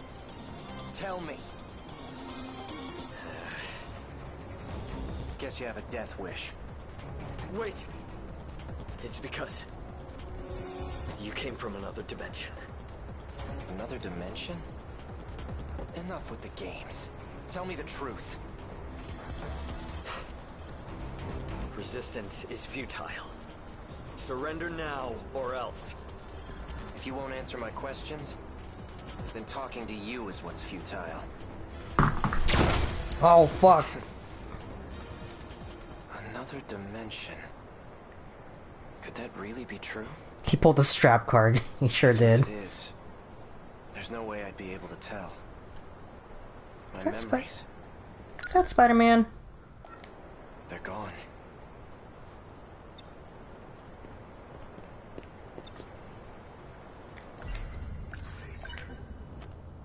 Speaker 10: Tell me. Guess you have a death wish. Wait! It's because you came from another dimension. Another dimension? Enough with the games. Tell me the truth. Resistance is futile. Surrender now, or else. If you won't answer my questions, then talking to you is what's futile.
Speaker 1: Oh fuck.
Speaker 10: Another dimension. Could that really be true?
Speaker 1: He pulled a strap card. He sure did.
Speaker 10: If it is, there's no way I'd be able to tell. My memories.
Speaker 1: Is that Spider-Man?
Speaker 10: They're gone.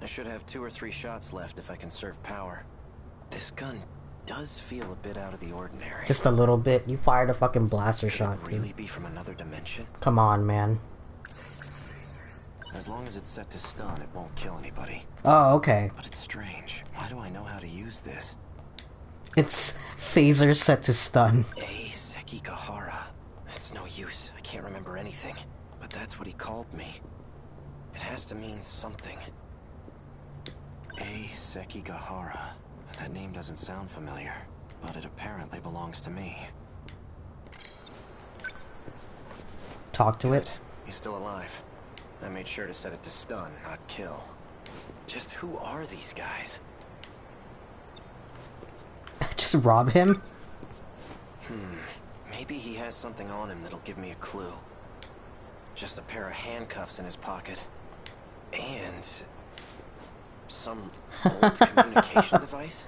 Speaker 10: I should have 2 or 3 shots left if I conserve power. This gun does feel a bit out of the ordinary.
Speaker 1: Just a little bit. You fired a fucking blaster shot,
Speaker 10: Could it really be from another dimension?
Speaker 1: Come on, man.
Speaker 10: As long as it's set to stun, it won't kill anybody.
Speaker 1: Oh, okay.
Speaker 10: But it's strange. Why do I know how to use this?
Speaker 1: It's phaser set to stun.
Speaker 10: Sekigahara. It's no use. I can't remember anything. But that's what he called me. It has to mean something. Sekigahara. That name doesn't sound familiar, but it apparently belongs to me.
Speaker 1: Talk to it.
Speaker 10: He's still alive. I made sure to set it to stun, not kill. Just who are these guys?
Speaker 1: Just rob him?
Speaker 10: Maybe he has something on him that'll give me a clue. Just a pair of handcuffs in his pocket. And some old communication device?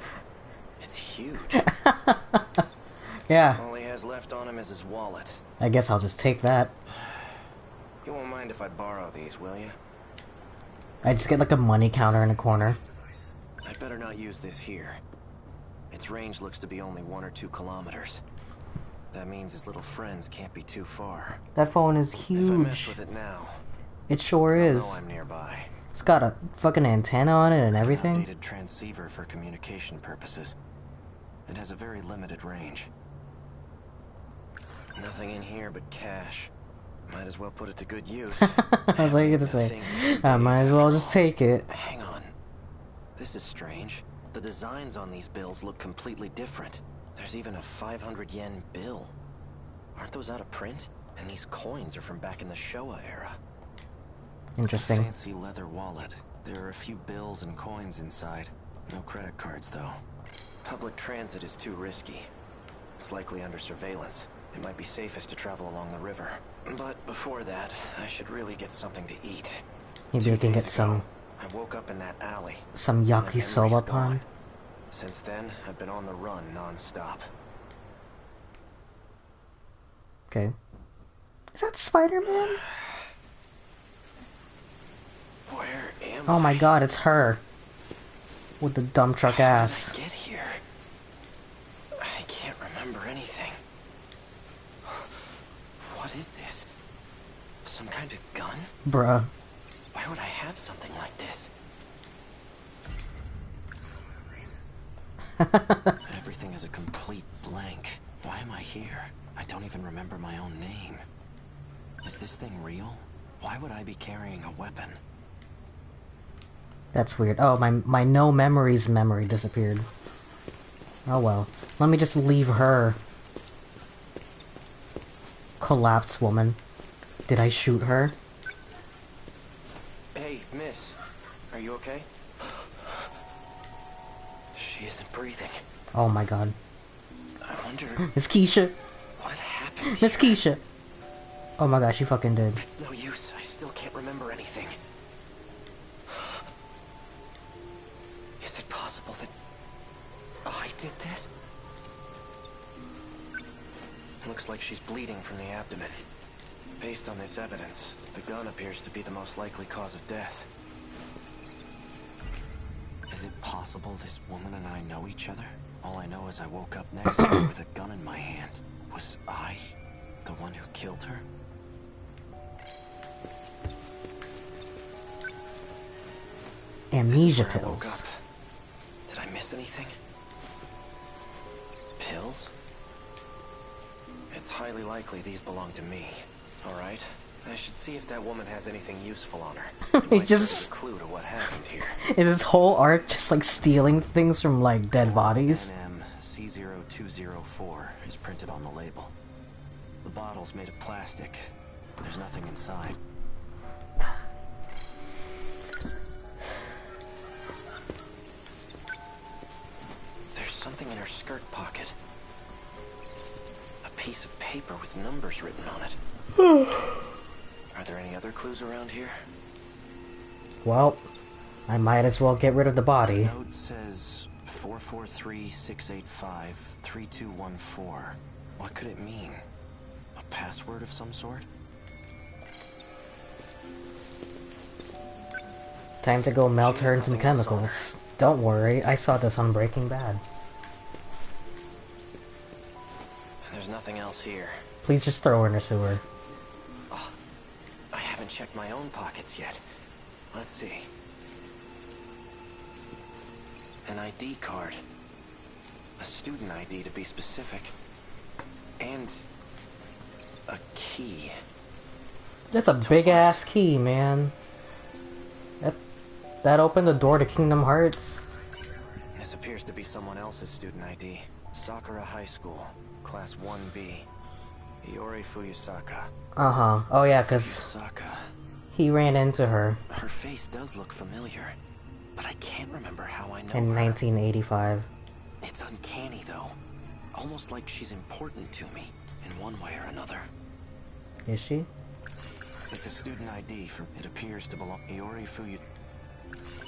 Speaker 10: It's huge.
Speaker 1: Yeah.
Speaker 10: All he has left on him is his wallet.
Speaker 1: I guess I'll just take that.
Speaker 10: You won't mind if I borrow these, will you?
Speaker 1: I just get like a money counter in a corner.
Speaker 10: I'd better not use this here. Its range looks to be only 1 or 2 kilometers. That means his little friends can't be too far.
Speaker 1: That phone is huge.
Speaker 10: If I mess with it now,
Speaker 1: it sure is.
Speaker 10: know I'm nearby.
Speaker 1: It's got a fucking antenna on it and everything.
Speaker 10: An outdated transceiver for communication purposes. It has a very limited range. Nothing in here but cash. Might as well put it to good use.
Speaker 1: I was like gonna say, I might as well just take it.
Speaker 10: Hang on. This is strange. The designs on these bills look completely different. There's even a 500 yen bill. Aren't those out of print? And these coins are from back in the Showa era.
Speaker 1: Interesting.
Speaker 10: A fancy leather wallet. There are a few bills and coins inside. No credit cards, though. Public transit is too risky. It's likely under surveillance. It might be safest to travel along the river. But before that, I should really get something to eat.
Speaker 1: Maybe I can get some...
Speaker 10: I woke up in that alley.
Speaker 1: Some yakisoba pan.
Speaker 10: Since then, I've been on the run non-stop.
Speaker 1: Okay. Is that Spider-Man?
Speaker 10: Where am
Speaker 1: Oh my god, it's her. With the dump truck ass.
Speaker 10: Get here. I can't remember anything. What is this? Some kind of gun?
Speaker 1: Bruh.
Speaker 10: Why would I have something like this? Everything is a complete blank. Why am I here? I don't even remember my own name. Is this thing real? Why would I be carrying a weapon?
Speaker 1: That's weird. Oh, my no memories memory disappeared. Oh well. Let me just leave her. Collapsed woman. Did I shoot her?
Speaker 10: Hey, miss. Are you okay? She isn't breathing.
Speaker 1: Oh my god.
Speaker 10: I wonder...
Speaker 1: Miss Keisha!
Speaker 10: What happened
Speaker 1: Miss
Speaker 10: here?
Speaker 1: Keisha! Oh my god, she fucking did.
Speaker 10: It's no use. I still can't remember anything. Is it possible that I did this? Looks like she's bleeding from the abdomen. Based on this evidence, the gun appears to be the most likely cause of death. Is it possible this woman and I know each other? All I know is I woke up next to her with a gun in my hand. Was I the one who killed her?
Speaker 1: Amnesia
Speaker 10: This is where I woke
Speaker 1: pills.
Speaker 10: up. Did I miss anything? Pills? It's highly likely these belong to me. Alright, I should see if that woman has anything useful on her. It might
Speaker 1: just-
Speaker 10: serve as a clue to what happened here.
Speaker 1: Is this whole art just like stealing things from like dead bodies?
Speaker 10: C0204 is printed on the label. The bottle's made of plastic. There's nothing inside. There's something in her skirt pocket. A piece of paper with numbers written on it. Are there any other clues around here?
Speaker 1: Well, I might as well get rid of the body.
Speaker 10: The note says 443-685-3214. What could it mean? A password of some sort?
Speaker 1: Time to go melt
Speaker 10: She
Speaker 1: her
Speaker 10: has
Speaker 1: in some
Speaker 10: nothing else on
Speaker 1: chemicals. Don't worry, I saw this on Breaking Bad.
Speaker 10: There's nothing else here.
Speaker 1: Please just throw her in a sewer.
Speaker 10: Oh, I haven't checked my own pockets yet. Let's see. An ID card. A student ID to be specific. And a key.
Speaker 1: That's a big ass key, man. That opened the door to Kingdom Hearts.
Speaker 10: This appears to be someone else's student ID. Sakura High School, Class 1B. Iori Fuyusaka.
Speaker 1: Uh-huh. Oh yeah, cause
Speaker 10: Fuyusaka.
Speaker 1: he ran into her
Speaker 10: Her face does look familiar, but I can't remember how I know
Speaker 1: in
Speaker 10: her.
Speaker 1: 1985.
Speaker 10: It's uncanny, though. Almost like she's important to me, in one way or another.
Speaker 1: Is she?
Speaker 10: It's a student ID from... It appears to belong... Iori Fuyu...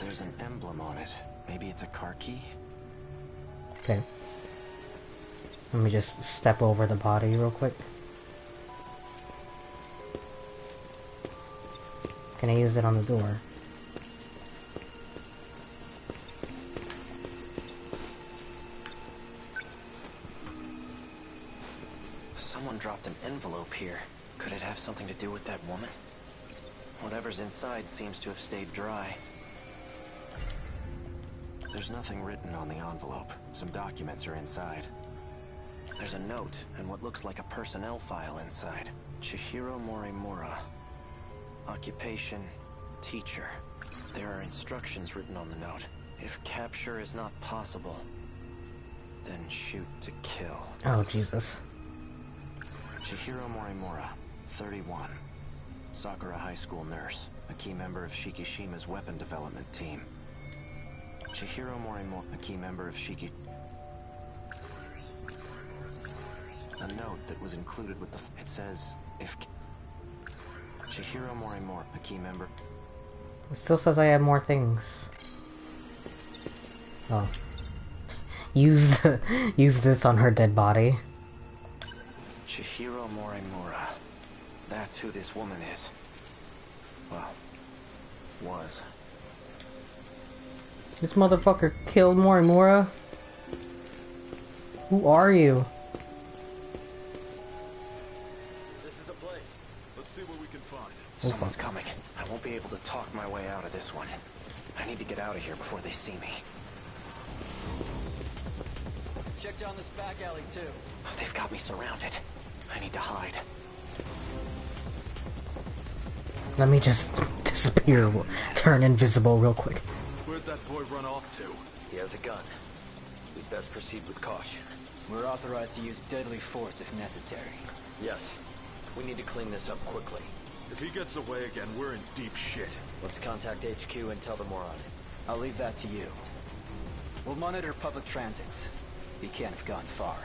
Speaker 10: There's an emblem on it. Maybe it's a car key?
Speaker 1: Okay. Let me just step over the body real quick. Can I use it on the door?
Speaker 10: Someone dropped an envelope here. Could it have something to do with that woman? Whatever's inside seems to have stayed dry. There's nothing written on the envelope. Some documents are inside. There's a note and what looks like a personnel file inside. Chihiro Morimura. Occupation, teacher. There are instructions written on the note. If capture is not possible, then shoot to kill.
Speaker 1: Oh, Jesus.
Speaker 10: Chihiro Morimura, 31. Sakura High School nurse, a key member of Shikishima's weapon development team. Chihiro Morimura, a key member of Shiki... A note that was included with the... It says, if... Chihiro Morimura, a key member...
Speaker 1: It still says I have more things. Oh. Use this on her dead body.
Speaker 10: Chihiro Morimura. That's who this woman is. Well, was.
Speaker 1: This motherfucker killed Morimura? Who are you?
Speaker 10: Someone's coming. I won't be able to talk my way out of this one. I need to get out of here before they see me.
Speaker 18: Check down this back alley too.
Speaker 10: They've got me surrounded. I need to hide.
Speaker 1: Let me just disappear, turn invisible real quick.
Speaker 9: Where'd that boy run off to?
Speaker 18: He has a gun. We'd best proceed with caution. We're authorized to use deadly force if necessary. Yes. We need to clean this up quickly.
Speaker 9: If he gets away again, we're in deep shit.
Speaker 18: Let's contact HQ and tell them we're on it. I'll leave that to you. We'll monitor public transit. He can't have gone far.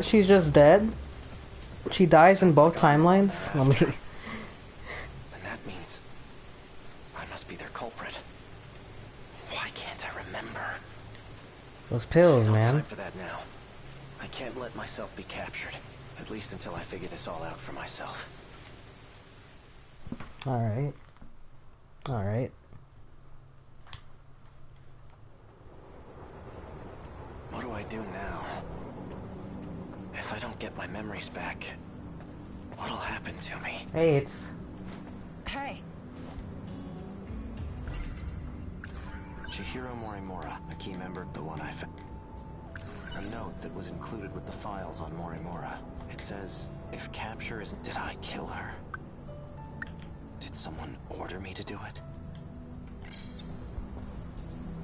Speaker 1: She's just dead? She dies in both timelines? Let me...
Speaker 10: And that means I must be their culprit. Why can't I remember?
Speaker 1: Those pills,
Speaker 10: No
Speaker 1: man.
Speaker 10: time for that now. I can't let myself be captured. At least until I figure this all out for myself.
Speaker 1: Alright. Alright.
Speaker 10: What do I do now? If I don't get my memories back, what'll happen to me?
Speaker 1: Hey, it's...
Speaker 7: Hey.
Speaker 10: Chihiro Morimura, a key member, the one I found. A note that was included with the files on Morimura. It says, if capture isn't... Did I kill her? Did someone order me to do it?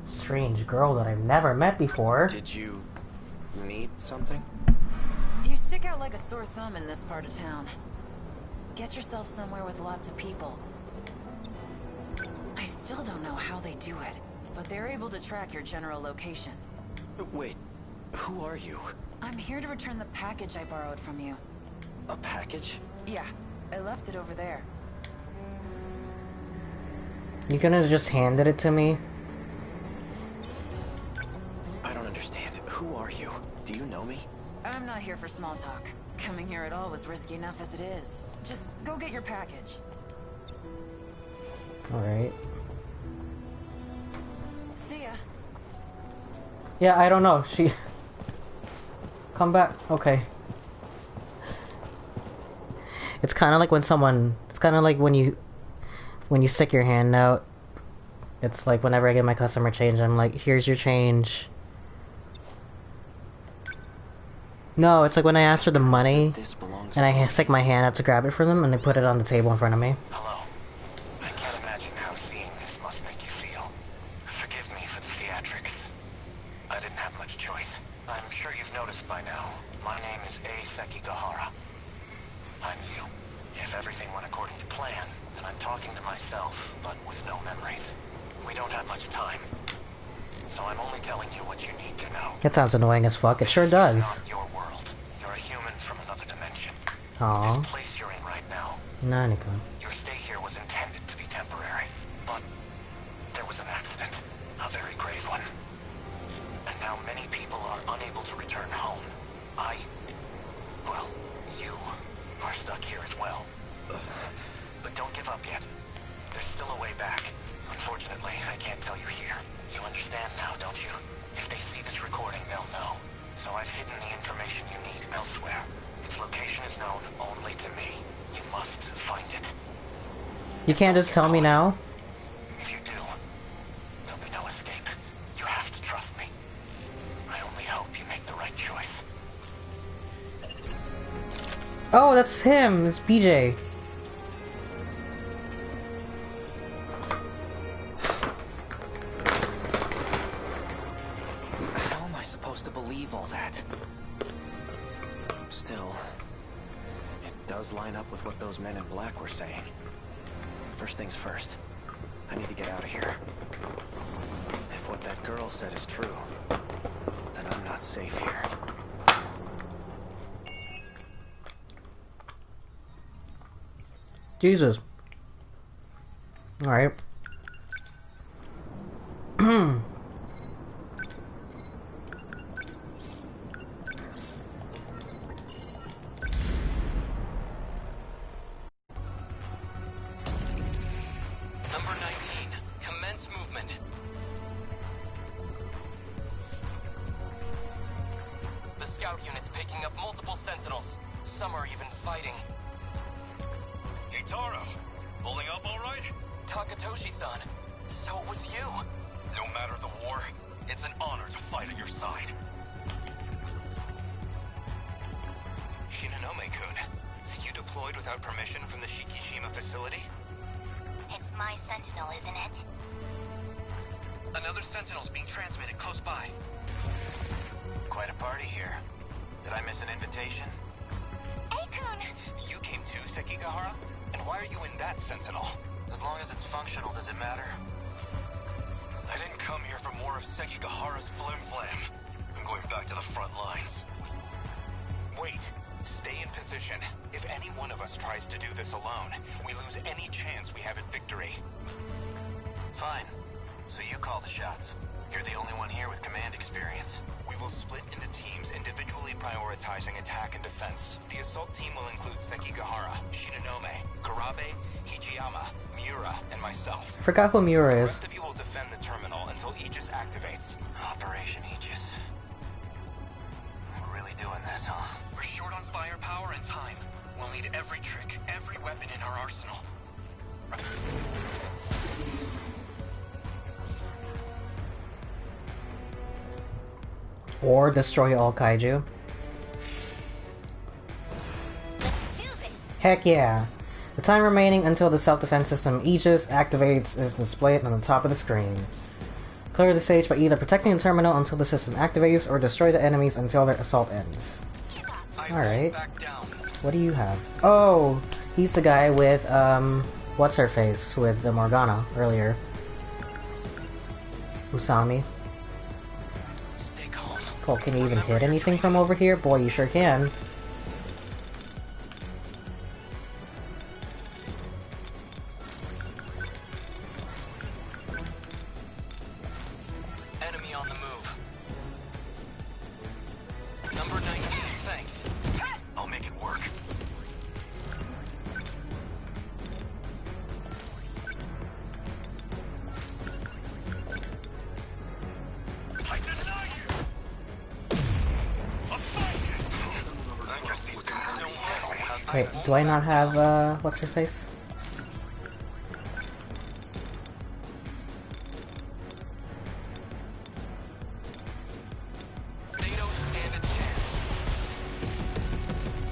Speaker 1: Strange girl that I've never met before.
Speaker 10: Did you need something?
Speaker 7: You stick out like a sore thumb in this part of town. Get yourself somewhere with lots of people. I still don't know how they do it, but they're able to track your general location.
Speaker 10: Wait, who are you?
Speaker 7: I'm here to return the package I borrowed from you.
Speaker 10: A package?
Speaker 7: Yeah, I left it over there.
Speaker 1: You could've just handed it to me?
Speaker 10: I don't understand. Who are you? Do you know me?
Speaker 7: I'm not here for small talk. Coming here at all was risky enough as it is. Just go get your package.
Speaker 1: Alright.
Speaker 7: See ya.
Speaker 1: Yeah, I don't know. She... Come back. Okay. It's kind of like when someone... It's kind of like when you stick your hand out. It's like whenever I get my customer change, I'm like, here's your change. No, it's like when I ask for the money, and I stick my hand out to grab it for them, and they put it on the table in front of me.
Speaker 3: Hello. I can't imagine how seeing this must make you feel. Forgive me for the theatrics. I didn't have much choice. I'm sure you've noticed by now. My name is A. Sekigahara. I'm you. If everything went according to plan, then I'm talking to myself, but with no memories. We don't have much time. So I'm only telling you what you need to know.
Speaker 1: That sounds annoying as fuck. It sure does.
Speaker 3: This is not your world. You're a human from another dimension.
Speaker 1: Aww.
Speaker 3: This place you're in right now.
Speaker 1: Nanika.
Speaker 3: Your stay here was intended to be temporary, but there was an accident. A very grave one. And now many people are unable to return home. Well, you are stuck here as well. But don't give up yet. There's still a way back. Unfortunately, I can't tell you here. You understand now, don't you? If they see this recording, they'll know. So I've hidden the information you need elsewhere. Its location is known only to me. You must find it.
Speaker 1: You can't just tell me now?
Speaker 3: If you do, there'll be no escape. You have to trust me. I only hope you make the right choice.
Speaker 1: Oh, that's him. It's BJ.
Speaker 10: How am I supposed to believe all that? Still, it does line up with what those men in black were saying. First things first, I need to get out of here. If what that girl said is true, then I'm not safe here.
Speaker 1: Jesus. Alright.
Speaker 8: Number 19. Commence movement. The scout unit's picking up multiple Sentinels. Some are even fighting.
Speaker 3: Taro. Holding up all right?
Speaker 8: Takatoshi-san, so it was you.
Speaker 3: No matter the war, it's an honor to fight at your side.
Speaker 5: Shinonome-kun, you deployed without permission from the Shikishima facility?
Speaker 2: It's my Sentinel, isn't it?
Speaker 17: Another Sentinel's being transmitted close by.
Speaker 5: Quite a party here. Did I miss an invitation?
Speaker 2: Hey-kun!
Speaker 5: You came too, Sekigahara? And why are you in that Sentinel? As long as it's functional, does it matter?
Speaker 3: I didn't come here for more of Sekigahara's flim-flam. I'm going back to the front lines.
Speaker 5: Wait. Stay in position. If any one of us tries to do this alone, we lose any chance we have at victory. Fine. So you call the shots. You're the only one here with command experience. We will split into teams, individually prioritizing attack and defense. The assault team will include Sekigahara, Shinonome, Kurabe, Hijiyama, Miura, and myself.
Speaker 1: Forgot who Miura
Speaker 5: The
Speaker 1: is.
Speaker 5: rest of you will defend the terminal until Aegis activates. Operation Aegis. We're really doing this, huh?
Speaker 17: We're short on firepower and time. We'll need every trick, every weapon in our arsenal.
Speaker 1: Or destroy all kaiju. Heck yeah. The time remaining until the self-defense system Aegis activates is displayed on the top of the screen. Clear the stage by either protecting the terminal until the system activates or destroy the enemies until their assault ends. Alright. What do you have? Oh! He's the guy with, what's-her-face with the Morgana earlier. Usami. Cool, can you even hit anything from over here? Boy, you sure can.
Speaker 8: Enemy on the move. Number 19, thanks.
Speaker 3: I'll make it work. I deny you! I guess these guys don't know.
Speaker 1: Wait, do I not have, what's-her-face?
Speaker 8: They don't stand a chance.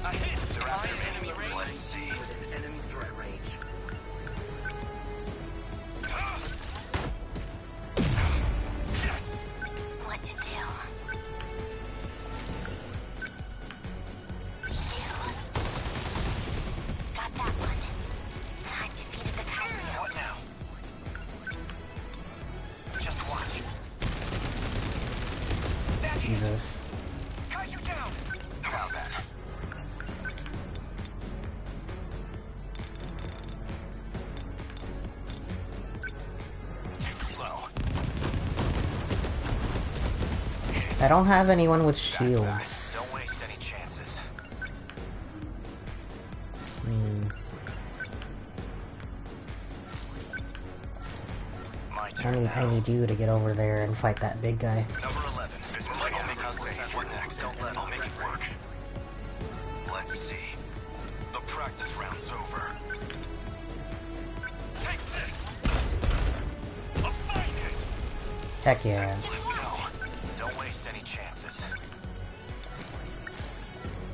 Speaker 8: I hit.
Speaker 3: They're
Speaker 8: Am I
Speaker 3: after
Speaker 8: in enemy range?
Speaker 3: Let's see.
Speaker 18: Within enemy threat range.
Speaker 2: What to do? Got that one. I've defeated the kaiju.
Speaker 17: What now? Just watch.
Speaker 1: Jesus.
Speaker 17: Kaiju down!
Speaker 5: Now then.
Speaker 3: Too slow.
Speaker 1: I don't have anyone with shields.
Speaker 5: Don't waste any chances. My turn
Speaker 1: I need you to get over there and fight that big guy.
Speaker 5: Number 11.
Speaker 3: This is like I'll make it safe. We're next. I'll make it work. Let's see. The practice round's over. Take this! A fine hit!
Speaker 1: Heck yeah.
Speaker 5: No. Don't waste any chances.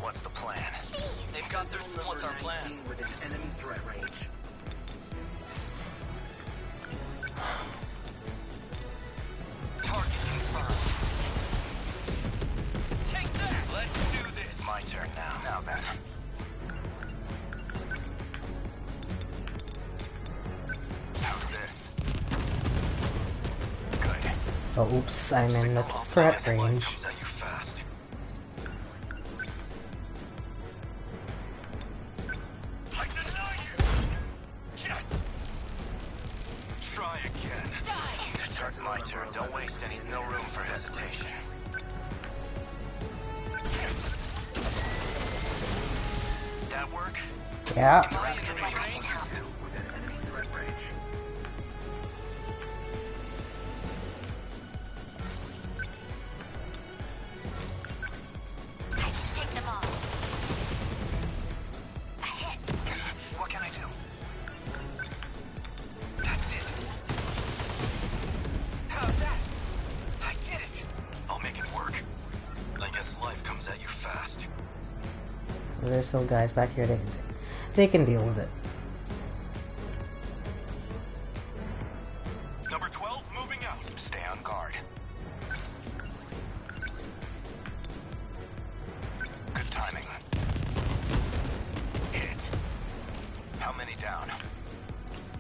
Speaker 5: What's the plan?
Speaker 8: They've got their... What's our plan?
Speaker 18: Within enemy threat range.
Speaker 8: Target confirmed. Take that! Let's do this!
Speaker 5: My turn now. Now then. How's this? Good.
Speaker 1: Oh, oops, I'm in the threat range.
Speaker 3: Comes at you fast. I deny you! Yes! Try again.
Speaker 5: My turn. Don't waste any. No room for hesitation. That work?
Speaker 1: Yeah.
Speaker 5: Am I in enemy range?
Speaker 18: Within enemy threat range.
Speaker 2: I can take them all. A hit.
Speaker 17: What can I do?
Speaker 1: There's still guys back here. They can deal with it.
Speaker 5: Number 12 moving out. Stay on guard. Good timing. Hit. How many down?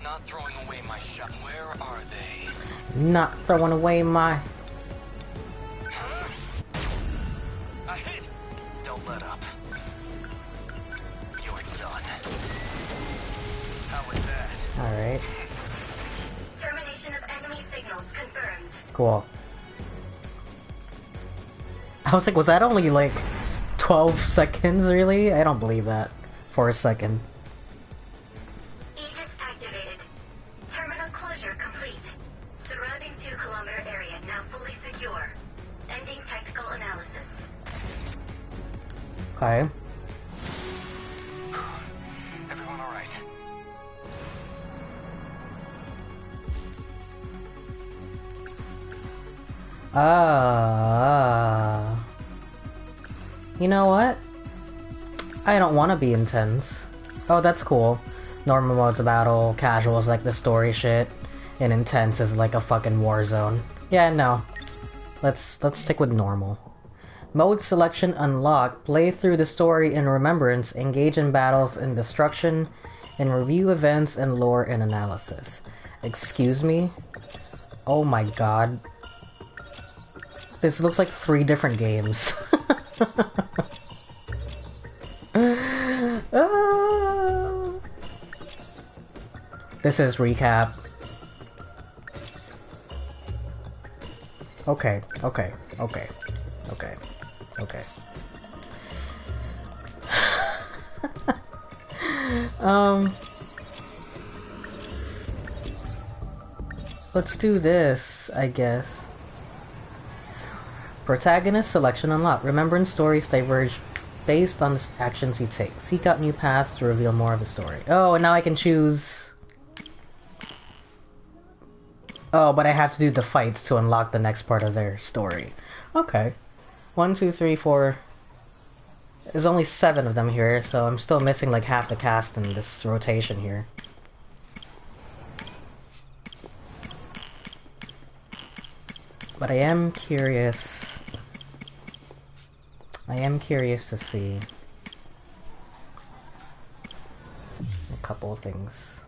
Speaker 8: Not throwing away my shot. Where are they?
Speaker 1: Not throwing away my...
Speaker 8: I hit! Don't let up. You're done. How was that?
Speaker 1: Alright.
Speaker 6: Termination of enemy signals confirmed.
Speaker 1: Cool. I was like, was that only like 12 seconds, really? I don't believe that. For a second.
Speaker 6: Aegis activated. Terminal closure complete. Surrounding 2-kilometer area now fully secure. Ending tactical analysis.
Speaker 1: Okay.
Speaker 5: Everyone all right?
Speaker 1: You know what? I don't want to be intense. Oh, that's cool. Normal mode's a battle, casual is like the story shit, and intense is like a fucking war zone. Yeah, no. Let's stick with normal. Mode selection unlocked. Play through the story in remembrance, engage in battles and destruction, and review events and lore and analysis. Excuse me? Oh my god. This looks like 3 different games. This is recap. Okay. Let's do this, I guess. Protagonist selection unlocked. Remembrance stories diverge based on the actions you take. Seek out new paths to reveal more of the story. Oh, and now I can choose... Oh, but I have to do the fights to unlock the next part of their story. Okay. 1, 2, 3, 4... There's only 7 of them here, so I'm still missing like half the cast in this rotation here. But I am curious to see a couple of things.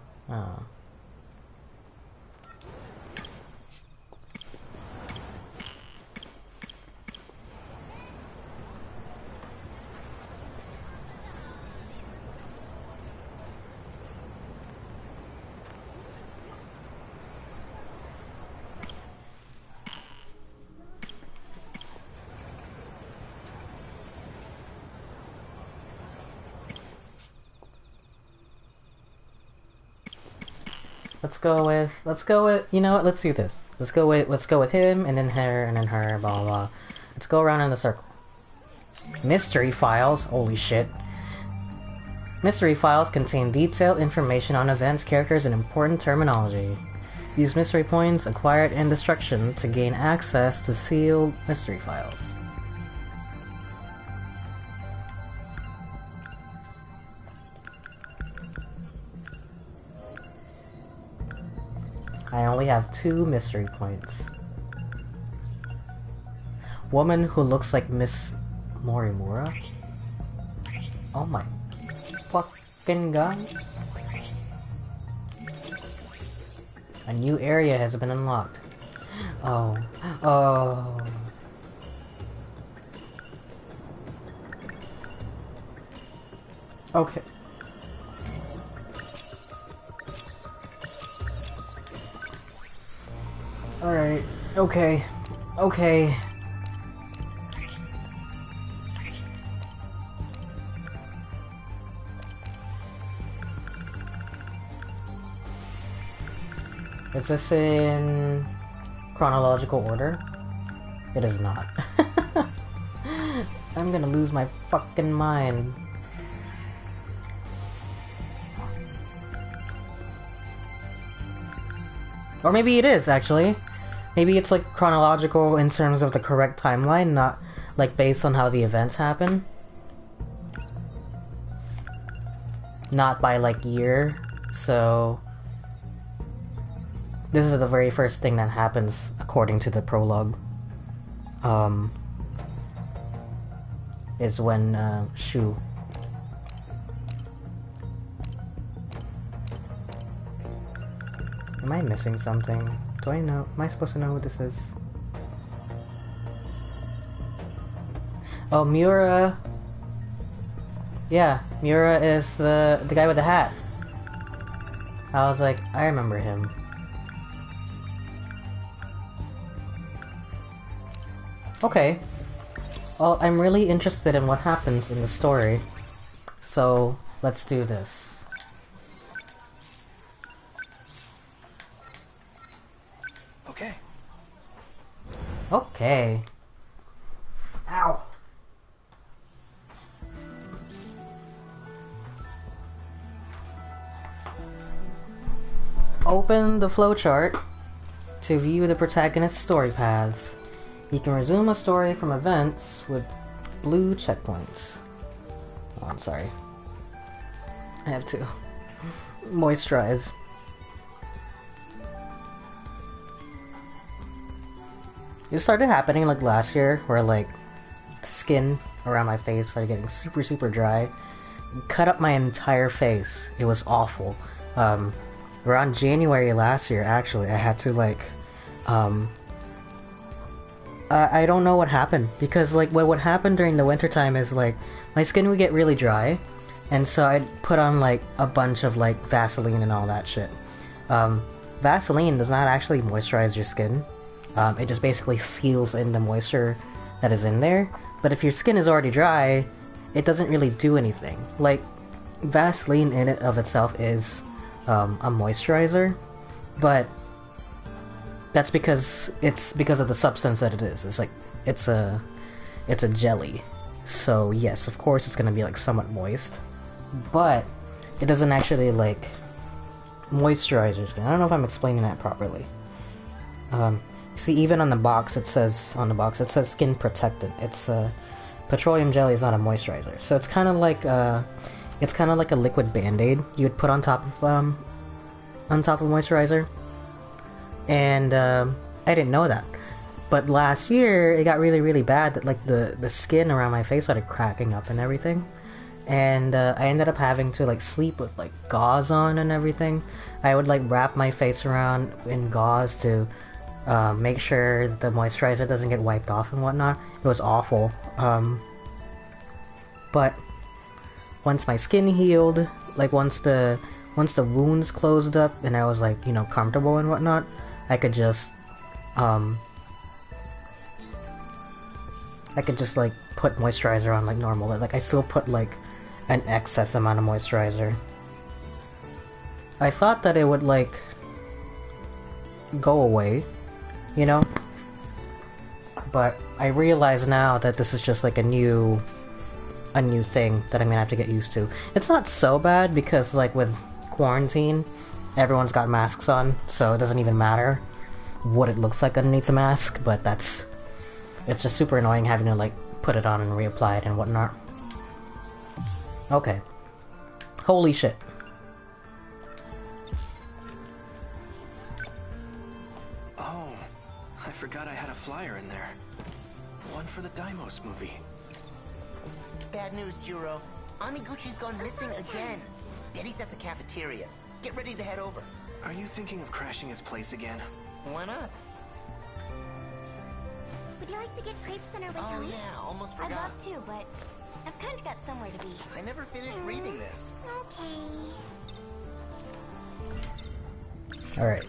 Speaker 1: Let's go with, you know what, let's do this. Let's go with him, and then her, blah, blah, blah. Let's go around in a circle. Mystery files, holy shit. Mystery files contain detailed information on events, characters, and important terminology. Use mystery points acquired in destruction to gain access to sealed mystery files. I only have 2 mystery points. Woman who looks like Miss Morimura? Oh my fucking god. A new area has been unlocked. Oh. Okay. Alright, okay. Is this in chronological order? It is not. I'm gonna lose my fucking mind. Or maybe it is, actually. Maybe it's like chronological in terms of the correct timeline, not like based on how the events happen. not by like year. So this is the very first thing that happens according to the prologue. Is when Shu. Am I missing something? Do I know? Am I supposed to know who this is? Oh, Miura. Yeah, Miura is the guy with the hat. I was like, I remember him. Okay. Well, I'm really interested in what happens in the story. So, let's do this.
Speaker 9: Okay.
Speaker 1: Okay. Ow. Open the flowchart to view the protagonist's story paths. You can resume a story from events with blue checkpoints. Oh, I'm sorry. I have to moisturize. It started happening like last year, where like the skin around my face started getting super dry. It cut up my entire face. It was awful. Around January last year, actually, I had to like, I don't know what happened, because like what would happen during the wintertime is like my skin would get really dry, and so I'd put on like a bunch of like Vaseline and all that shit. Vaseline does not actually moisturize your skin. It just basically seals in the moisture that is in there. But if your skin is already dry, it doesn't really do anything. Like, Vaseline in it of itself is a moisturizer, but that's because it's because of the substance that it is. It's like it's a jelly. So yes, of course it's gonna be like somewhat moist, but it doesn't actually like moisturize your skin. I don't know if I'm explaining that properly. See, even on the box it says skin protectant. It's petroleum jelly is not a moisturizer, so it's kind of like a liquid band-aid you would put on top of moisturizer. And I didn't know that, but last year it got really bad that like the skin around my face started cracking up and everything, and I ended up having to like sleep with like gauze on and everything. I would like wrap my face around in gauze to make sure the moisturizer doesn't get wiped off and whatnot. It was awful. But once my skin healed, like once the wounds closed up and I was like, you know, comfortable and whatnot, I could just like put moisturizer on like normal. Like I still put like an excess amount of moisturizer. I thought that it would like go away, you know? But I realize now that this is just like a new thing that I'm gonna have to get used to. It's not so bad because like with quarantine, everyone's got masks on, so it doesn't even matter what it looks like underneath the mask, but it's just super annoying having to like put it on and reapply it and whatnot. Okay. Holy shit.
Speaker 9: Oh, I forgot I had a flyer in there. One for the Daimos movie.
Speaker 4: Bad news, Juro. Amiguchi's gone missing again. Betty's at the cafeteria. Get ready to head over.
Speaker 9: Are you thinking of crashing his place again?
Speaker 4: Why not?
Speaker 2: Would you like to get crepes on our way home?
Speaker 4: Oh yeah, almost forgot.
Speaker 2: I'd love to, but I've kind of got somewhere to be.
Speaker 4: I never finished reading this.
Speaker 2: Okay.
Speaker 1: Alright.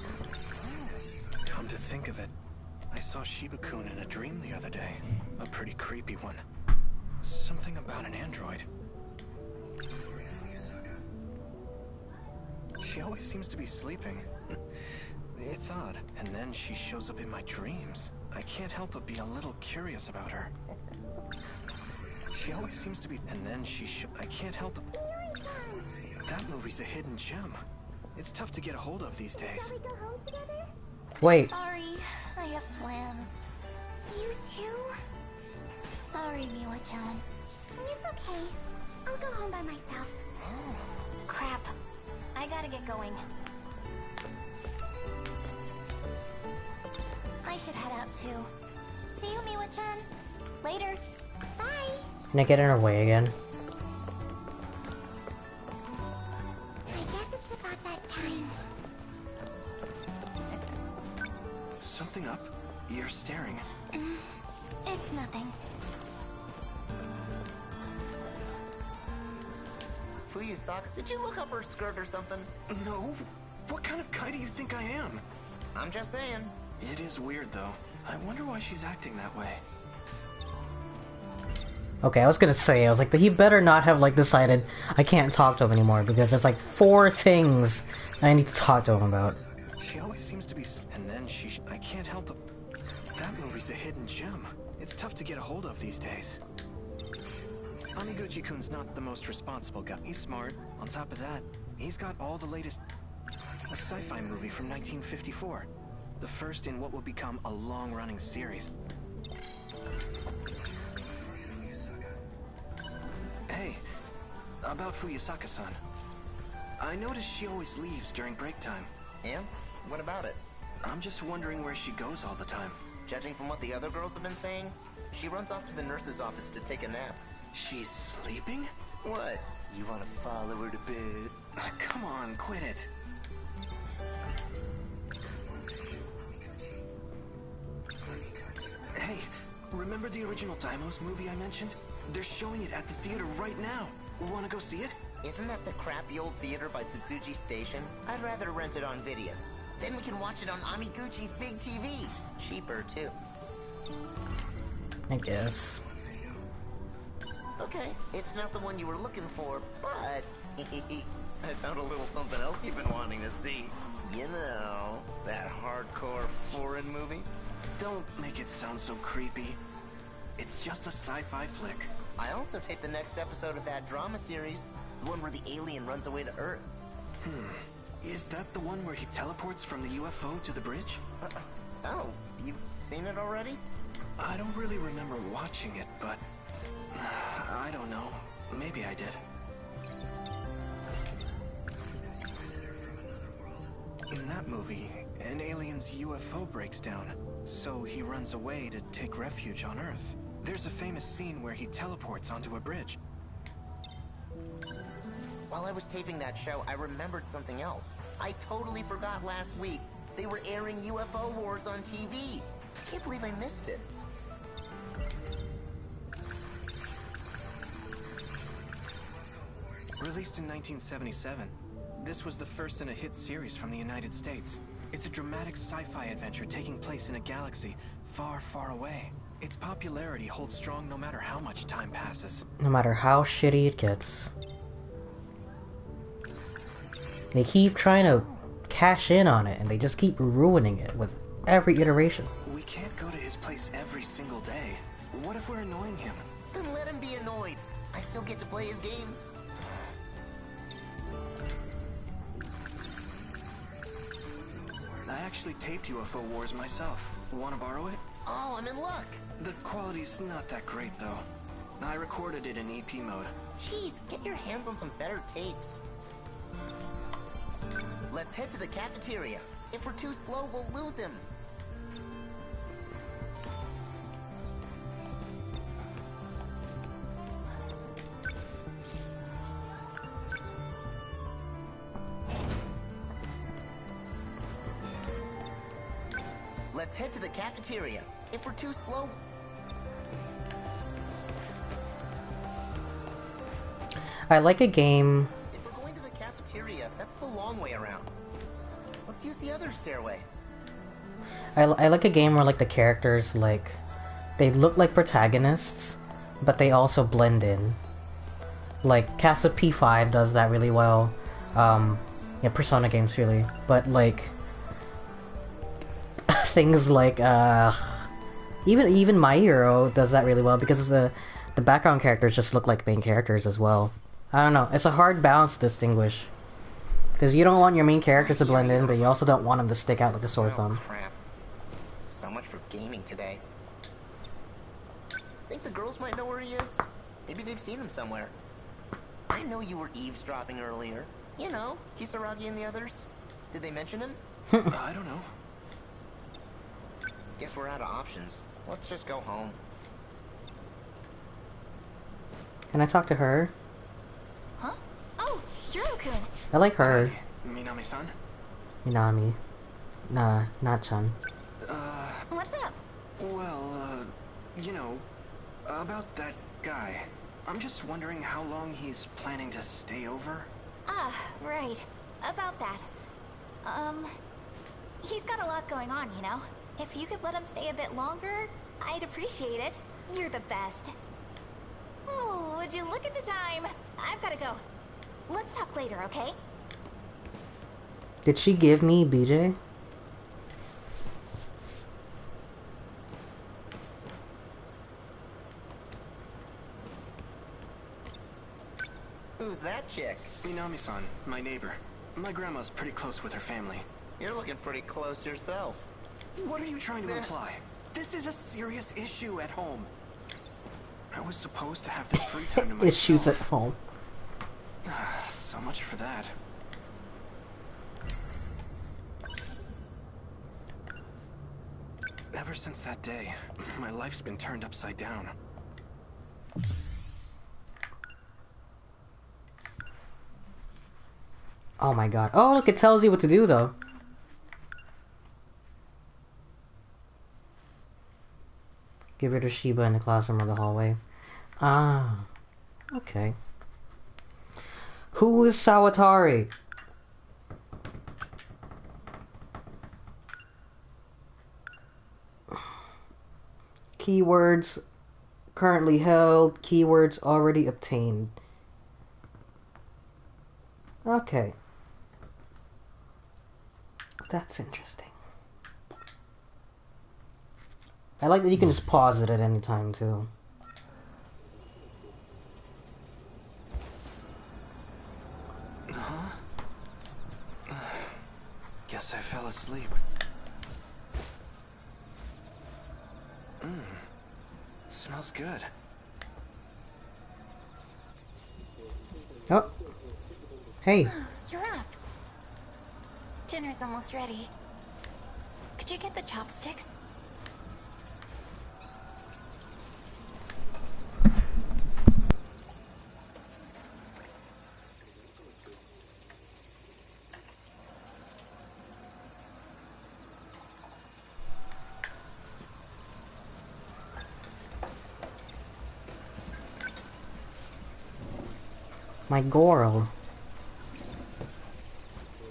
Speaker 9: Come to think of it, I saw Shiba-kun in a dream the other day. A pretty creepy one. Something about an android. She always seems to be sleeping. It's odd. And then she shows up in my dreams. I can't help but be a little curious about her. She always seems to be... And then I can't help... That movie's a hidden gem. It's tough to get a hold of these days.
Speaker 2: Shall we go home together?
Speaker 1: Wait.
Speaker 2: Sorry, I have plans. You too? Sorry, Miwa-chan. It's okay. I'll go home by myself. Crap. I gotta get going. I should head out too. See you, Miwa-chan. Later. Bye.
Speaker 1: Can I get in her way again?
Speaker 2: I guess it's about that time.
Speaker 10: Something up? You're staring.
Speaker 2: It's nothing.
Speaker 4: Fuyusaka, did you look up her skirt or something?
Speaker 10: No. What kind of guy do you think I am?
Speaker 4: I'm just saying.
Speaker 10: It is weird, though. I wonder why she's acting that way.
Speaker 1: Okay, I was gonna say, I was like, he better not have, like, decided I can't talk to him anymore, because there's, like, 4 things I need to talk to him about.
Speaker 10: She always seems to be... And then I can't help but... That movie's a hidden gem. It's tough to get a hold of these days. Amiguchi-kun's not the most responsible guy. He's smart. On top of that, he's got all the latest... A sci-fi movie from 1954. The first in what will become a long-running series. Hey, about Fuyusaka-san. I notice she always leaves during break time.
Speaker 4: And? What about it?
Speaker 10: I'm just wondering where she goes all the time.
Speaker 4: Judging from what the other girls have been saying, she runs off to the nurse's office to take a nap.
Speaker 10: She's sleeping?
Speaker 4: What? You want to follow her to bed?
Speaker 10: Come on, quit it. Hey, remember the original Daimos movie I mentioned? They're showing it at the theater right now. Wanna go see it?
Speaker 4: Isn't that the crappy old theater by Tsutsuji Station? I'd rather rent it on video. Then we can watch it on Amiguchi's big TV. Cheaper, too.
Speaker 1: I guess.
Speaker 4: Okay, it's not the one you were looking for, but... I found a little something else you've been wanting to see. You know, that hardcore foreign movie?
Speaker 10: Don't make it sound so creepy. It's just a sci-fi flick.
Speaker 4: I also taped the next episode of that drama series, the one where the alien runs away to Earth.
Speaker 10: Is that the one where he teleports from the UFO to the bridge?
Speaker 4: Oh, you've seen it already?
Speaker 10: I don't really remember watching it, but... I don't know. Maybe I did. In that movie, an alien's UFO breaks down, so he runs away to take refuge on Earth. There's a famous scene where he teleports onto a bridge.
Speaker 4: While I was taping that show, I remembered something else. I totally forgot last week. They were airing UFO wars on TV. I can't believe I missed it.
Speaker 10: Released in 1977, this was the first in a hit series from the United States. It's a dramatic sci-fi adventure taking place in a galaxy far, far away. Its popularity holds strong no matter how much time passes.
Speaker 1: No matter how shitty it gets. They keep trying to cash in on it, and they just keep ruining it with every iteration.
Speaker 10: We can't go to his place every single day. What if we're annoying him?
Speaker 4: Then let him be annoyed. I still get to play his games.
Speaker 10: I actually taped UFO Wars myself. Wanna borrow it?
Speaker 4: Oh, I'm in luck.
Speaker 10: The quality's not that great, though. I recorded it in EP mode.
Speaker 4: Jeez, get your hands on some better tapes. Let's head to the cafeteria. If we're too slow, we'll lose him. Let's head to the cafeteria. If we're too slow...
Speaker 1: I like a game...
Speaker 4: If we're going to the cafeteria, that's the long way around. Let's use the other stairway.
Speaker 1: I like a game where, like, the characters, like... They look like protagonists, but they also blend in. Like, Casa P5 does that really well. Yeah, Persona games, really. But, like... things like, even My Hero does that really well, because the background characters just look like main characters as well. I don't know, it's a hard balance to distinguish. Because you don't want your main characters to blend in, but you also don't want them to stick out like a sore thumb.
Speaker 4: Crap. So much for gaming today. Think the girls might know where he is? Maybe they've seen him somewhere. I know you were eavesdropping earlier. You know, Kisaragi and the others. Did they mention him?
Speaker 9: I don't know.
Speaker 4: Guess we're out of options. Let's just go home.
Speaker 1: Can I talk to her?
Speaker 11: Huh? Oh, Juro-kun.
Speaker 1: I like her.
Speaker 9: Minami-san?
Speaker 1: Minami. Nah, not Chan.
Speaker 11: What's up?
Speaker 9: Well, you know, about that guy. I'm just wondering how long he's planning to stay over.
Speaker 11: Ah, right. About that. He's got a lot going on, you know? If you could let him stay a bit longer, I'd appreciate it. You're the best. Oh, would you look at the time? I've gotta go. Let's talk later, okay?
Speaker 1: Did she give me BJ?
Speaker 4: Who's that chick?
Speaker 9: Minami-san, my neighbor. My grandma's pretty close with her family.
Speaker 4: You're looking pretty close yourself.
Speaker 9: What are you trying to imply? This is a serious issue at home. I was supposed to have this free time to myself.
Speaker 1: Issues at home.
Speaker 9: So much for that. Ever since that day, my life's been turned upside down.
Speaker 1: Oh my god. Oh, look, it tells you what to do, though. Get rid of Shiba in the classroom or the hallway. Ah. Okay. Who is Sawatari? Keywords currently held. Keywords already obtained. Okay. That's interesting. I like that you can just pause it at any time, too.
Speaker 9: Guess I fell asleep. Smells good.
Speaker 1: Oh. Hey.
Speaker 11: You're up. Dinner's almost ready. Could you get the chopsticks?
Speaker 1: My girl.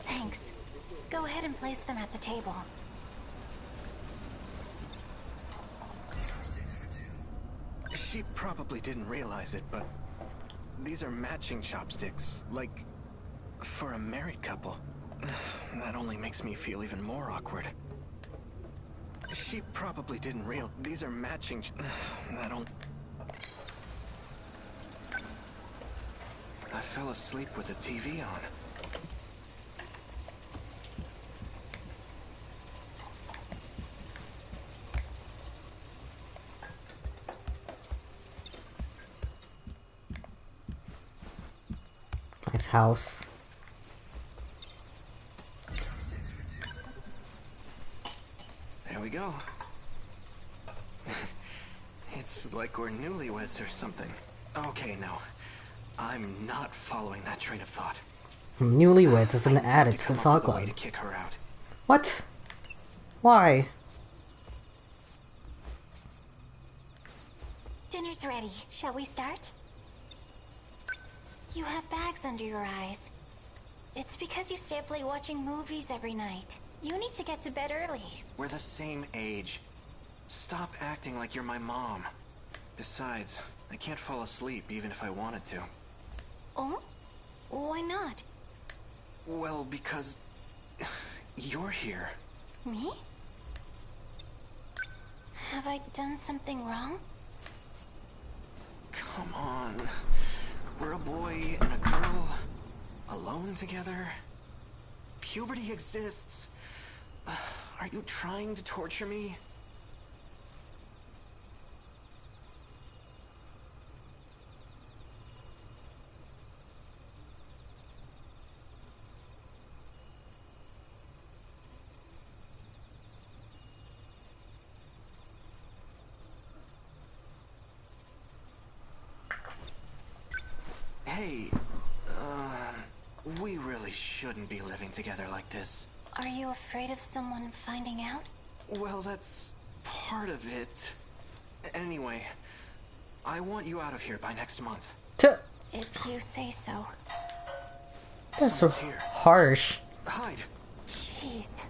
Speaker 11: Thanks. Go ahead and place them at the table.
Speaker 9: She probably didn't realize it, but these are matching chopsticks, like for a married couple. That only makes me feel even more awkward. She probably didn't these are matching that only I fell asleep with the TV on.
Speaker 1: Nice house.
Speaker 9: There we go. It's like we're newlyweds or something. Okay, no. I'm not following that train of thought.
Speaker 1: Newlyweds is an added to the thought club.
Speaker 9: Way to kick her out.
Speaker 1: What? Why?
Speaker 11: Dinner's ready. Shall we start? You have bags under your eyes. It's because you stay up late watching movies every night. You need to get to bed early.
Speaker 9: We're the same age. Stop acting like you're my mom. Besides, I can't fall asleep even if I wanted to.
Speaker 11: Oh? Why not?
Speaker 9: Well, because you're here.
Speaker 11: Me? Have I done something wrong?
Speaker 9: Come on. We're a boy and a girl, alone together. Puberty exists. Are you trying to torture me? Hey, we really shouldn't be living together like this.
Speaker 11: Are you afraid of someone finding out?
Speaker 9: Well, that's part of it. Anyway, I want you out of here by next month.
Speaker 11: If you say so.
Speaker 1: That's so harsh.
Speaker 9: Hide.
Speaker 11: Jeez.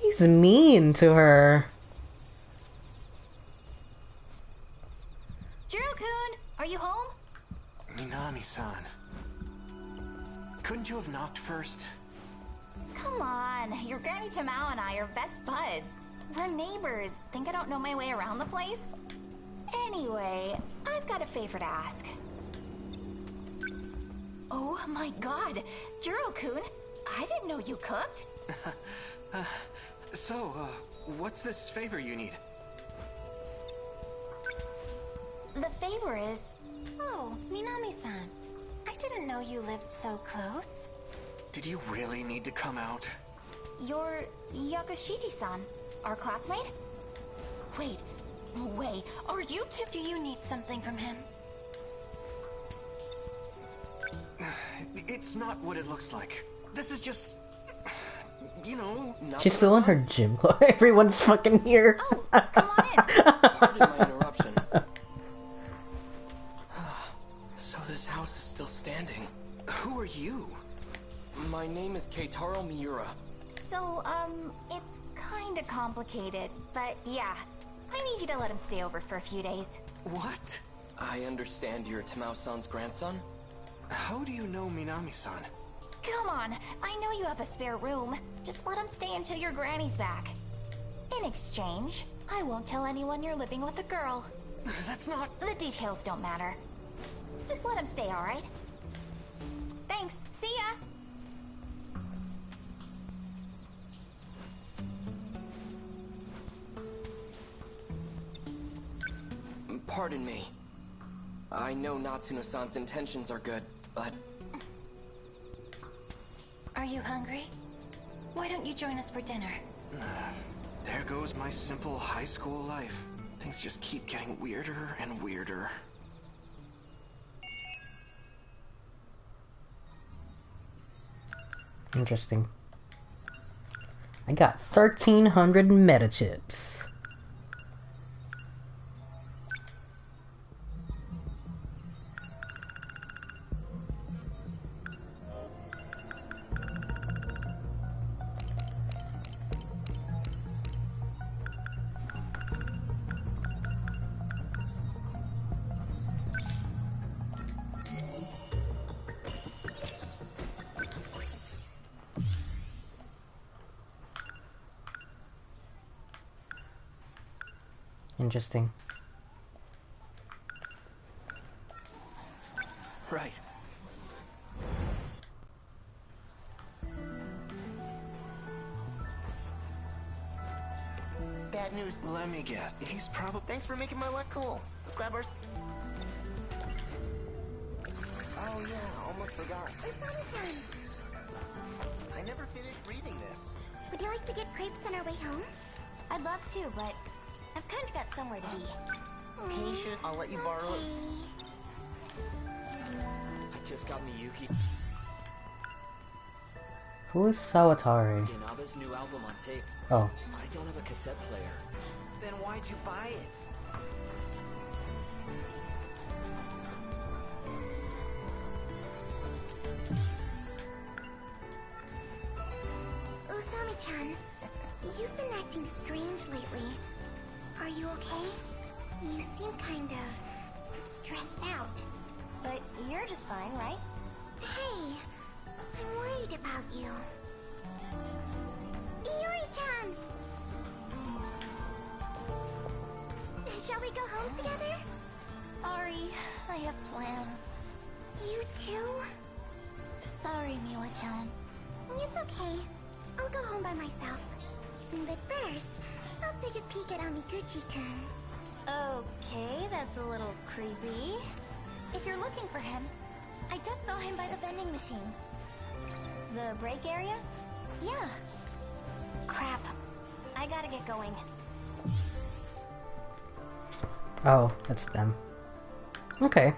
Speaker 1: He's mean to her.
Speaker 11: Jiro-kun, are you home?
Speaker 9: Minami-san. Couldn't you have knocked first?
Speaker 11: Come on, your Granny Tamao and I are best buds. We're neighbors. Think I don't know my way around the place? Anyway, I've got a favor to ask. Oh my god, Jiro-kun, I didn't know you cooked.
Speaker 9: What's this favor you need?
Speaker 11: The favor is... Oh, Minami-san. I didn't know you lived so close.
Speaker 9: Did you really need to come out?
Speaker 11: You're Yakushiti-san, our classmate? Wait, no way. Are you two... Do you need something from him?
Speaker 9: It's not what it looks like. This is just... You know...
Speaker 1: She's still in her gym clothes. Everyone's fucking here.
Speaker 11: Oh, come on in.
Speaker 8: Pardon my interruption. So this house is still standing.
Speaker 9: Who are you?
Speaker 8: My name is Keitaro Miura.
Speaker 11: So, it's kinda complicated, but yeah. I need you to let him stay over for a few days.
Speaker 9: What?
Speaker 8: I understand you're Tamao-san's grandson?
Speaker 9: How do you know Minami-san?
Speaker 11: Come on, I know you have a spare room. Just let him stay until your granny's back. In exchange, I won't tell anyone you're living with a girl.
Speaker 9: That's not...
Speaker 11: The details don't matter. Just let him stay, alright? Thanks, see ya!
Speaker 8: Pardon me. I know Natsuno-san's intentions are good, but...
Speaker 11: Are you hungry? Why don't you join us for dinner?
Speaker 9: There goes my simple high school life. Things just keep getting weirder and weirder.
Speaker 1: Interesting. I got 1,300 meta chips. Interesting.
Speaker 9: Right.
Speaker 4: Bad news.
Speaker 9: Let me guess. He's probably...
Speaker 4: Thanks for making my luck cool. Let's grab ours. Oh yeah, almost forgot. I never finished reading this.
Speaker 2: Would you like to get crepes on our way home? I'd love to, but I've kind of got somewhere to be.
Speaker 4: Patient, I'll let you borrow it.
Speaker 18: I just got Miyuki.
Speaker 1: Who is Sawatari?
Speaker 18: Inaba's new album on tape.
Speaker 1: Oh.
Speaker 18: But I don't have a cassette player.
Speaker 4: Then why'd you buy it?
Speaker 2: Usami-chan, you've been acting strange lately. Are you okay? You seem kind of stressed out. But you're just fine, right? Hey, I'm worried about you. Yuri-chan! Shall we go home together? Sorry, I have plans. You too? Sorry, Miwa-chan. It's okay. I'll go home by myself. But first, I'll take a peek at Amiguchi-kun. Okay, that's a little creepy. If you're looking for him, I just saw him by the vending machines. The break area? Yeah. Crap. I gotta get going.
Speaker 1: Oh, that's them. Okay.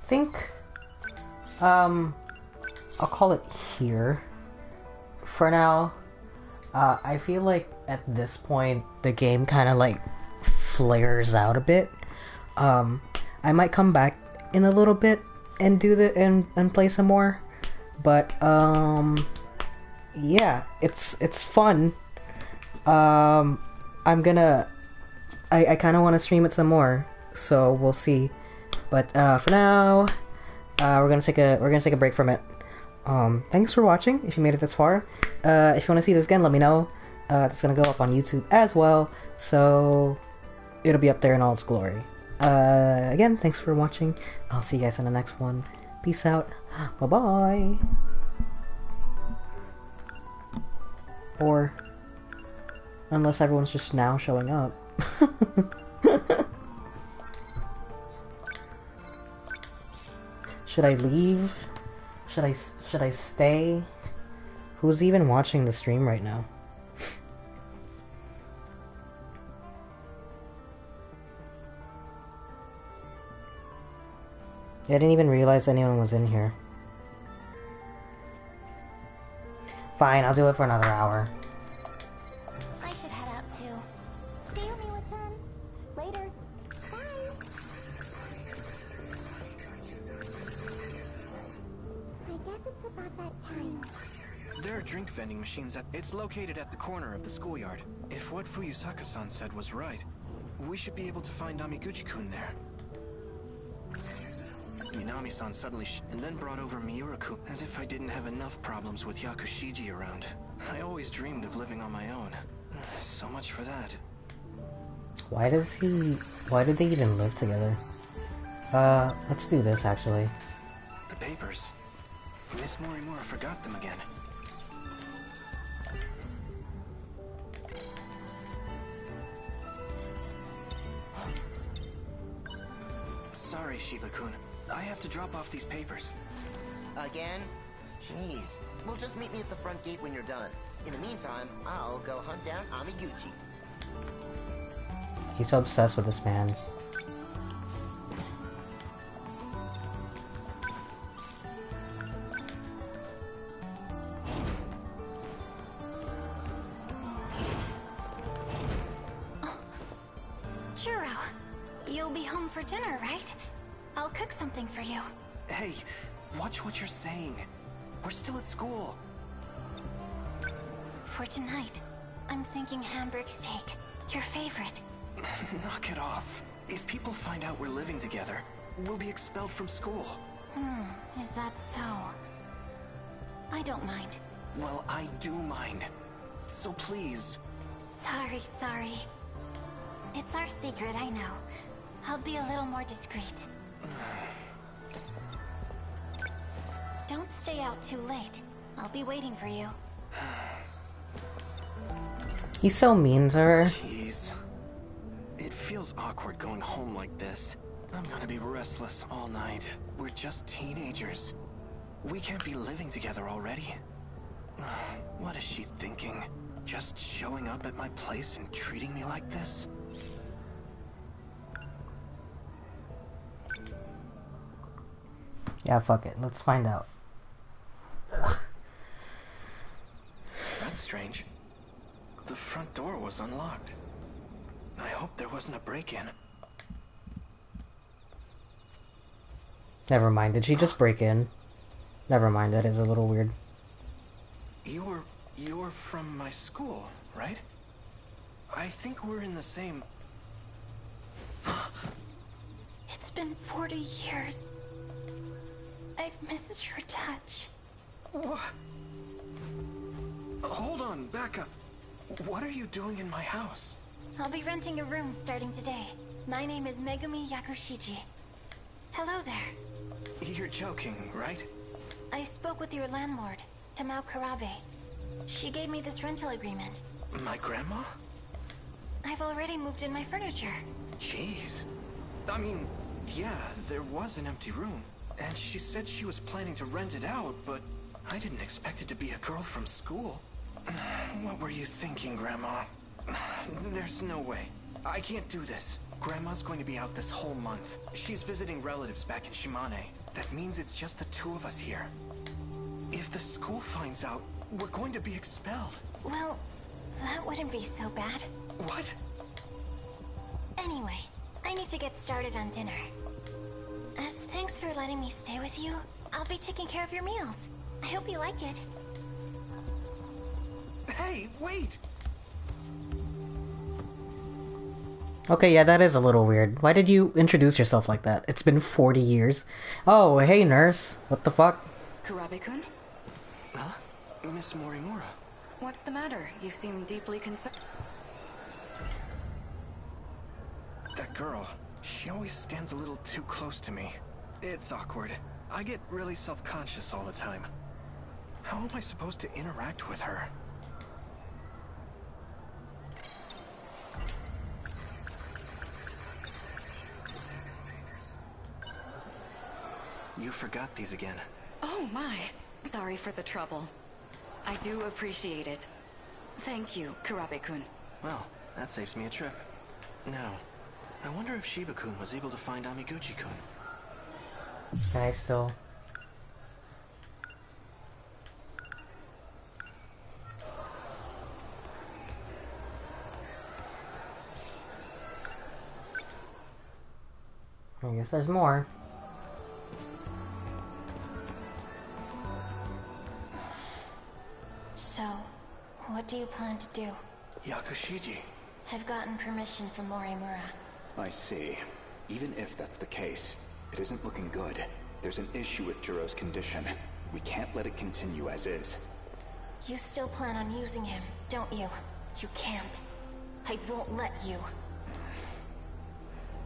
Speaker 1: think, I'll call it here for now. I feel like at this point, the game kind of like flares out a bit. I might come back in a little bit and do and play some more, but yeah, it's fun. I kind of want to stream it some more, so we'll see. But for now, we're gonna take a break from it. Thanks for watching. If you made it this far, if you want to see this again, let me know. It's gonna go up on YouTube as well, so it'll be up there in all its glory. Again, thanks for watching. I'll see you guys in the next one. Peace out. Bye bye. Or unless everyone's just now showing up. Should I leave? Should I stay? Who's even watching the stream right now? I didn't even realize anyone was in here. Fine, I'll do it for another hour.
Speaker 2: I should head out too. See you, Miwa-chan. Later. Bye. I guess it's about that time.
Speaker 10: There are drink vending machines It's located at the corner of the schoolyard. If what Fuyusaka-san said was right, we should be able to find Amiguchi-kun there. Minami-san suddenly and then brought over Miura-kun, as if I didn't have enough problems with Yakushiji around. I always dreamed of living on my own. So much for that.
Speaker 1: Why did they even live together? Let's do this actually.
Speaker 10: The papers. Miss Morimura forgot them again. Sorry, Shiba-kun. I have to drop off these papers.
Speaker 4: Again? Jeez. Well, just meet me at the front gate when you're done. In the meantime, I'll go hunt down Amiguchi.
Speaker 1: He's so obsessed with this man.
Speaker 11: Juro, you'll be home for dinner, right? I'll cook something for you.
Speaker 10: Hey, watch what you're saying. We're still at school.
Speaker 11: For tonight, I'm thinking hamburg steak. Your favorite.
Speaker 10: Knock it off. If people find out we're living together, we'll be expelled from school.
Speaker 11: Is that so? I don't mind.
Speaker 10: Well, I do mind. So please.
Speaker 11: Sorry. It's our secret, I know. I'll be a little more discreet. Don't stay out too late. I'll be waiting for you.
Speaker 1: He's so mean to her.
Speaker 10: Jeez. It feels awkward going home like this. I'm gonna be restless all night. We're just teenagers. We can't be living together already. What is she thinking? Just showing up at my place and treating me like this?
Speaker 1: Yeah, fuck it. Let's find out.
Speaker 10: That's strange. The front door was unlocked. I hope there wasn't a break-in.
Speaker 1: Never mind. Did she just break in? Never mind. That is a little weird.
Speaker 10: You're from my school, right? I think we're in the same...
Speaker 11: It's been 40 years. I've missed your touch.
Speaker 10: What? Hold on, back up. What are you doing in my house?
Speaker 11: I'll be renting a room starting today. My name is Megumi Yakushiji. Hello there.
Speaker 10: You're joking, right?
Speaker 11: I spoke with your landlord, Tamao Karabe. She gave me this rental agreement.
Speaker 10: My grandma?
Speaker 11: I've already moved in my furniture.
Speaker 10: Jeez. I mean, yeah, there was an empty room. And she said she was planning to rent it out, but I didn't expect it to be a girl from school. What were you thinking, Grandma? There's no way. I can't do this.
Speaker 9: Grandma's going to be out this whole month. She's visiting relatives back in Shimane. That means it's just the two of us here. If the school finds out, we're going to be expelled.
Speaker 11: Well, that wouldn't be so bad.
Speaker 9: What?
Speaker 11: Anyway, I need to get started on dinner. As thanks for letting me stay with you, I'll be taking care of your meals. I hope you like it.
Speaker 9: Hey, wait!
Speaker 1: Okay, yeah, that is a little weird. Why did you introduce yourself like that? It's been 40 years. Oh, hey, nurse. What the fuck?
Speaker 7: Kurabe-kun?
Speaker 9: Huh? Miss Morimura.
Speaker 7: What's the matter? You seem deeply concerned.
Speaker 9: That girl, she always stands a little too close to me. It's awkward. I get really self-conscious all the time. How am I supposed to interact with her? You forgot these again.
Speaker 7: Oh my. Sorry for the trouble. I do appreciate it. Thank you, Kurabe-kun.
Speaker 9: Well, that saves me a trip. Now, I wonder if Shiba-kun was able to find Amiguchi-kun.
Speaker 1: I still... I guess there's more.
Speaker 11: So, what do you plan to do?
Speaker 9: Yakushiji.
Speaker 11: I've gotten permission from Morimura.
Speaker 19: I see. Even if that's the case, it isn't looking good. There's an issue with Juro's condition. We can't let it continue as is.
Speaker 11: You still plan on using him, don't you? You can't. I won't let you.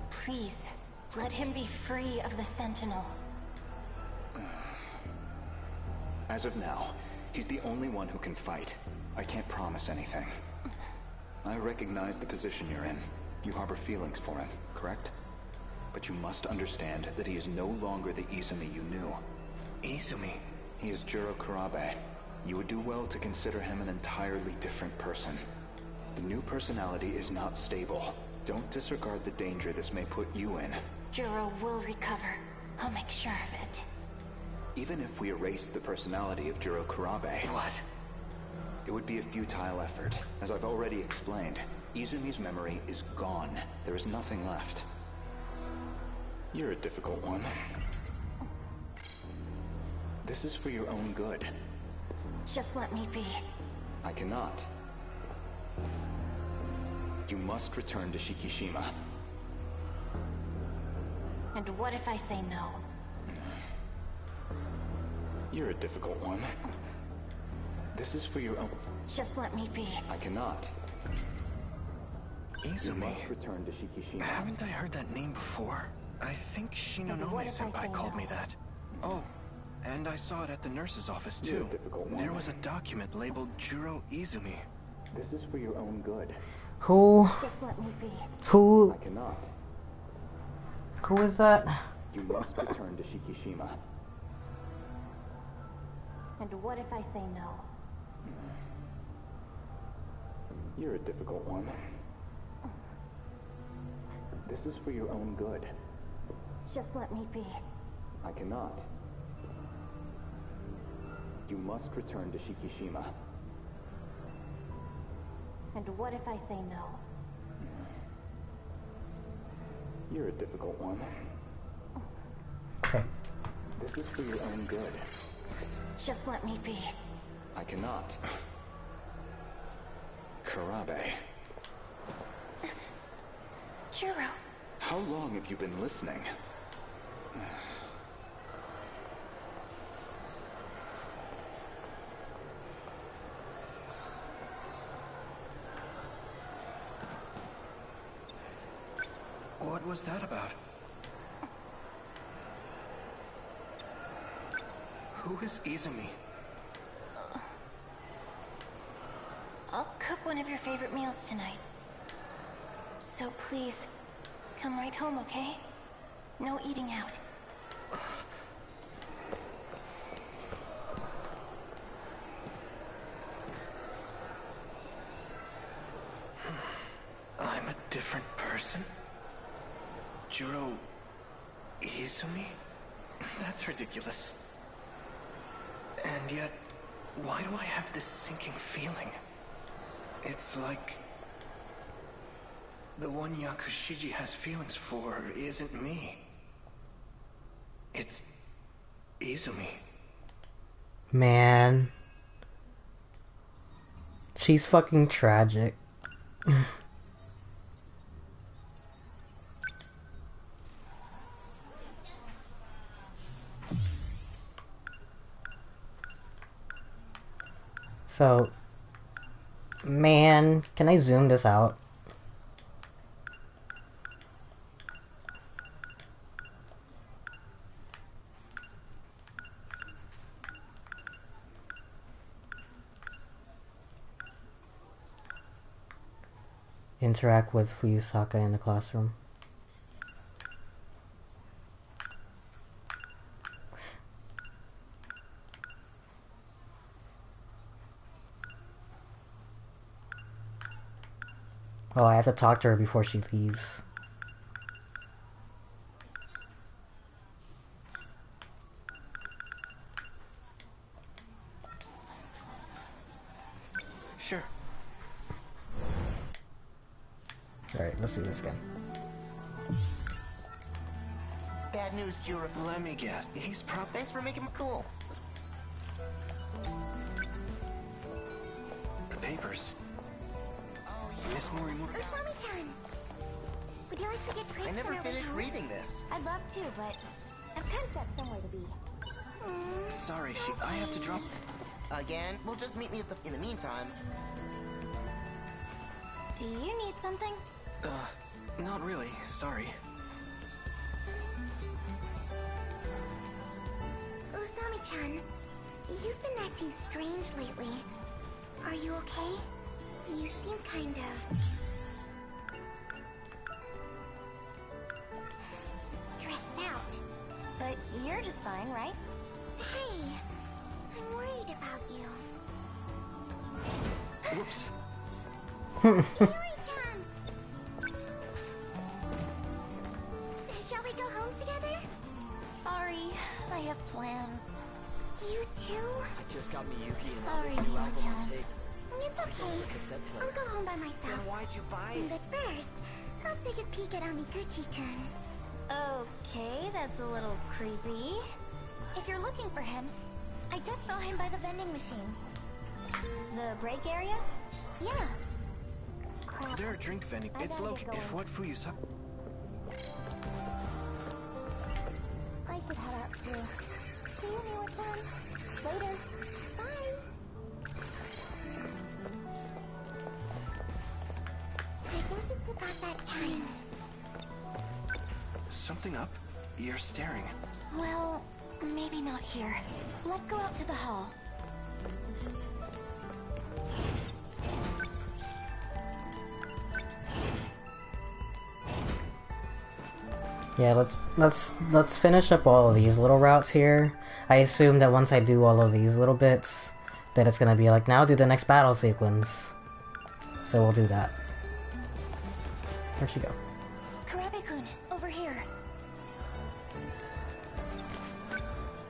Speaker 11: Please, let him be free of the Sentinel.
Speaker 19: As of now, he's the only one who can fight. I can't promise anything. I recognize the position you're in. You harbor feelings for him, correct? But you must understand that he is no longer the Izumi you knew.
Speaker 9: Izumi?
Speaker 19: He is Juro Kurabe. You would do well to consider him an entirely different person. The new personality is not stable. Don't disregard the danger this may put you in.
Speaker 11: Juro will recover. I'll make sure of it.
Speaker 19: Even if we erase the personality of Juro Kurabe...
Speaker 9: What?
Speaker 19: It would be a futile effort. As I've already explained, Izumi's memory is gone. There is nothing left. You're a difficult one. This is for your own good.
Speaker 11: Just let me be.
Speaker 19: I cannot. You must return to Shikishima.
Speaker 11: And what if I say no?
Speaker 19: You're a difficult one. This is for your own...
Speaker 11: Just let me be.
Speaker 19: I cannot.
Speaker 9: Izumi?
Speaker 19: You must return to Shikishima.
Speaker 9: Haven't I heard that name before? I think Shinonome-senpai called me that. Oh, and I saw it at the nurse's office too. There was a document labeled Juro Izumi.
Speaker 19: This is for your own good.
Speaker 1: Who?
Speaker 11: Just let me be.
Speaker 1: Who?
Speaker 19: I cannot.
Speaker 1: Who is that?
Speaker 19: You must return to Shikishima.
Speaker 11: And what if I say no?
Speaker 19: You're a difficult one. This is for your own good.
Speaker 11: Just let me be.
Speaker 19: I cannot. You must return to Shikishima.
Speaker 11: And what if I say no?
Speaker 19: You're a difficult one.
Speaker 1: Okay.
Speaker 19: This is for your own good.
Speaker 11: Just let me be.
Speaker 19: I cannot. Kurabe.
Speaker 11: Juro.
Speaker 19: How long have you been listening?
Speaker 9: What was that about? Who is Izumi?
Speaker 11: I'll cook one of your favorite meals tonight. So please, come right home, okay? No eating out.
Speaker 9: I'm a different person? Juro... Izumi? That's ridiculous. And yet, why do I have this sinking feeling? It's like... the one Yakushiji has feelings for isn't me. It's... Izumi.
Speaker 1: Man. She's fucking tragic. So, man, can I zoom this out? Interact with Fuyusaka in the classroom. Oh, I have to talk to her before she leaves.
Speaker 9: Sure.
Speaker 1: Alright, let's do this again.
Speaker 4: Bad news, Juro.
Speaker 9: Let me guess. He's
Speaker 4: Thanks for making me cool.
Speaker 9: The papers. Miss Morimura.
Speaker 2: Usami-chan! Would you like to get drinks?
Speaker 4: I never
Speaker 2: on our way
Speaker 4: finished
Speaker 2: home?
Speaker 4: reading this.
Speaker 2: I'd love to, but I've kind of got somewhere to be.
Speaker 9: Sorry, I have to drop...
Speaker 4: Again? Well, just meet me in the meantime.
Speaker 2: Do you need something?
Speaker 9: Not really. Sorry.
Speaker 2: Usami-chan, you've been acting strange lately. Are you okay? You seem kind of... stressed out. But you're just fine, right? Hey, I'm worried about you.
Speaker 9: Whoops.
Speaker 2: Yuri-chan! Shall we go home together? Sorry, I have plans. You too?
Speaker 18: I just got Miyuki and
Speaker 2: Sorry,
Speaker 18: all this new album
Speaker 2: Yuri-chan.
Speaker 18: on tape.
Speaker 2: It's okay.
Speaker 18: Cassette player.
Speaker 2: I'll go home by myself.
Speaker 18: Then why'd you buy it?
Speaker 2: But first, I'll take a peek at Amiguchi-kun. Okay, that's a little creepy. If you're looking for him, I just saw him by the vending machines. The break area? Yeah.
Speaker 9: There are drink vending. It's located. If what Fuyusaka...
Speaker 2: I should head out too. See you, Miwa-chan. Later. Bye. I guess it's about that time.
Speaker 9: Something up? You're staring.
Speaker 2: Well, maybe not here. Let's go out to the hall.
Speaker 1: Yeah, let's finish up all of these little routes here. I assume that once I do all of these little bits, that it's gonna be like, now do the next battle sequence. So we'll do that. Where'd she go?
Speaker 2: Karabe-kun, over here.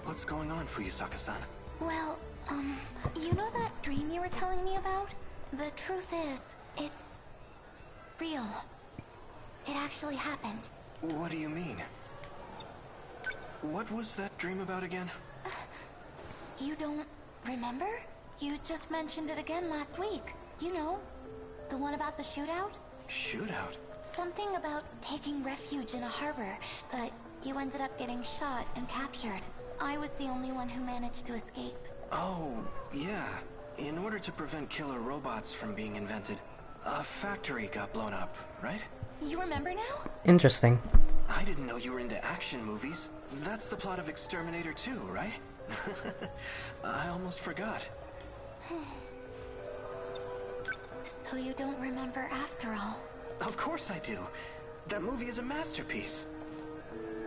Speaker 9: What's going on, Fuyusaka-san?
Speaker 2: Well, you know that dream you were telling me about? The truth is, it's... real. It actually happened.
Speaker 9: What do you mean? What was that dream about again?
Speaker 2: You don't remember? You just mentioned it again last week. You know, the one about the shootout?
Speaker 9: Shootout?
Speaker 2: Something about taking refuge in a harbor, but you ended up getting shot and captured. I was the only one who managed to escape.
Speaker 9: Oh, yeah. In order to prevent killer robots from being invented, a factory got blown up, right?
Speaker 2: You remember now?
Speaker 1: Interesting.
Speaker 9: I didn't know you were into action movies. That's the plot of Exterminator 2, right? I almost forgot.
Speaker 2: So you don't remember after all?
Speaker 9: Of course I do. That movie is a masterpiece.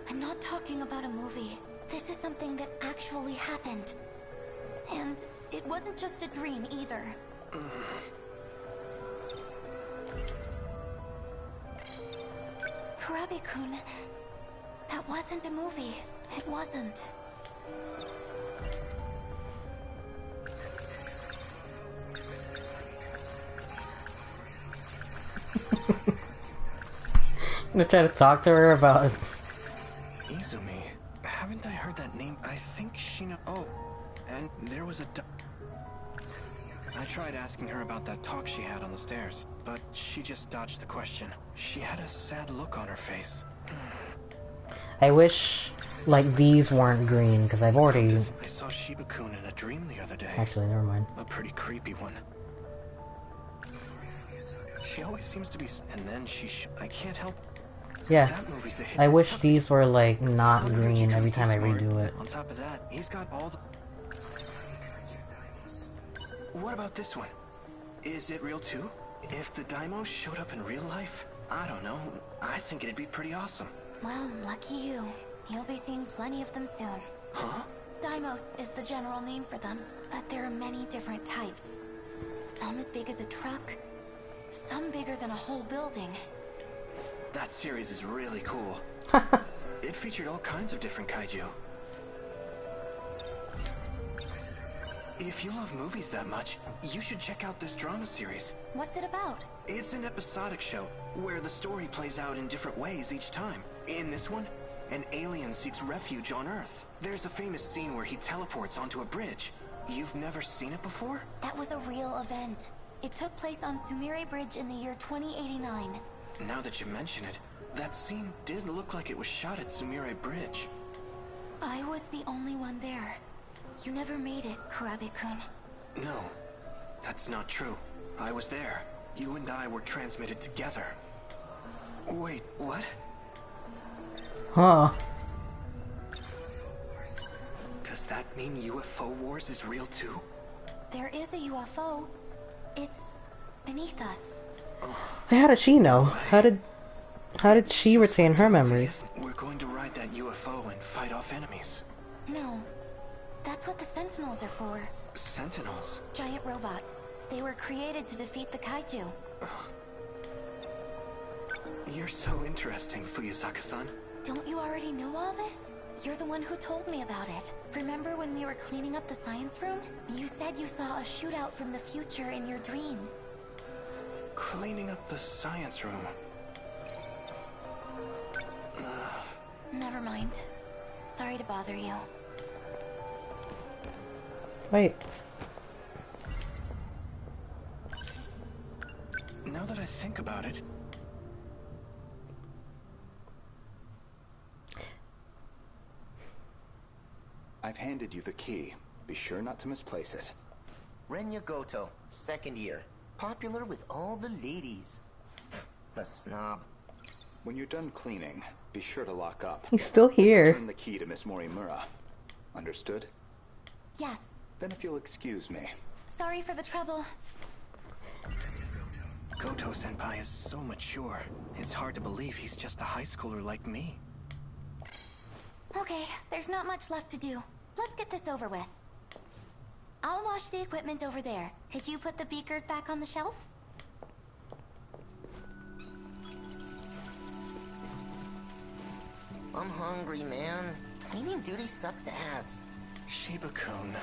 Speaker 2: I'm not talking about a movie. This is something that actually happened. And it wasn't just a dream either. Kurabe-kun, that wasn't a movie. It wasn't.
Speaker 1: I'm gonna try to talk to her about...
Speaker 10: Izumi. Haven't I heard that name? I think she know... Oh, and there was a... I tried asking her about that talk she had on the stairs, but she just dodged the question. She had a sad look on her face.
Speaker 1: I wish, like, these weren't green, because I've already...
Speaker 10: I saw Shiba-kun in a dream the other day.
Speaker 1: Actually, never mind.
Speaker 10: A pretty creepy one. She always seems to be... And then I can't help...
Speaker 1: Yeah,
Speaker 10: That movie's a hit.
Speaker 1: I wish these were, like, not green every time I redo it.
Speaker 10: On top of that, he's got all the... What about this one? Is it real too? If the Daimos showed up in real life? I don't know. I think it'd be pretty awesome.
Speaker 2: Well, lucky you. You'll be seeing plenty of them soon.
Speaker 10: Huh?
Speaker 2: Daimos is the general name for them, but there are many different types. Some as big as a truck, some bigger than a whole building.
Speaker 10: That series is really cool. It featured all kinds of different kaiju. If you love movies that much, you should check out this drama series.
Speaker 2: What's it about?
Speaker 10: It's an episodic show, where the story plays out in different ways each time. In this one, an alien seeks refuge on Earth. There's a famous scene where he teleports onto a bridge. You've never seen it before?
Speaker 2: That was a real event. It took place on Sumire Bridge in the year 2089.
Speaker 10: Now that you mention it, that scene did look like it was shot at Sumire Bridge.
Speaker 2: I was the only one there. You never made it, Kurabe-kun.
Speaker 10: No, that's not true. I was there. You and I were transmitted together. Wait, what?
Speaker 1: Huh.
Speaker 10: Does that mean UFO Wars is real too?
Speaker 2: There is a UFO. It's beneath us.
Speaker 1: How did she know? How did she retain her memories?
Speaker 10: We're going to ride that UFO and fight off enemies.
Speaker 2: No. That's what the Sentinels are for.
Speaker 10: Sentinels?
Speaker 2: Giant robots. They were created to defeat the kaiju.
Speaker 10: You're so interesting, Fuyusaka-san.
Speaker 2: Don't you already know all this? You're the one who told me about it. Remember when we were cleaning up the science room? You said you saw a shootout from the future in your dreams.
Speaker 10: Cleaning up the science room.
Speaker 2: Never mind. Sorry to bother you.
Speaker 1: Wait.
Speaker 10: Now that I think about it...
Speaker 19: I've handed you the key. Be sure not to misplace it.
Speaker 20: Renya Goto, second year. Popular with all the ladies. A snob.
Speaker 19: When you're done cleaning, be sure to lock up.
Speaker 1: He's still here.
Speaker 19: Turn the key to Miss Morimura. Understood?
Speaker 2: Yes.
Speaker 19: Then if you'll excuse me.
Speaker 2: Sorry for the trouble.
Speaker 10: Goto-senpai is so mature. It's hard to believe he's just a high schooler like me.
Speaker 2: Okay, there's not much left to do. Let's get this over with. I'll wash the equipment over there. Could you put the beakers back on the shelf?
Speaker 20: I'm hungry, man. Cleaning duty sucks ass.
Speaker 10: Shiba-kun,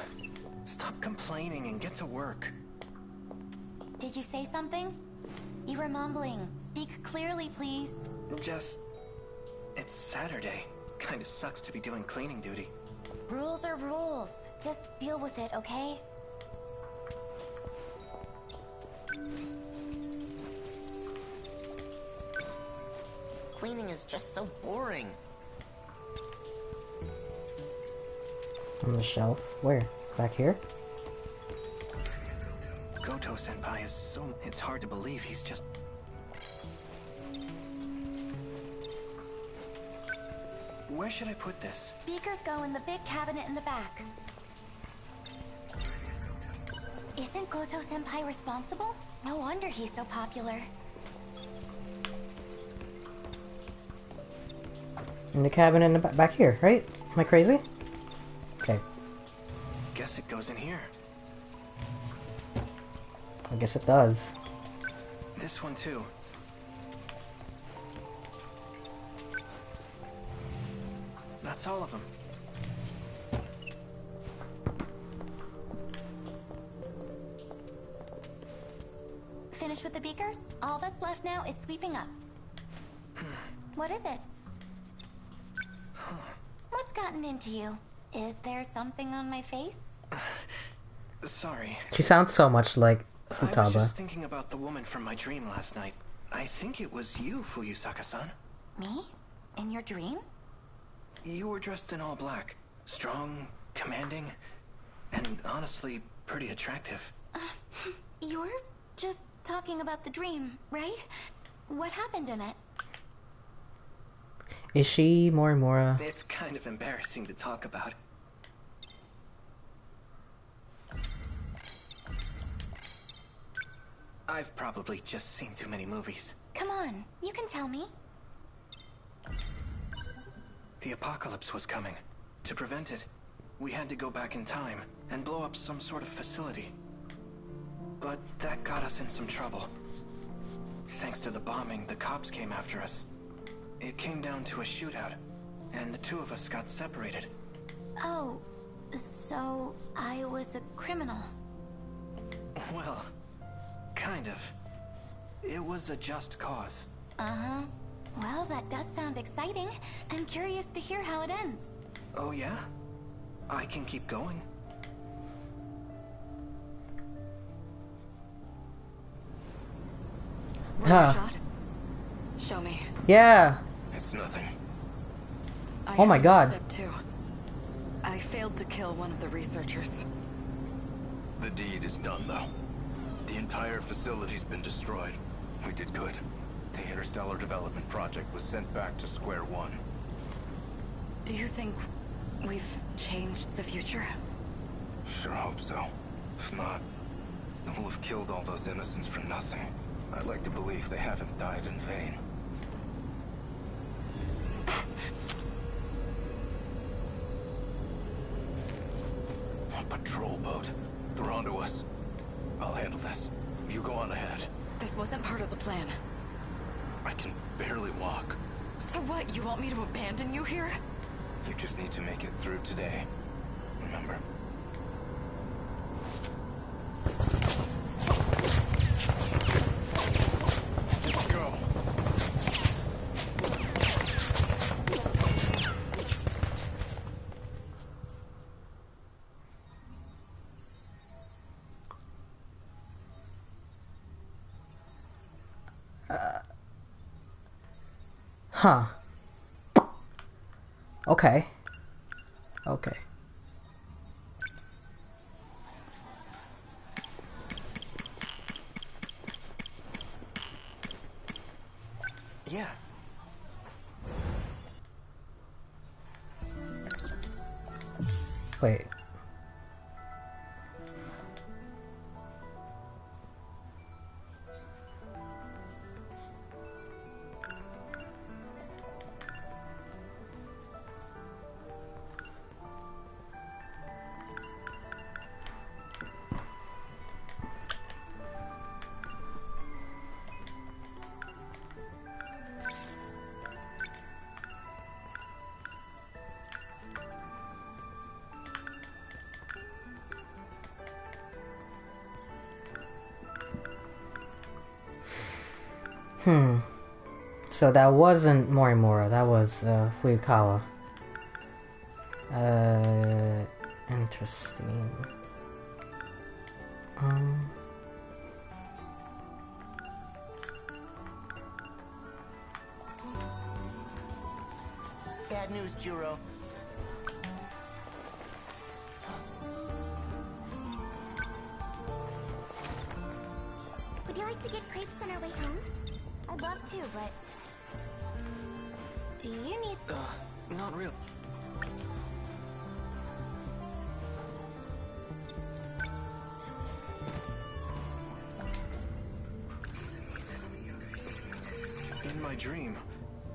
Speaker 10: stop complaining and get to work.
Speaker 2: Did you say something? You were mumbling. Speak clearly, please.
Speaker 10: It's Saturday. Kinda sucks to be doing cleaning duty.
Speaker 2: Rules are rules. Just deal with it, okay?
Speaker 20: Cleaning is just so boring.
Speaker 1: On the shelf? Where? Back here?
Speaker 10: Goto-senpai is so... It's hard to believe he's just... Where should I put this?
Speaker 2: Beakers go in the big cabinet in the back. Isn't Goto-senpai responsible? No wonder he's so popular.
Speaker 1: In the cabinet in the back here, right? Am I crazy? Okay.
Speaker 10: Guess it goes in here.
Speaker 1: I guess it does.
Speaker 10: This one too.
Speaker 9: That's all of them.
Speaker 2: Finished with the beakers? All that's left now is sweeping up. What is it? What's gotten into you? Is there something on my face?
Speaker 9: Sorry.
Speaker 1: She sounds so much like
Speaker 9: I was
Speaker 1: Futaba.
Speaker 9: just thinking about the woman from my dream last night. I think it was you, Fuyusaka-san.
Speaker 2: Me? In your dream?
Speaker 9: You were dressed in all black. Strong, commanding, and honestly, pretty attractive.
Speaker 2: You were just talking about the dream, right? What happened in it?
Speaker 1: Is she Morimura?
Speaker 9: It's kind of embarrassing to talk about. I've probably just seen too many movies.
Speaker 2: Come on, you can tell me.
Speaker 9: The apocalypse was coming. To prevent it, we had to go back in time and blow up some sort of facility. But that got us in some trouble. Thanks to the bombing, the cops came after us. It came down to a shootout, and the two of us got separated.
Speaker 2: Oh, so I was a criminal.
Speaker 9: Well, kind of. It was a just cause.
Speaker 2: Uh-huh. Well, that does sound exciting. I'm curious to hear how it ends.
Speaker 9: Oh yeah? I can keep going.
Speaker 16: Shot? Show me.
Speaker 1: Yeah.
Speaker 3: It's nothing.
Speaker 1: Oh my god.
Speaker 16: Step 2. I failed to kill one of the researchers.
Speaker 3: The deed is done, though. The entire facility's been destroyed. We did good. The Interstellar Development Project was sent back to square one.
Speaker 16: Do you think we've changed the future?
Speaker 3: Sure hope so. If not, then we'll have killed all those innocents for nothing. I'd like to believe they haven't died in vain. A patrol boat. They're onto us. I'll handle this. You go on ahead.
Speaker 16: This wasn't part of the plan.
Speaker 3: I can barely walk.
Speaker 16: So what, you want me to abandon you here?
Speaker 3: You just need to make it through today. Remember? Just go.
Speaker 1: Huh. Okay. Okay.
Speaker 9: Yeah.
Speaker 1: Wait. So that wasn't Morimura, that was Furukawa. Interesting.
Speaker 20: Bad news, Juro.
Speaker 2: Would you like to get crepes on our way home? I'd love to, but... Do you need...
Speaker 9: Not really. In my dream,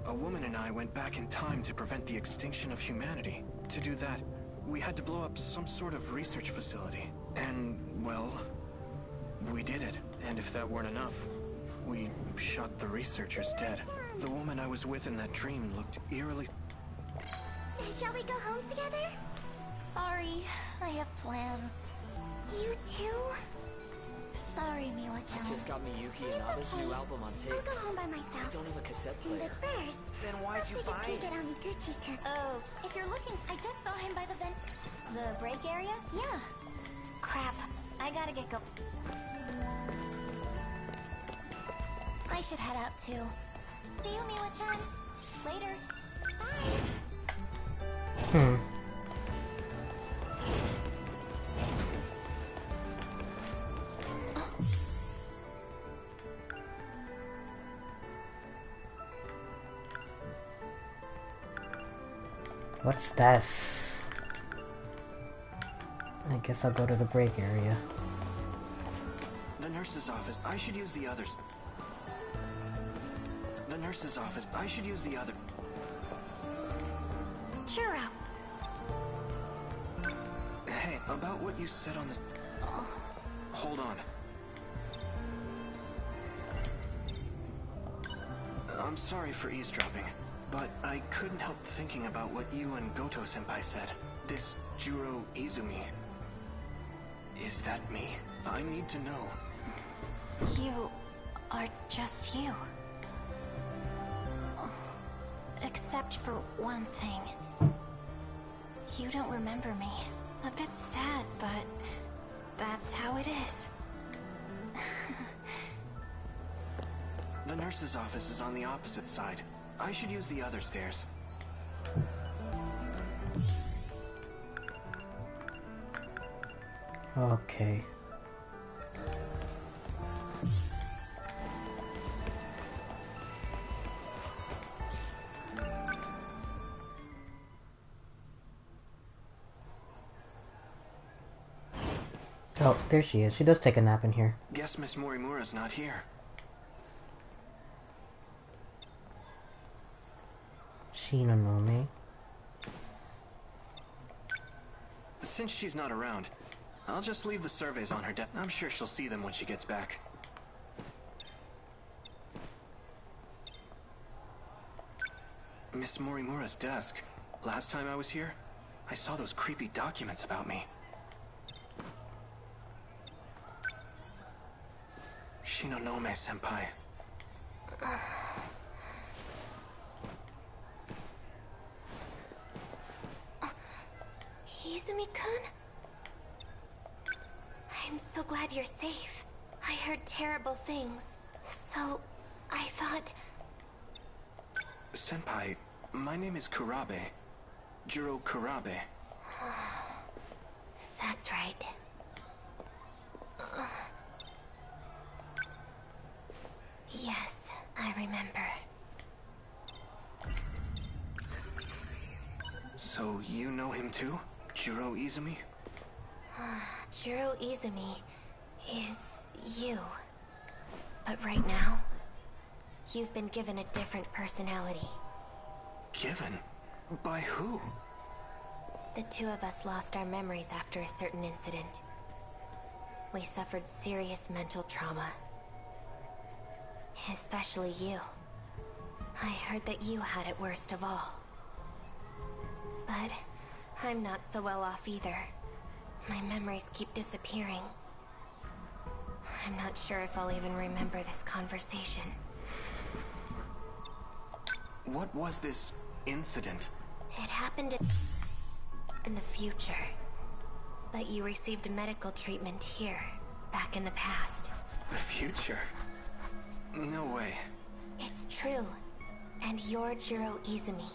Speaker 9: a woman and I went back in time to prevent the extinction of humanity. To do that, we had to blow up some sort of research facility. And, well, we did it. And if that weren't enough, we shot the researchers dead. The woman I was with in that dream looked eerily...
Speaker 2: Shall we go home together? Sorry, I have plans. You too? Sorry, Miwa-chan.
Speaker 18: I just got Miyuki and Abe's
Speaker 2: okay.
Speaker 18: new album on tape.
Speaker 2: I'll go home by myself.
Speaker 18: I don't have a cassette player.
Speaker 2: But first,
Speaker 20: Then why'd you buy
Speaker 2: take a
Speaker 20: it?
Speaker 2: peek at Amiguchi-kun. Oh, if you're looking, I just saw him by the vent. The break area? Yeah. Crap, I gotta get go. I should head out too. See you, Miwa-chan. Later. Bye.
Speaker 1: What's this? I guess I'll go to the break area.
Speaker 10: The nurse's office. I should use the others. The nurse's office. I should use the other.
Speaker 2: Cheer up.
Speaker 10: Hey, about what you said on this. Hold on. I'm sorry for eavesdropping, but I couldn't help thinking about what you and Goto-senpai said. This Juro Izumi. Is that me? I need to know.
Speaker 11: You are just you. Except for one thing. You don't remember me. A bit sad, but that's how it is.
Speaker 10: The nurse's office is on the opposite side. I should use the other stairs.
Speaker 1: Okay. Oh, there she is. She does take a nap in here.
Speaker 10: Guess Miss Morimura's not here.
Speaker 1: Shinonome.
Speaker 10: Since she's not around, I'll just leave the surveys on her desk. I'm sure she'll see them when she gets back. Miss Morimura's desk. Last time I was here, I saw those creepy documents about me. Shinonome-senpai.
Speaker 2: Izumi-kun? I'm so glad you're safe. I heard terrible things, so I thought...
Speaker 10: Senpai, my name is Kurabe. Juro Kurabe.
Speaker 2: That's right. Yes, I remember.
Speaker 10: So you know him too? Juro Izumi?
Speaker 2: Juro Izumi is you. But right now, you've been given a different personality.
Speaker 10: Given? By who?
Speaker 2: The two of us lost our memories after a certain incident. We suffered serious mental trauma. Especially you. I heard that you had it worst of all. But I'm not so well off either. My memories keep disappearing. I'm not sure if I'll even remember this conversation.
Speaker 10: What was this incident?
Speaker 2: It happened in the future. But you received medical treatment here, back in the past.
Speaker 10: The future? No way.
Speaker 2: It's true. And you're Juro Izumi.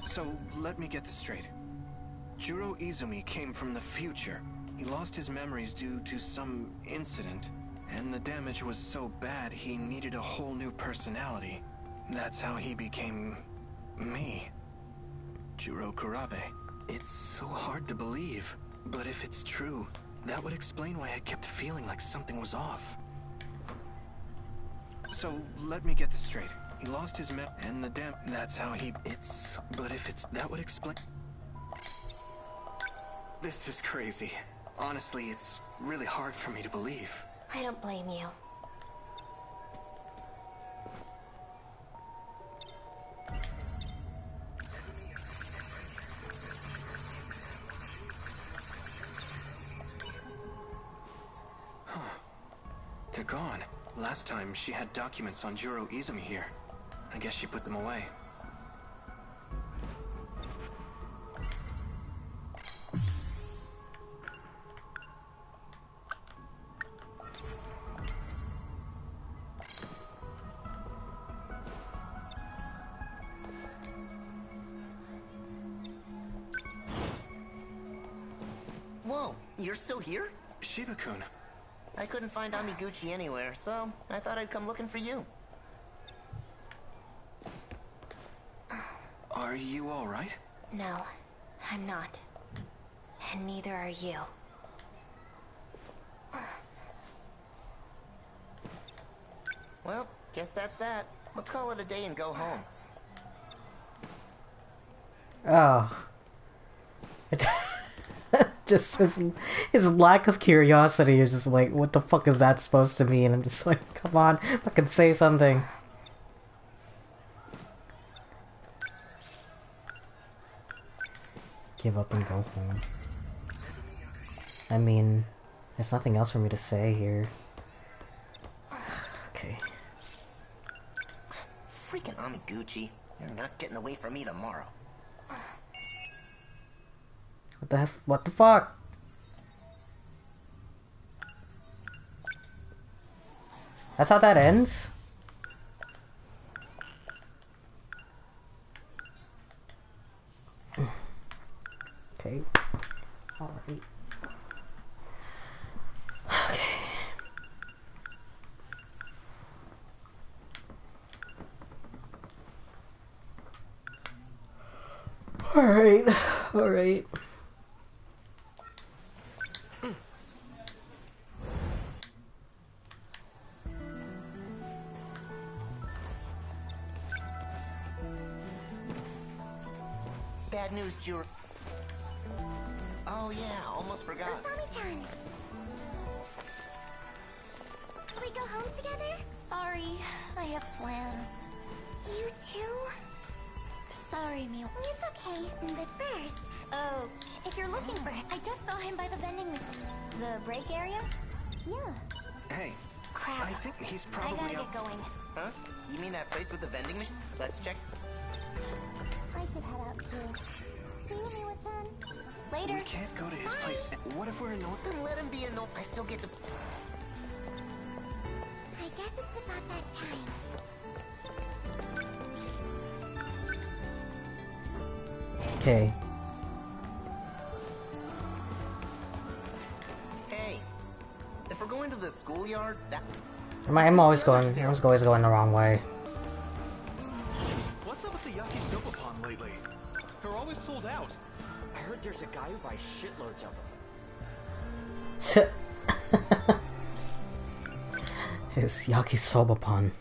Speaker 10: So, let me get this straight. Juro Izumi came from the future. He lost his memories due to some incident, and the damage was so bad he needed a whole new personality. That's how he became... me. Juro Kurabe. It's so hard to believe, but if it's true, that would explain why I kept feeling like something was off. So, let me get this straight. He lost his and the that's how he... but if it's... that would explain... This is crazy.
Speaker 9: Honestly, it's really hard for me to believe.
Speaker 2: I don't blame you.
Speaker 9: They're gone. Last time, she had documents on Juro Izumi here. I guess she put them away.
Speaker 20: Whoa, you're still here?
Speaker 9: Shiba-kun.
Speaker 20: I couldn't find Amiguchi anywhere, so I thought I'd come looking for you.
Speaker 9: Are you alright?
Speaker 2: No, I'm not. And neither are you.
Speaker 20: Well, guess that's that. Let's call it a day and go home.
Speaker 1: Oh. Just his lack of curiosity is just like, what the fuck is that supposed to mean? I'm just like, come on, fucking say something. Give up and go home. I mean, there's nothing else for me to say here. Okay.
Speaker 20: Freaking Amiguchi. You're not getting away from me tomorrow.
Speaker 1: What the heck? What the fuck? That's how that ends? Okay. Alright. Okay. Alright. Alright.
Speaker 20: Bad news, Juro. Oh yeah, almost forgot.
Speaker 2: Asami-chan! Can we go home together? Sorry, I have plans. You too? Sorry, Mew. It's okay, but first... Oh, if you're looking for him, I just saw him by the vending machine. The break area? Yeah.
Speaker 9: Hey.
Speaker 2: Crap.
Speaker 9: I think he's probably
Speaker 2: I gotta
Speaker 9: up.
Speaker 2: get going.
Speaker 20: Huh? You mean that place with the vending machine? Let's check.
Speaker 2: I should head out too. See you, Miwa-chan. Later.
Speaker 9: We can't go to his place. What if we're annoyed?
Speaker 20: Then let him be annoyed. I still get to...
Speaker 2: I guess it's about that time.
Speaker 1: Okay.
Speaker 20: Hey, if we're going to the schoolyard, that...
Speaker 1: I'm always going the wrong way.
Speaker 18: What's up with the Yakisoba lately? They're always sold out. I heard there's a guy who buys shitloads of them.
Speaker 1: His yakisoba pun.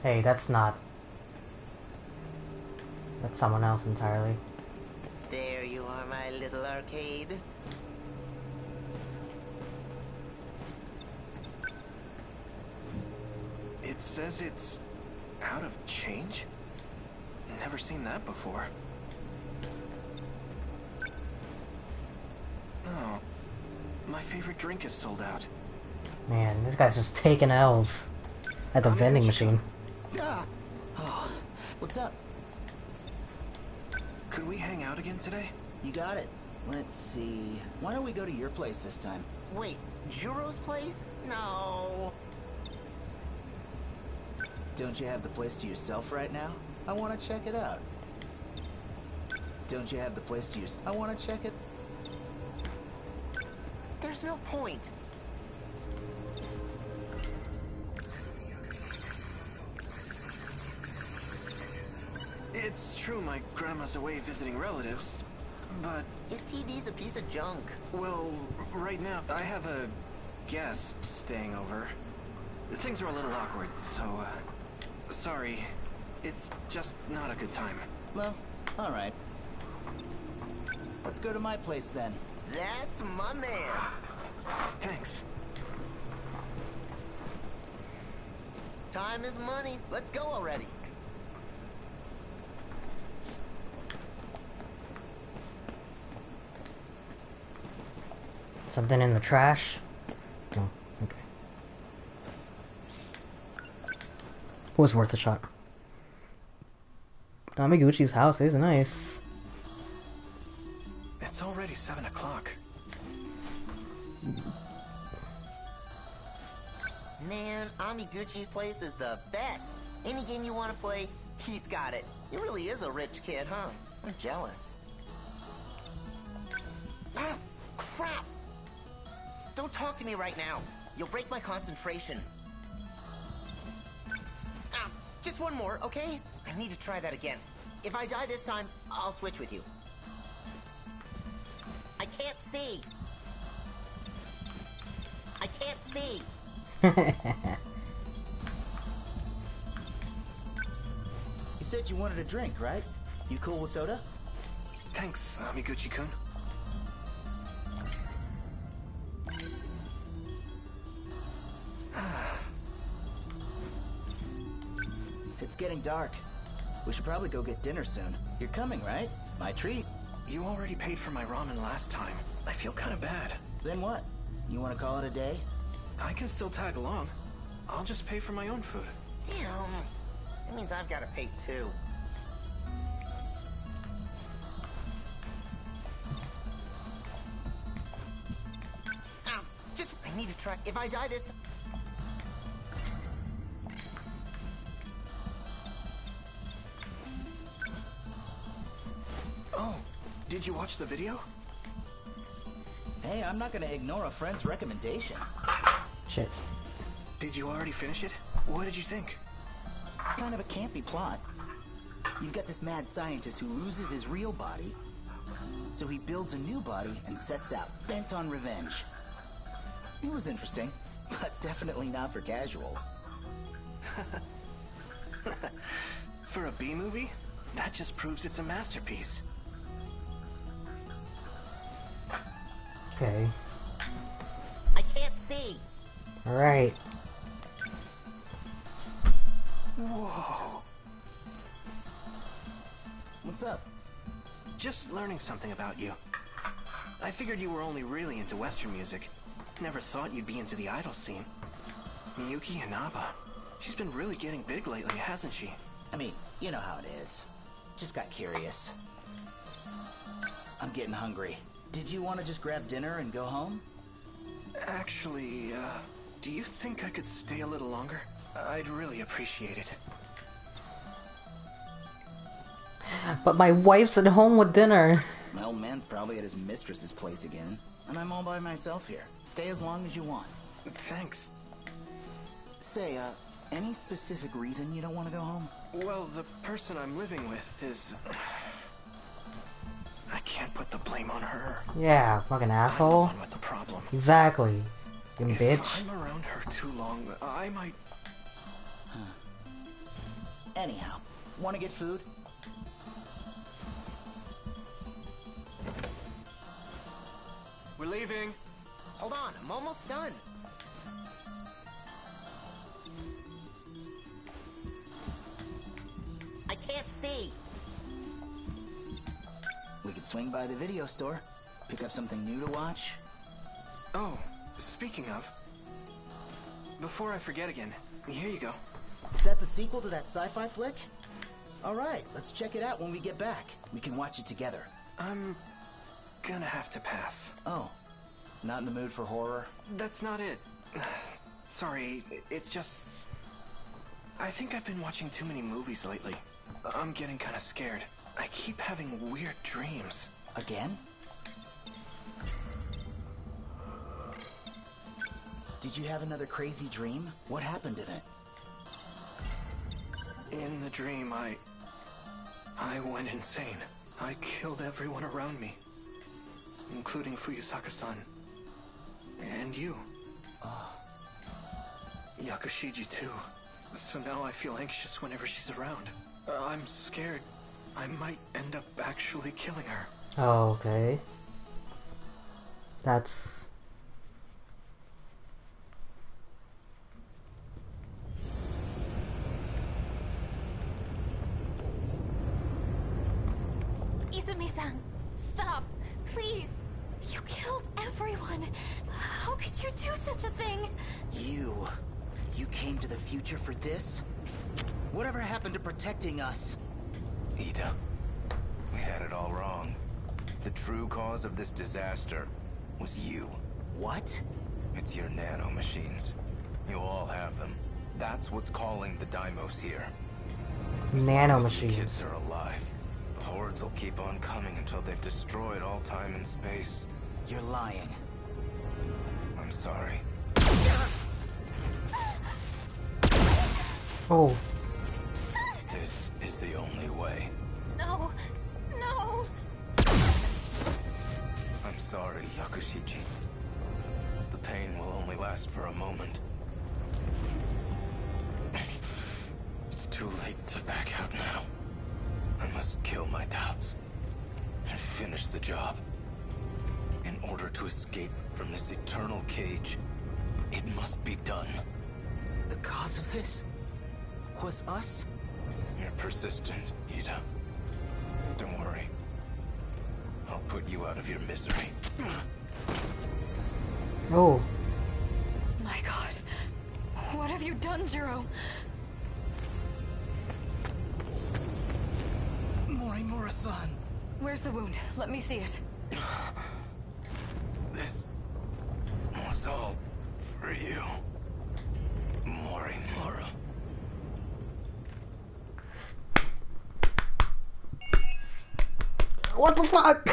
Speaker 1: Hey, that's someone else entirely.
Speaker 20: There you are, my little arcade.
Speaker 9: It says it's out of change? Never seen that before. Oh, my favorite drink is sold out.
Speaker 1: Man, this guy's just taking L's at the vending machine.
Speaker 4: Ah. Oh, what's up?
Speaker 9: Could we hang out again today?
Speaker 4: You got it. Let's see. Why don't we go to your place this time?
Speaker 20: Wait, Juro's place? No.
Speaker 4: Don't you have the place to yourself right now? I want to check it out. Don't you have the place to yourself? I want to check it.
Speaker 20: There's no point.
Speaker 9: It's true my grandma's away visiting relatives, but...
Speaker 20: His TV's a piece of junk.
Speaker 9: Well, right now, I have a guest staying over. Things are a little awkward, so, sorry. It's just not a good time.
Speaker 4: Well, alright. Let's go to my place then.
Speaker 20: That's my man.
Speaker 9: Thanks.
Speaker 20: Time is money. Let's go already.
Speaker 1: Something in the trash? No, okay. Was worth a shot. Namiguchi's house is nice.
Speaker 9: It's already 7 o'clock.
Speaker 20: Man, Amiguchi's place is the best. Any game you want to play, he's got it. He really is a rich kid, huh? I'm jealous. Ah, crap! Don't talk to me right now. You'll break my concentration. Ah, just one more, okay? I need to try that again. If I die this time, I'll switch with you. I can't see. I can't see.
Speaker 4: You said you wanted a drink, right? You cool with soda?
Speaker 9: Thanks, Amiguchi-kun.
Speaker 4: It's getting dark. We should probably go get dinner soon. You're coming, right? My treat.
Speaker 9: You already paid for my ramen last time. I feel kind of bad.
Speaker 4: Then what? You want to call it a day?
Speaker 9: I can still tag along. I'll just pay for my own food.
Speaker 20: Damn. That means I've got to pay too. Ow, just, I need to try. If I die this...
Speaker 9: Oh, did you watch the video?
Speaker 4: Hey, I'm not gonna ignore a friend's recommendation.
Speaker 1: Shit.
Speaker 9: Did you already finish it? What did you think?
Speaker 4: Kind of a campy plot. You've got this mad scientist who loses his real body, so he builds a new body and sets out, bent on revenge. It was interesting, but definitely not for casuals.
Speaker 9: For a B-movie? That just proves it's a masterpiece.
Speaker 1: Okay.
Speaker 20: I can't see.
Speaker 1: Alright.
Speaker 9: Whoa.
Speaker 4: What's up?
Speaker 9: Just learning something about you. I figured you were only really into Western music. Never thought you'd be into the idol scene. Miyuki Inaba. She's been really getting big lately, hasn't she?
Speaker 4: I mean, you know how it is. Just got curious. I'm getting hungry. Did you want to just grab dinner and go home?
Speaker 9: Actually, do you think I could stay a little longer? I'd really appreciate it.
Speaker 1: But my wife's at home with dinner.
Speaker 4: My old man's probably at his mistress's place again, and I'm all by myself here. Stay as long as you want.
Speaker 9: Thanks.
Speaker 4: Say, any specific reason you don't want to go home?
Speaker 9: Well, the person I'm living with is... I can't put the blame on her.
Speaker 1: Yeah, fucking asshole.
Speaker 9: I'm the one with the problem.
Speaker 1: Exactly. You
Speaker 9: If
Speaker 1: bitch.
Speaker 9: I'm around her too long, I might...
Speaker 4: Anyhow, want to get food?
Speaker 9: We're leaving.
Speaker 20: Hold on, I'm almost done. I can't see.
Speaker 4: We could swing by the video store, pick up something new to watch.
Speaker 9: Oh, speaking of... Before I forget again, here you go.
Speaker 4: Is that the sequel to that sci-fi flick? Alright, let's check it out when we get back. We can watch it together.
Speaker 9: I'm gonna have to pass.
Speaker 4: Oh, not in the mood for horror?
Speaker 9: That's not it. Sorry, it's just... I think I've been watching too many movies lately. I'm getting kind of scared. I keep having weird dreams.
Speaker 4: Again? Did you have another crazy dream? What happened in it?
Speaker 9: In the dream, I went insane. I killed everyone around me, including Fuyusaka-san. And you. Yakushiji too. So now I feel anxious whenever she's around. I'm scared I might end up actually killing her.
Speaker 1: Oh, okay. That's...
Speaker 11: Izumi-san, stop, please. You killed everyone. How could you do such a thing?
Speaker 4: You came to the future for this? Whatever happened to protecting us?
Speaker 5: Ida, we had it all wrong. The true cause of this disaster was you.
Speaker 4: What?
Speaker 5: It's your nanomachines. You all have them. That's what's calling the Deimos here.
Speaker 1: Nanomachines.
Speaker 5: The kids are alive. The hordes will keep on coming until they've destroyed all time and space.
Speaker 4: You're lying.
Speaker 5: I'm sorry.
Speaker 1: Oh.
Speaker 5: This is the only way.
Speaker 11: No. No.
Speaker 5: I'm sorry, Yakushiji. The pain will only last for a moment. It's too late to back out now. I must kill my doubts and finish the job. In order to escape from this eternal cage, it must be done.
Speaker 4: The cause of this was us?
Speaker 5: You're persistent, Ida. Don't worry. I'll put you out of your misery.
Speaker 1: Oh.
Speaker 11: My God. What have you done, Jiro?
Speaker 4: Morimura-san.
Speaker 11: Where's the wound? Let me see it.
Speaker 5: This was all for you, Morimura.
Speaker 1: What the fuck?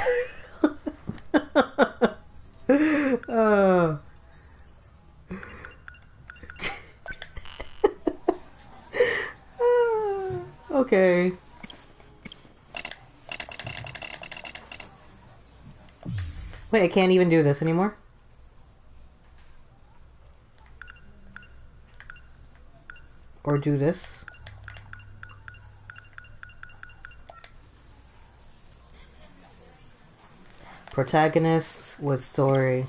Speaker 1: Okay. Wait, I can't even do this anymore? Or do this? Protagonists with story.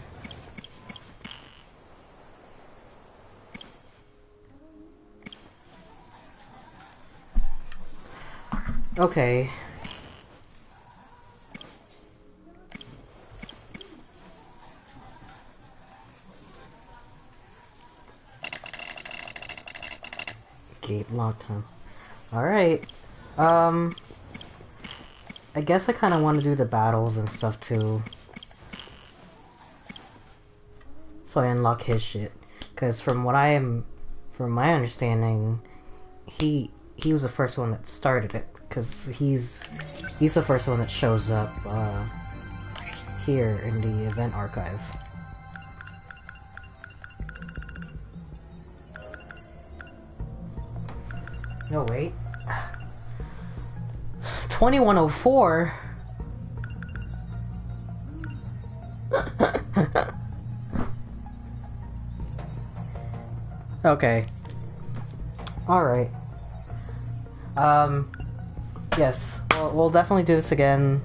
Speaker 1: Okay. Gate locked, huh? Alright. I guess I kind of want to do the battles and stuff too. So I unlock his shit. Because from my understanding, he was the first one that started it. Because he's the first one that shows up here in the event archive. No, wait. 2104? Okay. Alright. Yes. We'll definitely do this again.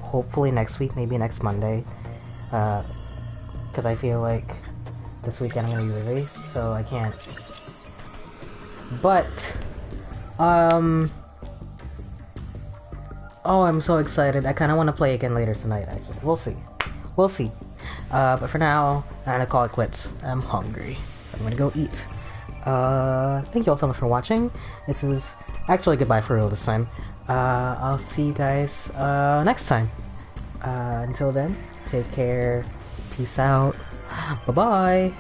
Speaker 1: Hopefully next week, maybe next Monday. Because I feel like this weekend I'm gonna be busy, so I can't. But, oh, I'm so excited. I kind of want to play again later tonight, actually. We'll see. We'll see. But for now, I'm gonna call it quits. I'm hungry, so I'm gonna go eat. Thank you all so much for watching. This is actually goodbye for real this time. I'll see you guys, next time. Until then, take care. Peace out. Bye-bye.